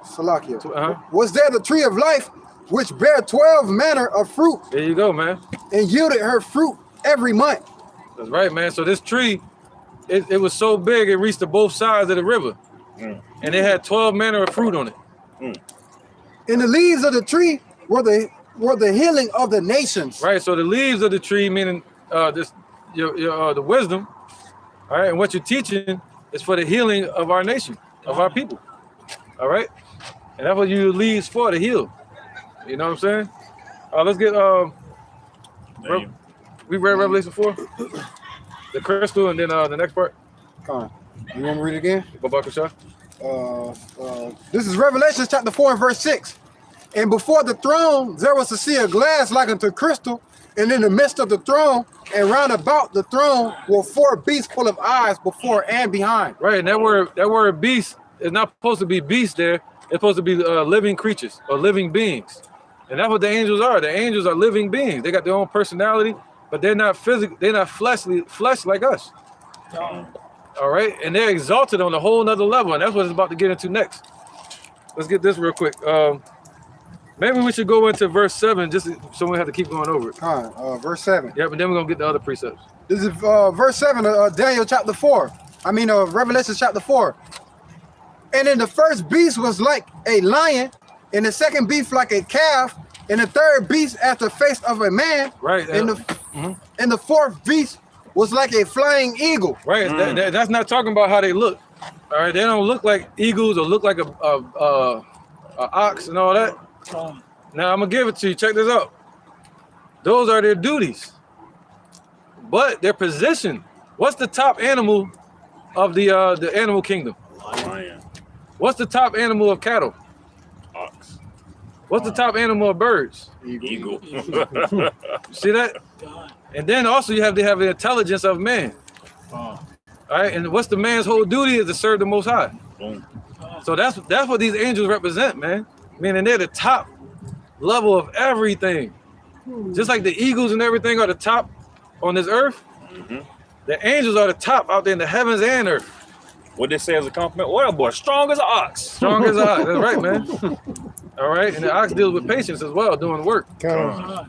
Salakia, was there the tree of life, which bare 12 manner of fruit, There you go, man. and yielded her fruit every month. That's right, man. So this tree, it was so big, it reached to both sides of the river. And it had 12 manner of fruit on it. And the leaves of the tree were the healing of the nations. Right, so the leaves of the tree, meaning the wisdom, all right, and what you're teaching is for the healing of our nation, of our people, all right? And that's what you use leaves for, to heal. You know what I'm saying? Let's get, we read Revelation 4, the crystal, and then the next part. Come on. You want me to read it again? Babakasha. This is Revelation chapter 4 and verse 6. And before the throne there was to see a glass like unto crystal, and in the midst of the throne and round about the throne were 4 beasts full of eyes before and behind. Right, and that word beast is not supposed to be beast there. It's supposed to be living creatures or living beings. And that's what the angels are. The angels are living beings. They got their own personality, but they're not physical, they're not flesh like us. All right, and they're exalted on a whole nother level, and that's what it's about to get into next. Let's get this real quick. Maybe we should go into verse 7, just so we have to keep going over it. All right, verse 7. Yeah, but then we're gonna get the other precepts. This is verse 7 of Daniel chapter 4. Revelation chapter 4. And then the first beast was like a lion, and the second beast like a calf, and the third beast as the face of a man. Right. And the fourth beast was like a flying eagle. Right. That's not talking about how they look. All right. They don't look like eagles or look like a ox and all that. Now I'm gonna give it to you. Check this out. Those are their duties, but their position. What's the top animal of the animal kingdom? Lion. What's the top animal of cattle? Ox. What's the top animal of birds? Eagle. See that? And then also you have to have the intelligence of man. All right. And what's the man's whole duty is to serve the Most High. Boom. So that's what these angels represent, man. Meaning they're the top level of everything. Just like the eagles and everything are the top on this earth, the angels are the top out there in the heavens and earth. What they say as a compliment? Well, boy, strong as an ox. Strong as an ox. That's right, man. All right. And the ox deals with patience as well, doing work.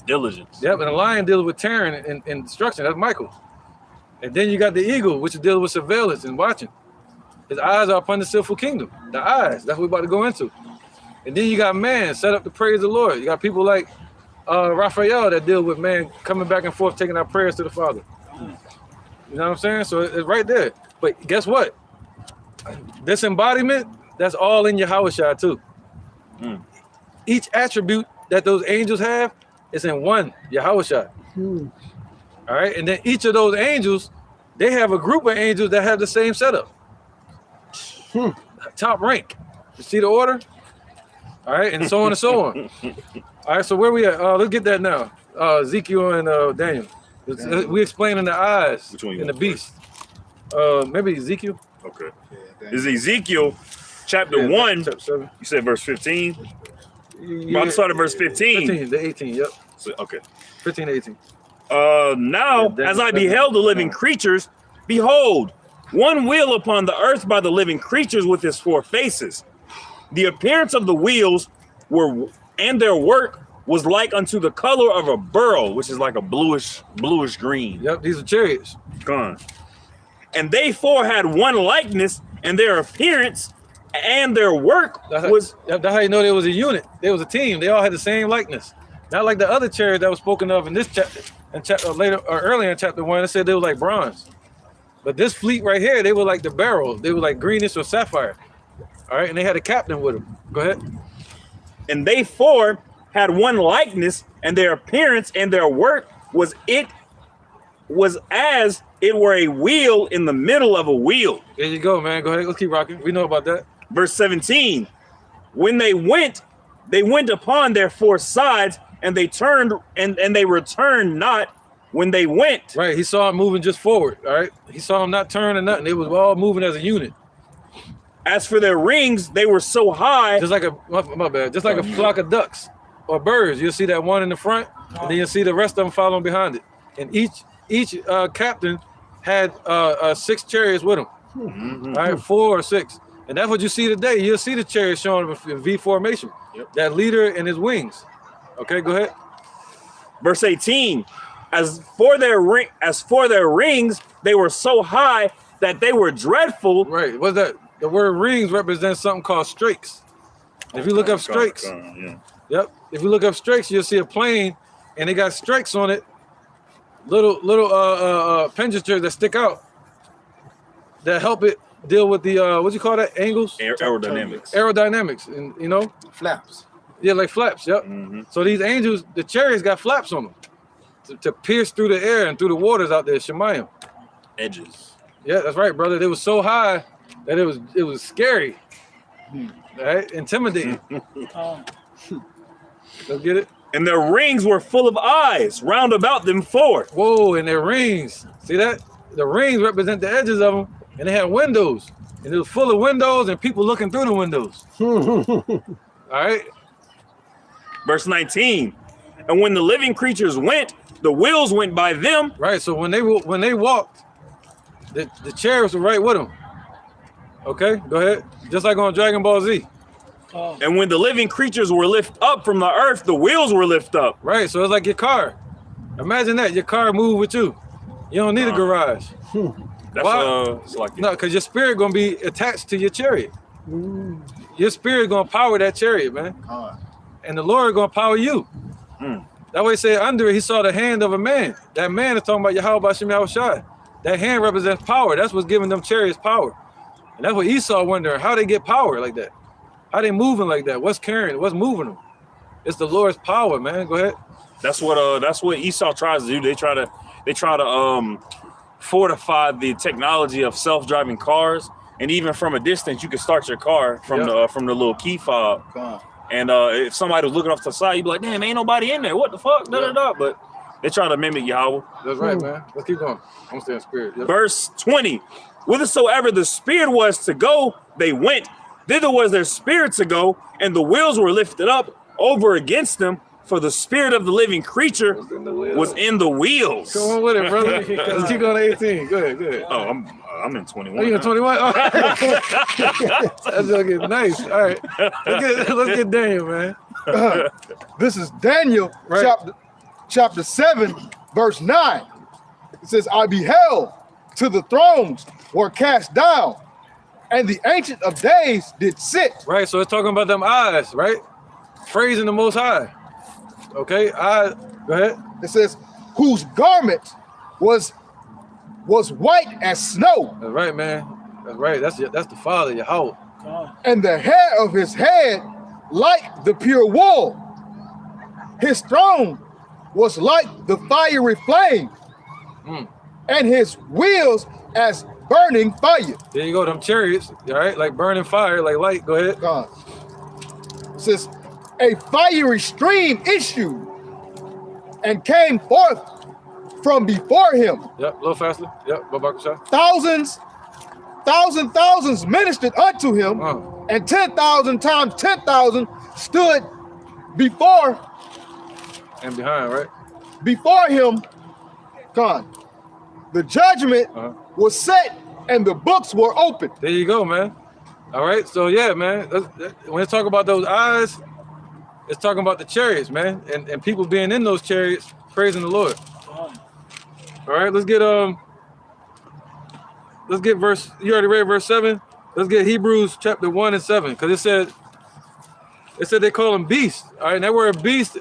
Diligence. Yep. And the lion deals with tearing and destruction. That's Michael. And then you got the eagle, which deals with surveillance and watching. His eyes are upon the sinful kingdom. The eyes. That's what we're about to go into. And then you got man set up to praise the Lord. You got people like Raphael that deal with man coming back and forth, taking our prayers to the Father. You know what I'm saying? So it's right there. But guess what? This embodiment, that's all in Yahushua too. Each attribute that those angels have is in one Yahushua. All right. And then each of those angels, they have a group of angels that have the same setup. Top rank. You see the order? All right, and so on and so on. All right, so where we at? Let's get that now. Ezekiel and Daniel. We explaining the eyes and the beast. Maybe Ezekiel. Okay. Is Ezekiel chapter 1? Chapter 7. You said verse 15. Yeah, I'm starting verse 15. 15 to 18. Yep. So, okay. 15 to 18. Now, as I beheld the living creatures, behold, one wheel upon the earth by the living creatures with his 4 faces. The appearance of the wheels and their work was like unto the color of a beryl, which is like a bluish green. Yep, these are chariots. Come on. And they 4 had one likeness, and their appearance and their work was. That's how you know there was a unit. There was a team. They all had the same likeness. Not like the other chariot that was spoken of in this chapter, and earlier in chapter 1, it said they were like bronze. But this fleet right here, they were like the beryl. They were like greenish or sapphire. All right, and they had a captain with them. Go ahead. And they 4 had one likeness, and their appearance and their work was as it were a wheel in the middle of a wheel. There you go, man. Go ahead. Let's keep rocking. We know about that. Verse 17. When they went upon their four sides, and they turned and they returned not when they went. Right. He saw him moving just forward. All right. He saw him not turn or nothing. It was all moving as a unit. As for their rings, they were so high. Just like my bad. Just like a flock of ducks or birds. You'll see that one in the front, and then you'll see the rest of them following behind it. And each captain had 6 chariots with him. All right, 4 or 6. And that's what you see today. You'll see the chariots showing up in V formation. Yep. That leader and his wings. Okay, go ahead. Verse 18. As for their rings, they were so high that they were dreadful. Right. What's that? The word rings represents something called strakes. If you look up strakes, yep. If you look up strakes, you'll see a plane, and they got strakes on it. Little pendulums that stick out that help it deal with the what do you call that? Angles? Aerodynamics. Aerodynamics, and you know, Flaps. yeah, like flaps. Yep. So these angels, the chariots got flaps on them to pierce through the air and through the waters out there. Shemayim. Edges. Yeah, that's right, brother. They was so high that it was scary. Right? Intimidating. Let's get it. And their rings were full of eyes round about them 4. Whoa, and their rings. See that? The rings represent the edges of them, and they had windows. And it was full of windows and people looking through the windows. All right? Verse 19. And when the living creatures went, the wheels went by them. Right, so when they walked, the chariots were right with them. Okay, go ahead. Just like on Dragon Ball Z. And when the living creatures were lifted up from the earth, the wheels were lifted up. Right, so it's like your car. Imagine that, your car move with you. You don't need a garage. That's Why? it's like No, because your spirit gonna be attached to your chariot. Your spirit gonna power that chariot, man. And the Lord gonna power you. That way, say under it, he saw the hand of a man. That man is talking about Yahweh Shem Yahushai. That hand represents power. That's what's giving them chariots power. And that's what Esau wondering, how they get power like that. How they moving like that? What's carrying it? What's moving them? It's the Lord's power, man. Go ahead. That's what Esau tries to do. They try to fortify the technology of self-driving cars, and even from a distance, you can start your car from the little key fob. And if somebody was looking off to the side, you'd be like, "Damn, ain't nobody in there. What the fuck?" But they try to mimic Yahweh. That's right, man. Let's keep going. I'm staying spirit. Yep. Verse 20. Whithersoever the spirit was to go, they went. Thither was their spirit to go, and the wheels were lifted up over against them, for the spirit of the living creature was in the wheels. Come on with it, brother. Let's keep going to 18. Go ahead. Oh, I'm in 21. Are you in 21? Oh. That's gonna get nice. All right. Let's get Daniel, man. This is Daniel, chapter 7, verse 9. It says, I beheld till the thrones were cast down, and the Ancient of Days did sit. Right, so it's talking about them eyes, right? Praising the Most High. Okay, eyes. Go ahead. It says, whose garment was white as snow. That's right, man. That's right. That's the Father, Yahweh. And the hair of his head like the pure wool. His throne was like the fiery flame, and his wheels as burning fire. There you go, them chariots, all right, like burning fire, like light. Go ahead. It says, a fiery stream issued and came forth from before him. Yep, a little faster. Yep, thousands ministered unto him, and 10,000 times 10,000 stood before and behind, right? Before him. The judgment was set and the books were opened. There you go, man. All right, so yeah, man. When it's talking about those eyes, it's talking about the chariots, man, and people being in those chariots praising the Lord. All right, let's get verse. You already read verse 7. Let's get Hebrews chapter 1 and 7, because it said they call them beasts. All right, and that word beast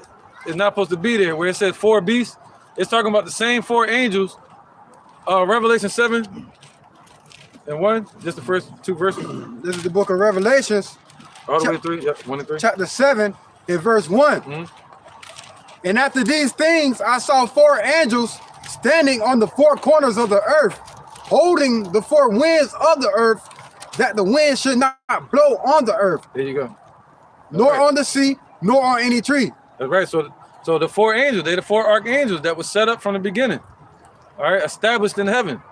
is not supposed to be there. Where it said 4 beasts, it's talking about the same 4 angels. Revelation 7 and 1, just the first 2 verses. This is the book of Revelations. All the way through, yep, 1 and 3. Chapter 7, in verse 1. And after these things, I saw 4 angels standing on the 4 corners of the earth, holding the 4 winds of the earth, that the wind should not blow on the earth. There you go. Nor on the sea, nor on any tree. That's right. So the 4 angels, they're the 4 archangels that was set up from the beginning. All right, established in heaven.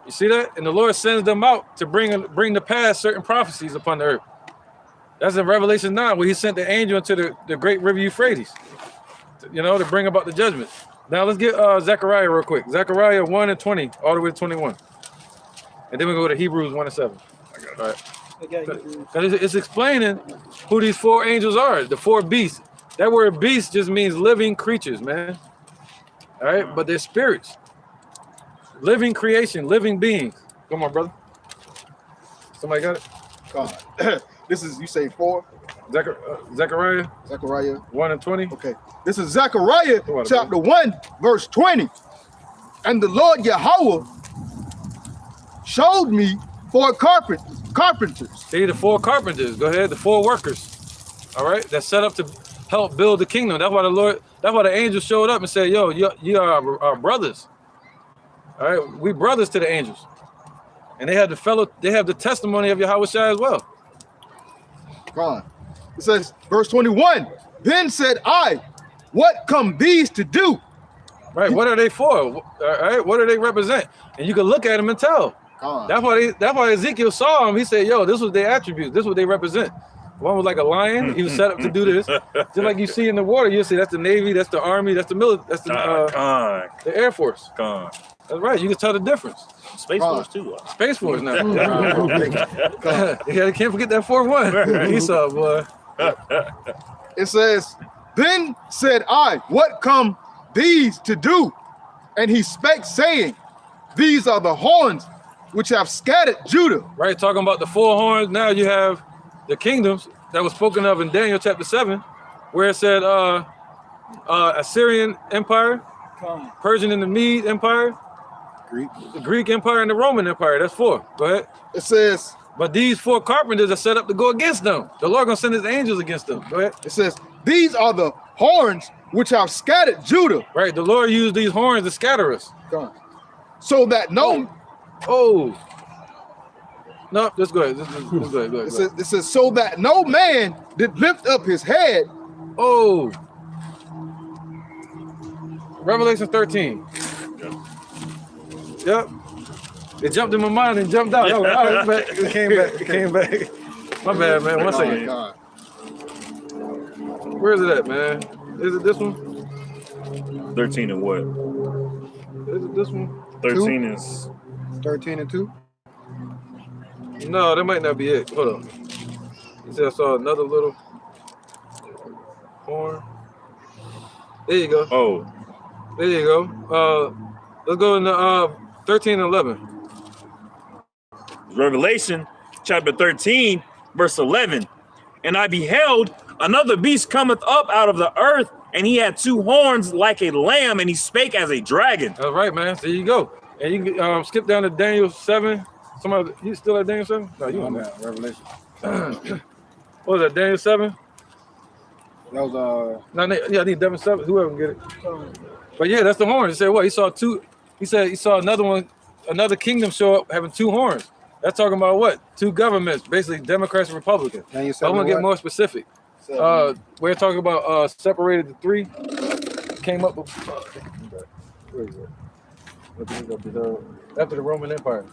You see that? And the Lord sends them out to bring to pass certain prophecies upon the earth. That's in Revelation 9, where he sent the angel into the great river Euphrates, to bring about the judgment. Now let's get Zechariah real quick. Zechariah 1 and 20, all the way to 21. And then we go to Hebrews 1 and 7. All right. Because it's explaining who these 4 angels are, the 4 beasts. That word beast just means living creatures, man. All right, but they're spirits. Living creation, living beings. Come on, brother. Somebody got it? God. This is, you say 4? Zechariah? Zechariah 1 and 20. Okay. This is Zechariah chapter 1, verse 20. And the Lord Yahweh showed me 4 carpenters. See, the 4 carpenters. Go ahead, the 4 workers. All right, that's set up to help build the kingdom. That's why the angel showed up and said, yo, you are our brothers. All right, we brothers to the angels. And they have the testimony of Yahweh Shai as well. God. It says, verse 21, then said I, what come these to do? Right, what are they for? All right, what do they represent? And you can look at them and tell. God. That's why Ezekiel saw them. He said, yo, this was their attributes. This is what they represent. One was like a lion. He was set up to do this. Just like you see in the water, you'll see that's the Navy, that's the Army, that's the military, that's the Air Force. That's right. You can tell the difference. Space Force too. Space Force now. Yeah, can't forget that 4th one. Esau, boy. It says, then said I, what come these to do? And he spake, saying, these are the horns which have scattered Judah. Right, talking about the 4 horns. Now you have the kingdoms that was spoken of in Daniel chapter 7, where it said Assyrian Empire, Persian and the Mede Empire, the Greek Empire, and the Roman Empire. That's 4. Go ahead. It says, but these 4 carpenters are set up to go against them. The Lord gonna send his angels against them. Go ahead. It says, these are the horns which have scattered Judah. Right, the Lord used these horns to scatter us. God. So that no... No, let's go ahead. Let's go ahead. It says, so that no man did lift up his head. Oh. Revelation 13. Yep. It jumped in my mind and jumped out. Oh, all right, it came back. My bad, man. 1 second. God. Where is it at, man? Is it this one? 13 and what? Is it this one? 13 is 13 and 2. No, that might not be it. Hold on. He said I saw another little horn. There you go. Oh. There you go. Let's go into 13 and 11. Revelation chapter 13, verse 11. And I beheld another beast cometh up out of the earth, and he had 2 horns like a lamb, and he spake as a dragon. That's right, man. There you go. And you can skip down to Daniel 7. Somebody, you still at Daniel 7? No, you on that. Revelation. What was that, Daniel 7? That was No, I need Devin 7. Whoever can get it. But yeah, that's the horn. He said what? He saw 2. He said he saw another one, another kingdom show up having 2 horns. That's talking about what? 2 governments, basically Democrats and Republicans. I want to get more specific. We're talking about separated the 3. Came up with where is it? After the Roman Empire.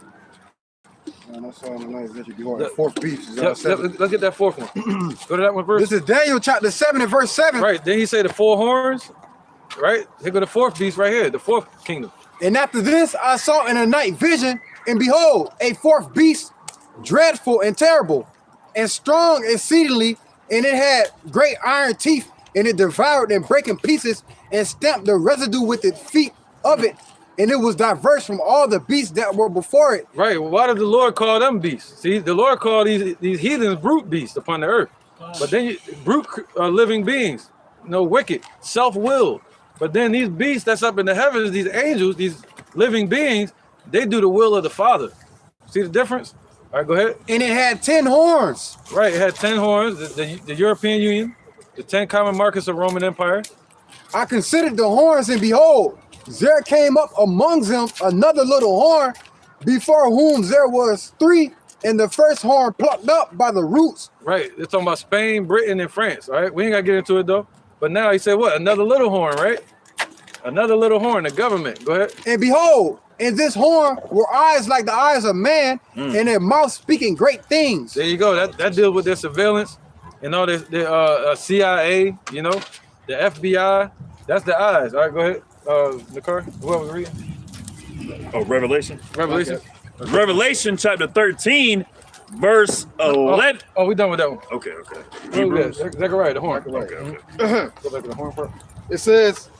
That's all nice. The 4th beast. Let's get that 4th one. Go to that one first. This is Daniel chapter 7 and verse 7. Right. Then he say the 4 horns. Right. Here go the 4th beast right here. The 4th kingdom. And after this, I saw in a night vision, and behold, a 4th beast, dreadful and terrible, and strong exceedingly, and it had great iron teeth, and it devoured and brake in pieces, and stamped the residue with its feet of it, and it was diverse from all the beasts that were before it. Right. Well, why did the Lord call them beasts? See, the Lord called these heathens brute beasts upon the earth. But then brute are living beings, wicked, self-willed. But then these beasts that's up in the heavens, these angels, these living beings, they do the will of the Father. See the difference? All right, go ahead. And it had 10 horns. Right, it had 10 horns, the European Union. The 10 common markers of Roman Empire. I considered the horns, and behold, there came up amongst them another little horn, before whom there was 3, and the first horn plucked up by the roots. Right. They're talking about Spain, Britain, and France. All right. We ain't got to get into it, though. But now he said what? Another little horn, right? Another little horn, the government. Go ahead. And behold, in this horn were eyes like the eyes of man, and their mouth speaking great things. There you go. That deals with their surveillance and all their CIA, you know, the FBI. That's the eyes. All right, go ahead. Nakar, whoever was reading. Oh, Revelation. Revelation. Okay. Revelation chapter 13, verse 11. Oh, we done with that one. Okay. Hebrews. Zechariah, the horn. Okay. Go back to the horn part. It says,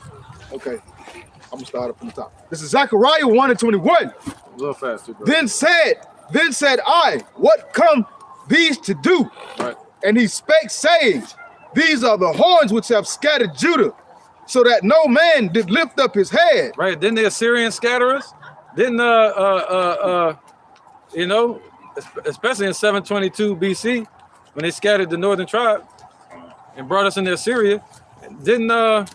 okay, I'm gonna start up from the top. This is Zechariah 1:21. A little faster, bro. Then said I, what come these to do? Right. And he spake, saying, these are the horns which have scattered Judah, so that no man did lift up his head. Right. Then the Assyrian scatterers. Didn't you know, especially in 722 BC, when they scattered the northern tribe and brought us into Assyria, didn't the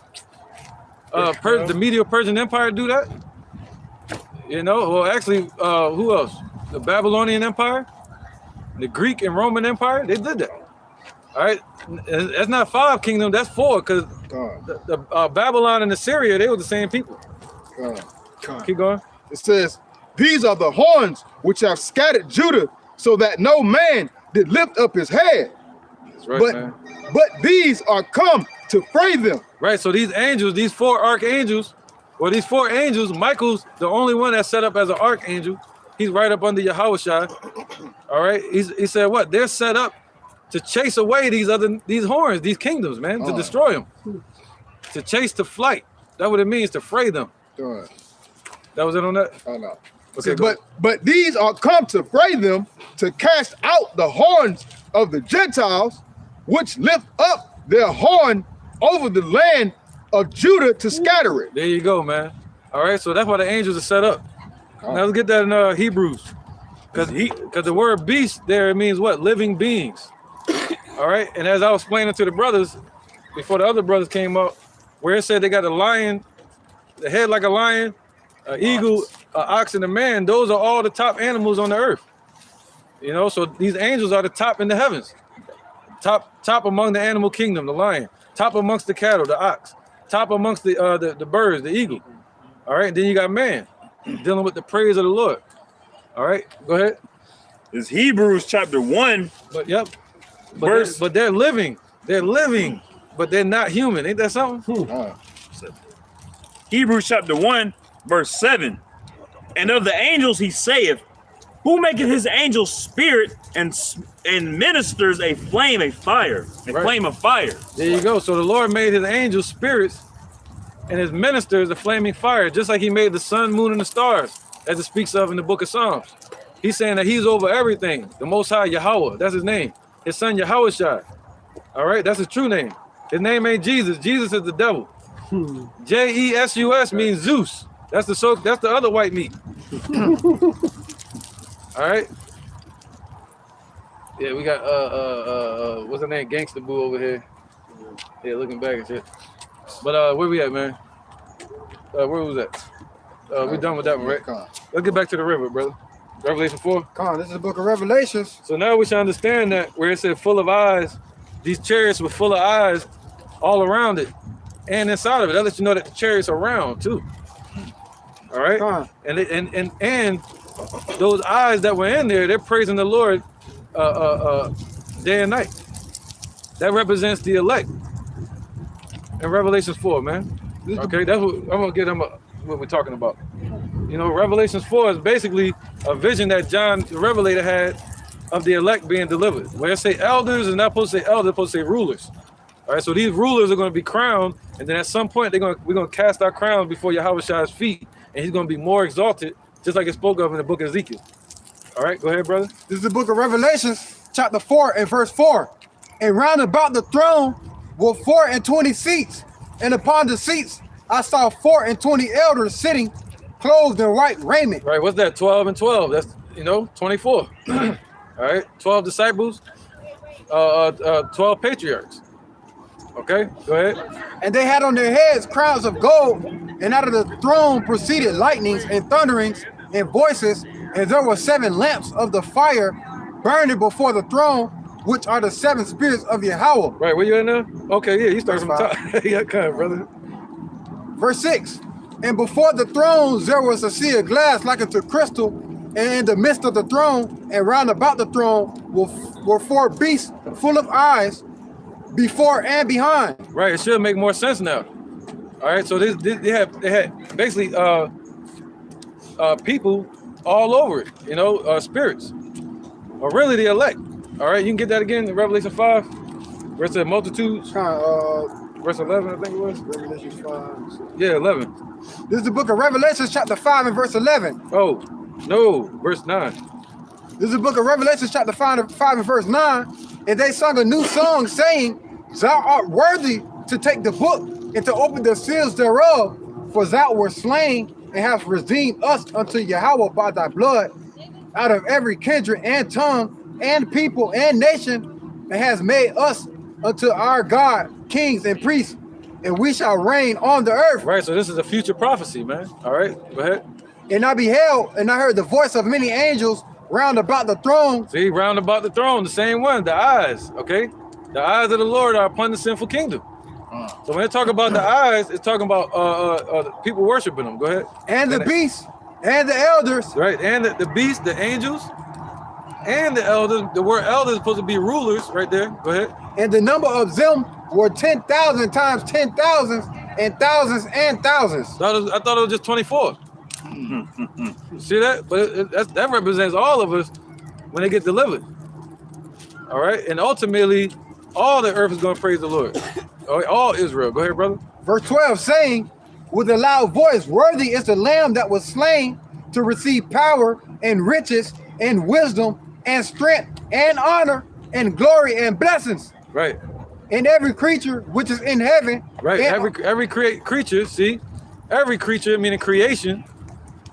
Medo-Persian Empire do that? You know, well, actually, who else? The Babylonian Empire, the Greek and Roman Empire, they did that. All right, that's not 5 kingdoms, that's 4, because the Babylon and Assyria, they were the same people. Keep going. It says, these are the horns which have scattered Judah, so that no man did lift up his head. That's right, man. But these are come to fray them. Right, so these angels, these 4 archangels, or these 4 angels, Michael's the only one that's set up as an archangel. He's right up under Yahushua. All right, he said what? They're set up to chase away these horns, these kingdoms, man, to destroy them, to chase to flight. That's what it means, to fray them. That was it on that? Oh no. Okay, but these are come to fray them, to cast out the horns of the Gentiles, which lift up their horn over the land of Judah to scatter it. There you go, man. All right, so that's why the angels are set up. Now let's get that in Hebrews, because the word beast there, it means what? Living beings. All right, and as I was explaining to the brothers before the other brothers came up, where it said they got a lion, the head like a lion, an eagle, an ox, and a man, those are all the top animals on the earth. You know, so these angels are the top in the heavens. Top among the animal kingdom, the lion. Top amongst the cattle, the ox. Top amongst the birds, the eagle. All right, then you got man, dealing with the praise of the Lord. All right, go ahead. It's Hebrews chapter 1. But yep. But they're living. They're living, but they're not human. Ain't that something? Hebrews chapter 1, verse 7. And of the angels he saith, who maketh his angels spirit and ministers a flame, a fire, flame of fire. There you go. So the Lord made his angels spirits and his ministers a flaming fire, just like he made the sun, moon, and the stars, as it speaks of in the book of Psalms. He's saying that he's over everything. The Most High Yahweh, that's his name. His son Yahushua. All right, that's his true name. His name ain't Jesus. Jesus is the devil. J-E-S-U-S means Zeus. That's the other white meat. All right. Yeah, we got what's her name? Gangsta Boo over here. Yeah, looking back and shit. But where we at, man? Where was that? We done with that one, right? Let's get back to the river, brother. Revelation 4. This is the book of Revelations. So now we should understand that where it said full of eyes, these chariots were full of eyes all around it and inside of it. That lets you know that the chariots are round too. All right. And those eyes that were in there, they're praising the Lord day and night. That represents the elect. In Revelations 4, man. Okay, that's what I'm gonna get them what we're talking about. You know, Revelations 4 is basically a vision that John the Revelator had of the elect being delivered. Where it say elders is not supposed to say elders, it's supposed to say rulers. All right, so these rulers are going to be crowned, and then at some point we're going to cast our crowns before Yahushua's feet, and he's going to be more exalted, just like it spoke of in the book of Ezekiel. All right, go ahead, brother. This is the book of Revelations, chapter 4 and verse 4. And round about the throne were 24 seats, and upon the seats I saw 24 elders sitting, clothed in white raiment. Right, what's that? 12 and 12. That's 24. All right, 12 disciples, 12 patriarchs. Okay, go ahead. And they had on their heads crowns of gold, and out of the throne proceeded lightnings and thunderings and voices, and there were 7 lamps of the fire burning before the throne, which are the 7 spirits of Yahweh. Right, where you at now? Okay, yeah, you start from the top. Yeah, come on, brother. Verse 6. And before the thrones there was a sea of glass like unto crystal, and in the midst of the throne and round about the throne were 4 beasts full of eyes before and behind. Right, it should make more sense now. All right, so they had basically people all over it, you know, spirits, or really the elect. All right, you can get that again in Revelation 5, where it said multitudes. Verse 11, I think it was. Revelation 5. Yeah, 11. This is the book of Revelation, chapter 5 and verse 11. Oh, no, verse 9. This is the book of Revelation, chapter 5 and verse 9. And they sung a new song, saying, Thou art worthy to take the book and to open the seals thereof, for thou wert slain and hast redeemed us unto Yahweh by thy blood out of every kindred and tongue and people and nation, and has made us unto our God kings and priests, and we shall reign on the earth. Right, so this is a future prophecy, man. All right, go ahead. And I beheld, and I heard the voice of many angels round about the throne. See, round about the throne, the same one, the eyes, okay? The eyes of the Lord are upon the sinful kingdom. So when they talk about the eyes, it's talking about people worshiping them. Go ahead. And the beasts, and the elders. Right, and the beasts, the angels, and the elders. The word elders is supposed to be rulers right there. Go ahead. And the number of them were 10,000 times 10,000s, and thousands and thousands. I thought it was just 24. See that? But that represents all of us when they get delivered. All right, and ultimately, all the earth is going to praise the Lord. All Israel. Go ahead, brother. Verse 12 saying, with a loud voice, worthy is the Lamb that was slain to receive power and riches and wisdom and strength and honor and glory and blessings. Right. And every creature which is in heaven. Right. Every creature. See, every creature, meaning creation,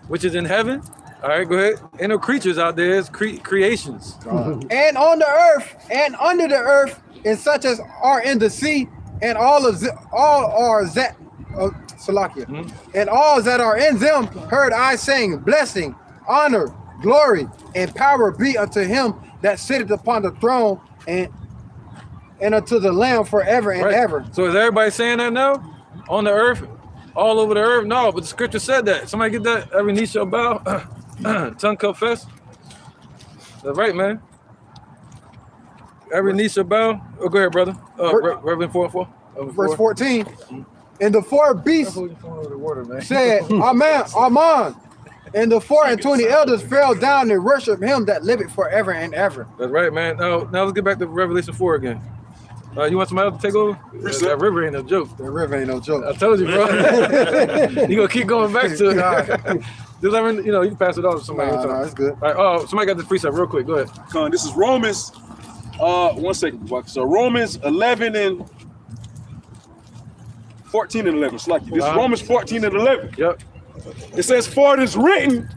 which is in heaven. All right, go ahead. Ain't no creatures out there. It's creations. And on the earth and under the earth, and such as are in the sea, and all are that. Salakia. And all that are in them heard I saying, blessing, honor, glory, and power be unto him that sitteth upon the throne, and unto the Lamb forever and ever. So is everybody saying that now? On the earth? All over the earth? No, but the scripture said that. Somebody get that? Every knee shall bow, tongue confess. That's right, man. Every knee shall bow. Oh, go ahead, brother. Reverend 4:4. Verse 14. And the 4 beasts said, Amen, Amen. And the 24 elders fell down and worshiped him that liveth forever and ever. That's right, man. Now let's get back to Revelation 4 again. You want somebody else to take over? That river ain't no joke. That river ain't no joke. I told you, bro. You gonna keep going back to it. Just let me, you can pass it off to somebody. No, that's good. All right, somebody got the precept real quick. Go ahead. This is Romans. 1 second. So Romans 11 and 14 and 11. This is Romans 14 and 11. Yep. It says, for it is written,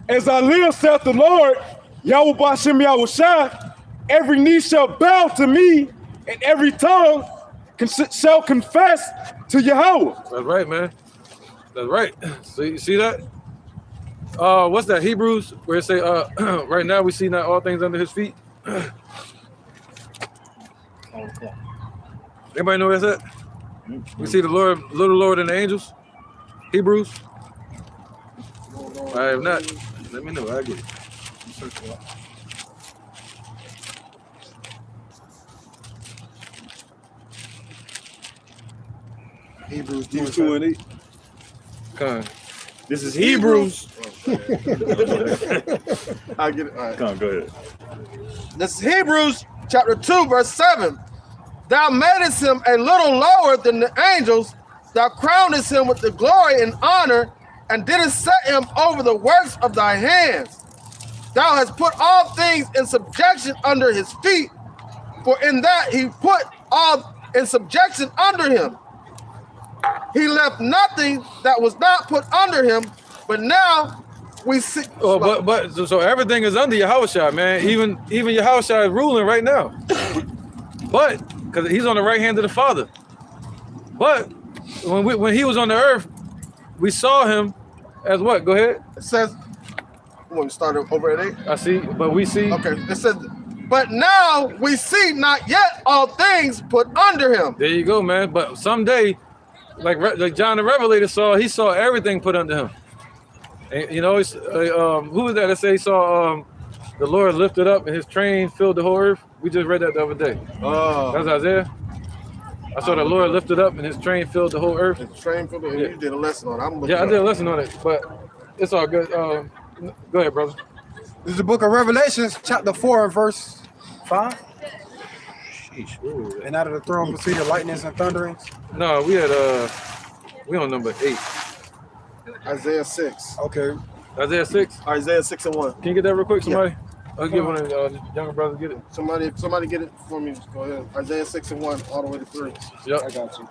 as I live, saith the Lord, Yahweh Bashem Yahushai, every knee shall bow to me, and every tongue shall confess to Yahweh. That's right, man. That's right. So you see that? What's that? Hebrews, where it say, right now we see not all things under his feet. Anybody know where that's at? We see the Lord, little Lord and the angels. Hebrews. I have not. Let me know. I get it. Hebrews 2 and 8. Come on. This is Hebrews. I get it. All right. Come on, go ahead. This is Hebrews chapter 2, verse 7. Thou madest him a little lower than the angels. Thou crownest him with the glory and honor, and didst set him over the works of thy hands. Thou hast put all things in subjection under his feet, for in that he put all in subjection under him. He left nothing that was not put under him, but now we see. Oh, so everything is under Yahushua, man. Even Yahushua is ruling right now. But because he's on the right hand of the Father. But when he was on the earth, we saw him as what? Go ahead. It says, when we started over at 8. I see, but we see. Okay, it says, but now we see not yet all things put under him. There you go, man. But someday, like John the Revelator he saw everything put under him. And, you know, who was that? That say he saw the Lord lifted up and his train filled the whole earth. We just read that the other day. Oh. That's Isaiah. I saw the Lord lifted up and his train filled the whole earth. His train filled the, you did a lesson on it. I did a lesson on it, but it's all good. Go ahead, brother. This is the book of Revelations, chapter 4 and verse 5. Sheesh. Ooh. And out of the throne proceeded lightnings and thunderings. No, we on number 8. Isaiah 6. Okay. Isaiah 6. Isaiah 6 and 1. Can you get that real quick, somebody? Yeah. I'll give one of the younger brothers get it. Somebody get it for me. Go ahead. Isaiah 6 and 1 all the way to 3. Yep. I got you.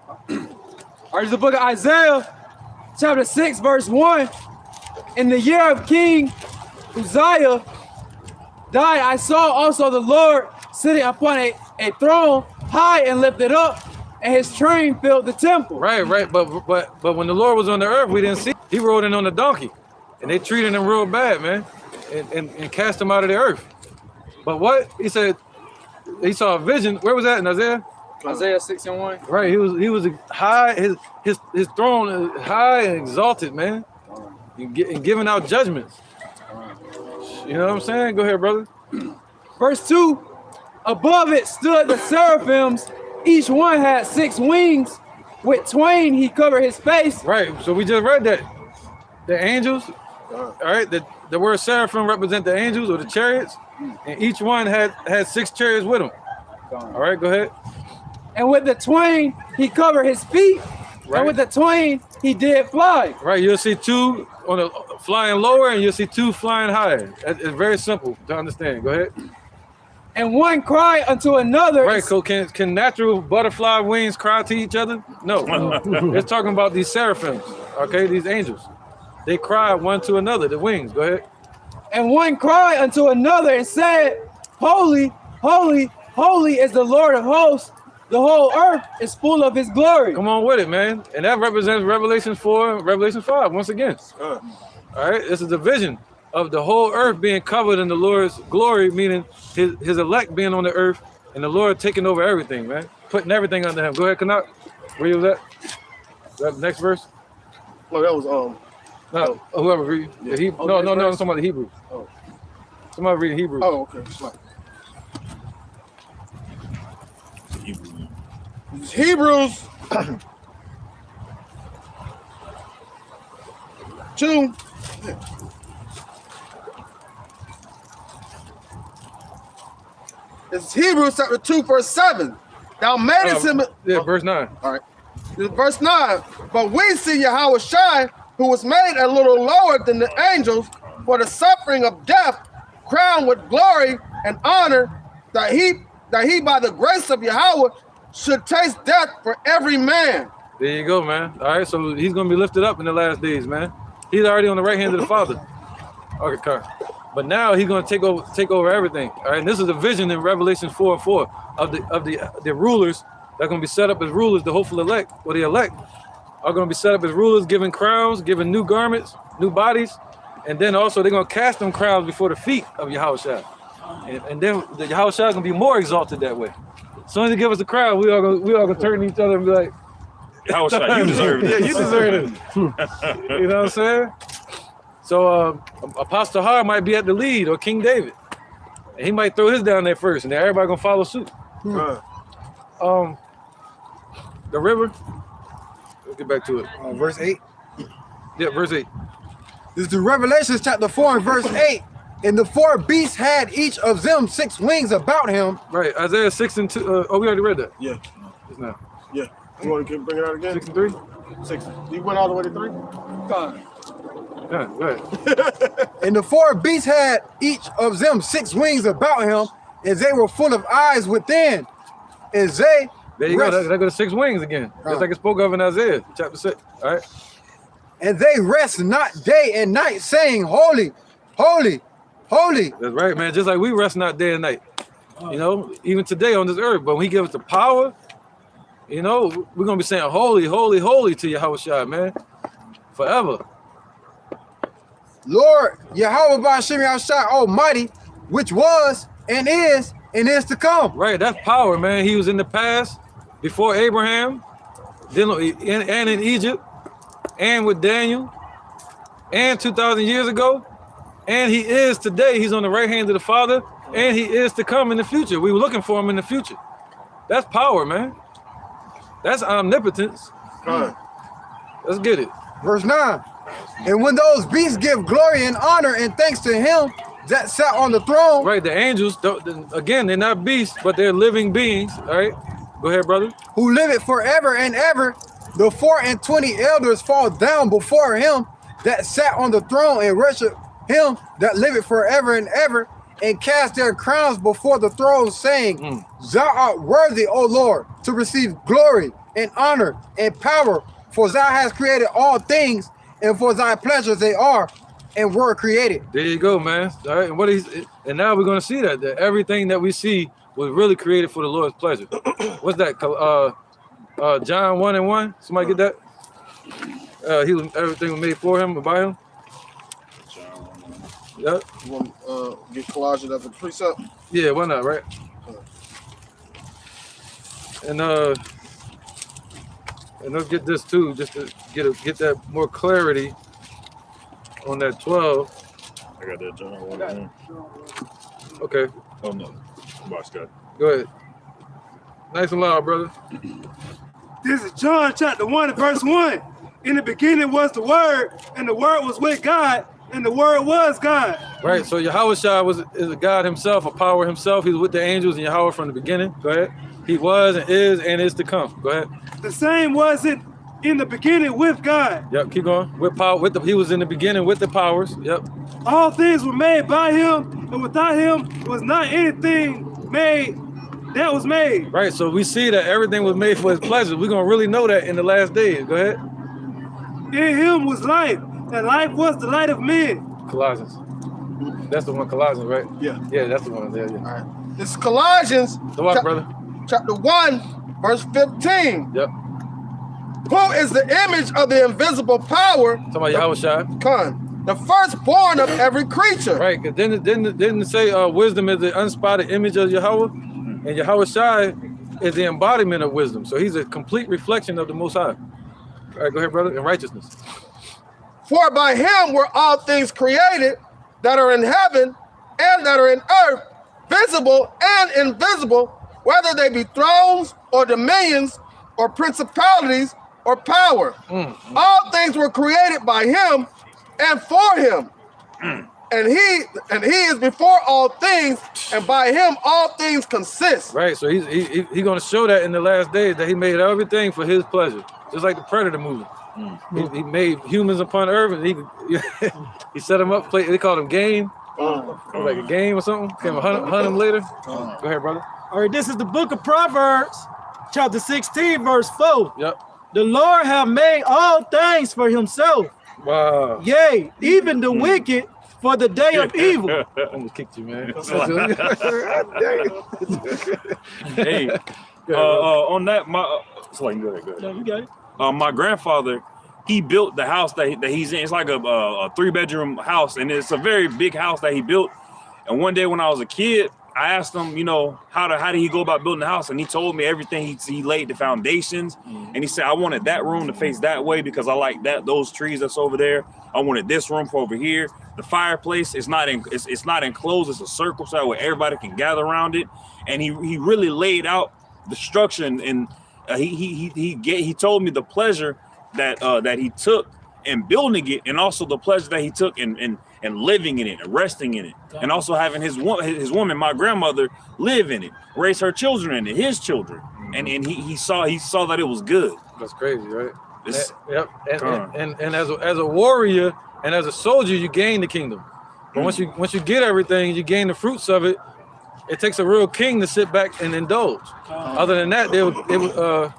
All right, it's the book of Isaiah, chapter 6, verse 1. In the year of King Uzziah died, I saw also the Lord sitting upon a throne high and lifted up, and his train filled the temple. Right. But when the Lord was on the earth, we didn't see. He rode in on the donkey, and they treated him real bad, man, and cast him out of the earth. But what he said, he saw a vision. Where was that in Isaiah? Isaiah 6 and 1. Right. He was high. His throne is high and exalted, man, and giving out judgments. You know what I'm saying? Go ahead, brother. Verse 2, above it stood the seraphims. Each one had 6 wings. With twain he covered his face. Right. So we just read that. The angels, all right, the word seraphim represent the angels or the chariots, and each one had 6 chariots with them. All right, go ahead. And with the twain he covered his feet, Right. and with the twain he did fly. Right, you'll see 2 on the flying lower, and you'll see 2 flying higher. It's very simple to understand. Go ahead. And one cried unto another. Right, so can natural butterfly wings cry to each other? No. It's talking about these seraphims, okay, these angels. They cry one to another, the wings. Go ahead. And one cried unto another and said, Holy, holy, holy is the Lord of hosts. The whole earth is full of his glory. Come on with it, man. And that represents Revelation 4, Revelation 5, once again. All right, this is the vision of the whole earth being covered in the Lord's glory, meaning his elect being on the earth and the Lord taking over everything, man. Putting everything under him. Go ahead, Canuck. Where you was at? That next verse? Well, that was No, whoever read. Yeah. No, I'm talking about the Hebrew. Oh. Somebody read Hebrew. Oh, okay. Hebrews 2. It's Hebrews chapter 2, verse 7. Thou madest him. Yeah, verse 9. All right. Verse 9. But we see Yahweh Shai, who was made a little lower than the angels for the suffering of death, crowned with glory and honor, that he by the grace of Yahweh should taste death for every man. There you go, man. All right, so he's going to be lifted up in the last days, man. He's already on the right hand of the Father. Okay, Carl. But now he's going to take over everything. All right, and this is a vision in Revelation 4:4 of the rulers that are going to be set up as rulers, the hopeful elect, or the elect are going to be set up as rulers, given crowns, given new garments, new bodies, and then also they're going to cast them crowns before the feet of Yahushua. And then the Yahushua is going to be more exalted that way. As soon as they give us the crown, we all going to turn to each other and be like, Yahushua, you deserve it. Yeah, you deserve it. You know what I'm saying? So Apostle Har might be at the lead, or King David. And he might throw his down there first, and then everybody going to follow suit. The river. Let's get back to it. Verse 8. Yeah, verse 8. This is the Revelations chapter 4 and verse 8. And the 4 beasts had each of them 6 wings about him. Right, Isaiah 6 and 2. We already read that. Yeah. Just now. Yeah. You want to bring it out again? 6 and 3? 6. You went all the way to 3? Yeah, go ahead. And the 4 beasts had each of them 6 wings about him, and they were full of eyes within. And they There you go. That go to 6 wings again. Just like it spoke of in Isaiah chapter 6. All right. And they rest not day and night, saying, Holy, holy, holy. That's right, man. Just like we rest not day and night. You know, even today on this earth. But when he gives us the power You know, we're gonna be saying holy, holy, holy to Yahushua, man, forever. Lord Yahweh Ba'Shem Yahushua Almighty, which was and is to come. Right, that's power, man. He was in the past, before Abraham, then and in Egypt, and with Daniel, and 2,000 years ago, and he is today. He's on the right hand of the Father, and he is to come in the future. We were looking for him in the future. That's power, man. That's omnipotence. Let's get it. Verse 9. And when those beasts give glory and honor and thanks to him that sat on the throne. Right, the angels, again, they're not beasts, but they're living beings. All right, go ahead, brother. Who liveth forever and ever. The 24 elders fall down before him that sat on the throne and worship him that liveth forever and ever, and cast their crowns before the throne, saying, Thou art worthy, O Lord, to receive glory and honor and power, for thou hast created all things, and for thy pleasures they are and were created. There you go, man. All right, and now we're going to see that everything that we see was really created for the Lord's pleasure. What's that? John 1:1. Somebody get that? Everything was made for him, by him. Yep. You want to get Colossians as a precept? Yeah, why not, right? And let's get this too, just to get that more clarity on that 12. I got that John 1. Okay. Oh no, watch that. Go ahead. Nice and loud, brother. This is John chapter 1 and verse 1. In the beginning was the Word, and the Word was with God, and the Word was God. Right, so Yahushua is a God himself, a power himself. He's with the angels and Yahweh from the beginning. Go ahead. He was and is to come. Go ahead. The same was it in the beginning with God. Yep, keep going. With power, he was in the beginning with the powers. Yep. All things were made by him, and without him was not anything made that was made. Right, so we see that everything was made for his pleasure. We're gonna really know that in the last days. Go ahead. In him was life, and life was the light of men. Colossians. That's the one, Colossians, right? Yeah. Yeah, that's the one there. Yeah. All right. This is Colossians. So what, brother? Chapter 1, verse 15. Yep. Who is the image of the invisible power? Talking about Yahushua. Con, the firstborn of every creature. Right, because didn't it say wisdom is the unspotted image of Yahweh? And Yahushua is the embodiment of wisdom. So he's a complete reflection of the Most High. All right, go ahead, brother. And righteousness. For by him were all things created that are in heaven and that are in earth, visible and invisible, whether they be thrones or dominions or principalities or power. All things were created by him and for him. And he is before all things, and by him all things consist. Right, so he's going to show that in the last days that he made everything for his pleasure, just like the Predator movie. He made humans upon earth, and he set them up. They called him game, like a game or something. Came hunt him later. Go ahead, brother. All right, this is the book of Proverbs, chapter 16, verse 4. Yep. The Lord hath made all things for himself. Wow. Yea, even the wicked for the day of evil. I almost kicked you, man. Hey, on that, go ahead. No, you got it. My grandfather, he built the house that he's in. It's like a 3-bedroom house, and it's a very big house that he built. And one day when I was a kid, I asked him, how did he go about building the house? And he told me everything. He laid the foundations, and he said, I wanted that room to face that way because I like those trees that's over there. I wanted this room for over here. The fireplace is not enclosed. It's a circle so that way everybody can gather around it. And he really laid out the structure, and he told me the pleasure that he took in building it, and also the pleasure that he took in living in it and resting in it, and also having his woman, my grandmother, live in it, raise her children in it, his children, and he saw that it was good. That's crazy, right? Yep. And as a warrior and as a soldier, you gain the kingdom. But once you get everything, you gain the fruits of it. It takes a real king to sit back and indulge. Other than that, they would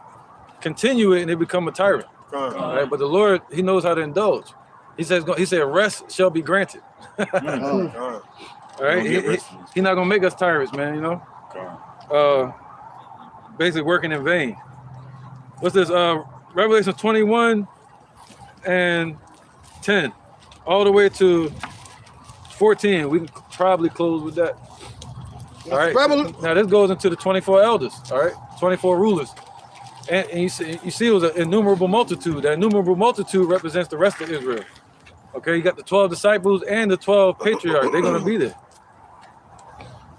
continue it and they become a tyrant. Right? But the Lord, he knows how to indulge. He said, rest shall be granted. All right, he's not gonna make us tyrants, man. Basically working in vain. What's this? Revelation 21 and 10, all the way to 14. We can probably close with that. All right. Now this goes into the 24 elders. All right, 24 rulers, and you see it was an innumerable multitude. That innumerable multitude represents the rest of Israel. Okay, you got the 12 disciples and the 12 patriarchs. They're gonna be there.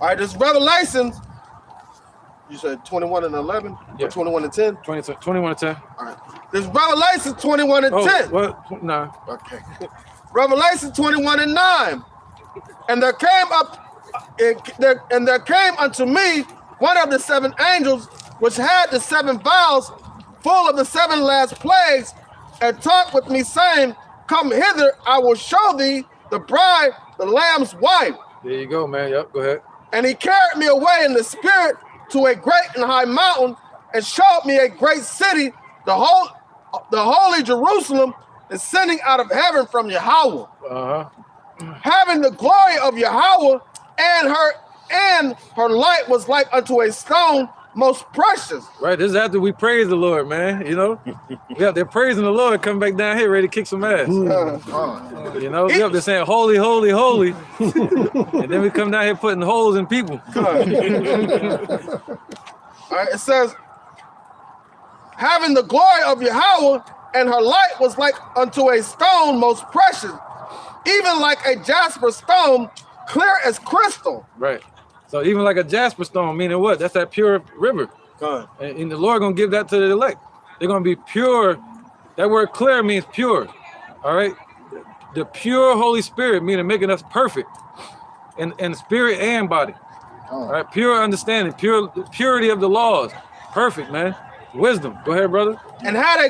All right, this Revelation. You said 21 and 11? Yeah. Or 21 and 10? 21 and 10. All right. This Revelation 21 and 10. What? No. Okay. Revelation 21 and 9. And there came unto me one of the 7 angels, which had the 7 vials full of the 7 last plagues, and talked with me, saying, Come hither, I will show thee the bride, the Lamb's wife. There you go, man. Yep, go ahead. And he carried me away in the spirit to a great and high mountain, and showed me a great city, the holy Jerusalem, descending out of heaven from Yahweh, having the glory of Yahweh, and her light was like unto a stone most precious. Right, this is after we praise the Lord, man. You know, we up there praising the Lord, come back down here ready to kick some ass. You know, we up there saying holy, holy, holy, and then we come down here putting holes in people. All right, it says, having the glory of Yahweh, and her light was like unto a stone most precious, even like a jasper stone, clear as crystal. Right. So even like a jasper stone, meaning what? That's that pure river. And the Lord gonna give that to the elect. They're gonna be pure. That word clear means pure. All right. The pure Holy Spirit, meaning making us perfect in spirit and body. All right. Pure understanding, purity of the laws. Perfect, man. Wisdom. Go ahead, brother. And had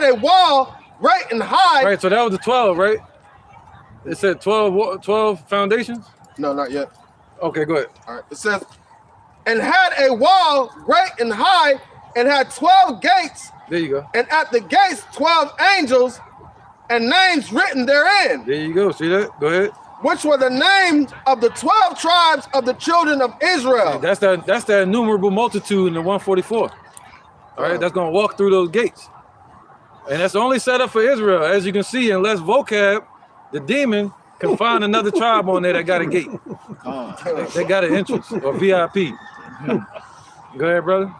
a wall great and high. Right. So that was the 12, right? It said 12 foundations? No, not yet. Okay, go ahead. All right. It says, and had a wall great and high, and had 12 gates. There you go. And at the gates 12 angels, and names written therein. There you go. See that? Go ahead. Which were the names of the 12 tribes of the children of Israel. That's that innumerable multitude in the 144. All right, that's gonna walk through those gates, and that's only set up for Israel, as you can see. Unless vocab, the demon, can find another tribe on there that got a gate. They got an entrance or VIP. Go ahead, brother.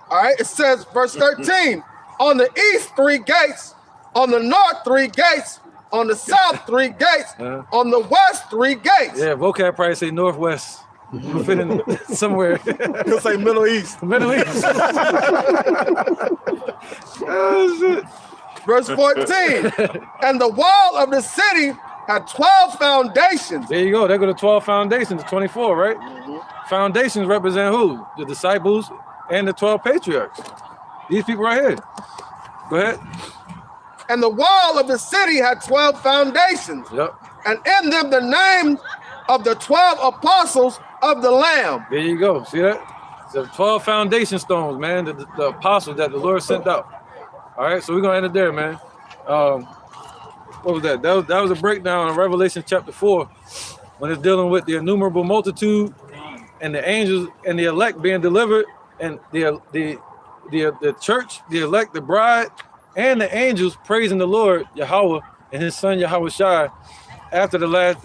All right, it says, verse 13, on the east 3 gates, on the north 3 gates, on the south 3 gates, on the west 3 gates. Yeah, vocab probably say northwest. You fit in somewhere. He'll say Middle East. Middle East. Oh, shit. Verse 14, and the wall of the city had 12 foundations. There you go. There go the 12 foundations, 24, right? Foundations represent who? The disciples and the 12 patriarchs. These people right here. Go ahead. And the wall of the city had 12 foundations. Yep. And in them the name of the 12 apostles of the Lamb. There you go. See that? The 12 foundation stones, man. The apostles that the Lord sent out. All right, so we're gonna end it there, man. What was that? That was a breakdown of Revelation chapter 4 when it's dealing with the innumerable multitude and the angels and the elect being delivered, and the church, the elect, the bride, and the angels praising the Lord Yahweh and His Son Yahweh Shai after the last,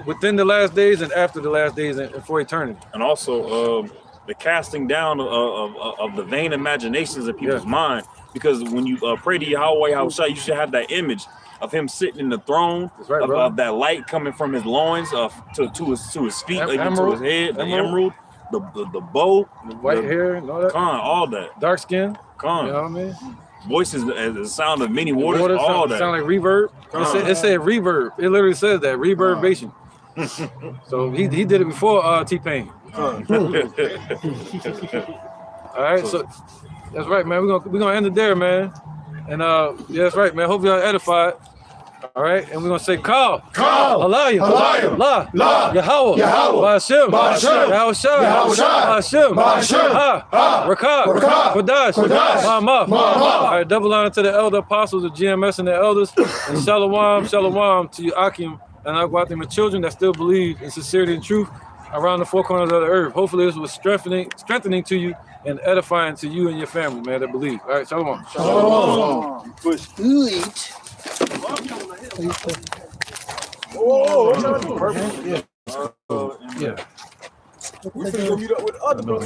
within the last days and after the last days and for eternity. And also the casting down of the vain imaginations of people's mind, because when you pray to Yahweh Yahweh Shai, you should have that image of Him sitting in the throne, right, of that light coming from His loins to His feet, even to His head, the emerald, the bow, the white hair, and all that. All that. Dark skin. You know what I mean? Voices, the sound of many waters, all that. Sound like reverb. It said reverb. It literally says that, reverbation. So he did it before T-Pain. All right, so that's right, man. We're gonna end it there, man. And yeah, that's right, man. Hope y'all edified. All right, and we're gonna say call, Alaya, La, Yahweh, Ba'ashem, Yahweh Shai, Ba'ashem, Ha, Rakah, Kodash, Ma'amah. All right, double honor to the elder apostles of GMS and the elders, and shalom to you, Akim and Agwatim, and children that still believe in sincerity and truth, around the four corners of the earth. Hopefully this was strengthening to you and edifying to you and your family, man, that believe. All right, shalom. Shalom. Yeah. We finna go meet up with other brothers.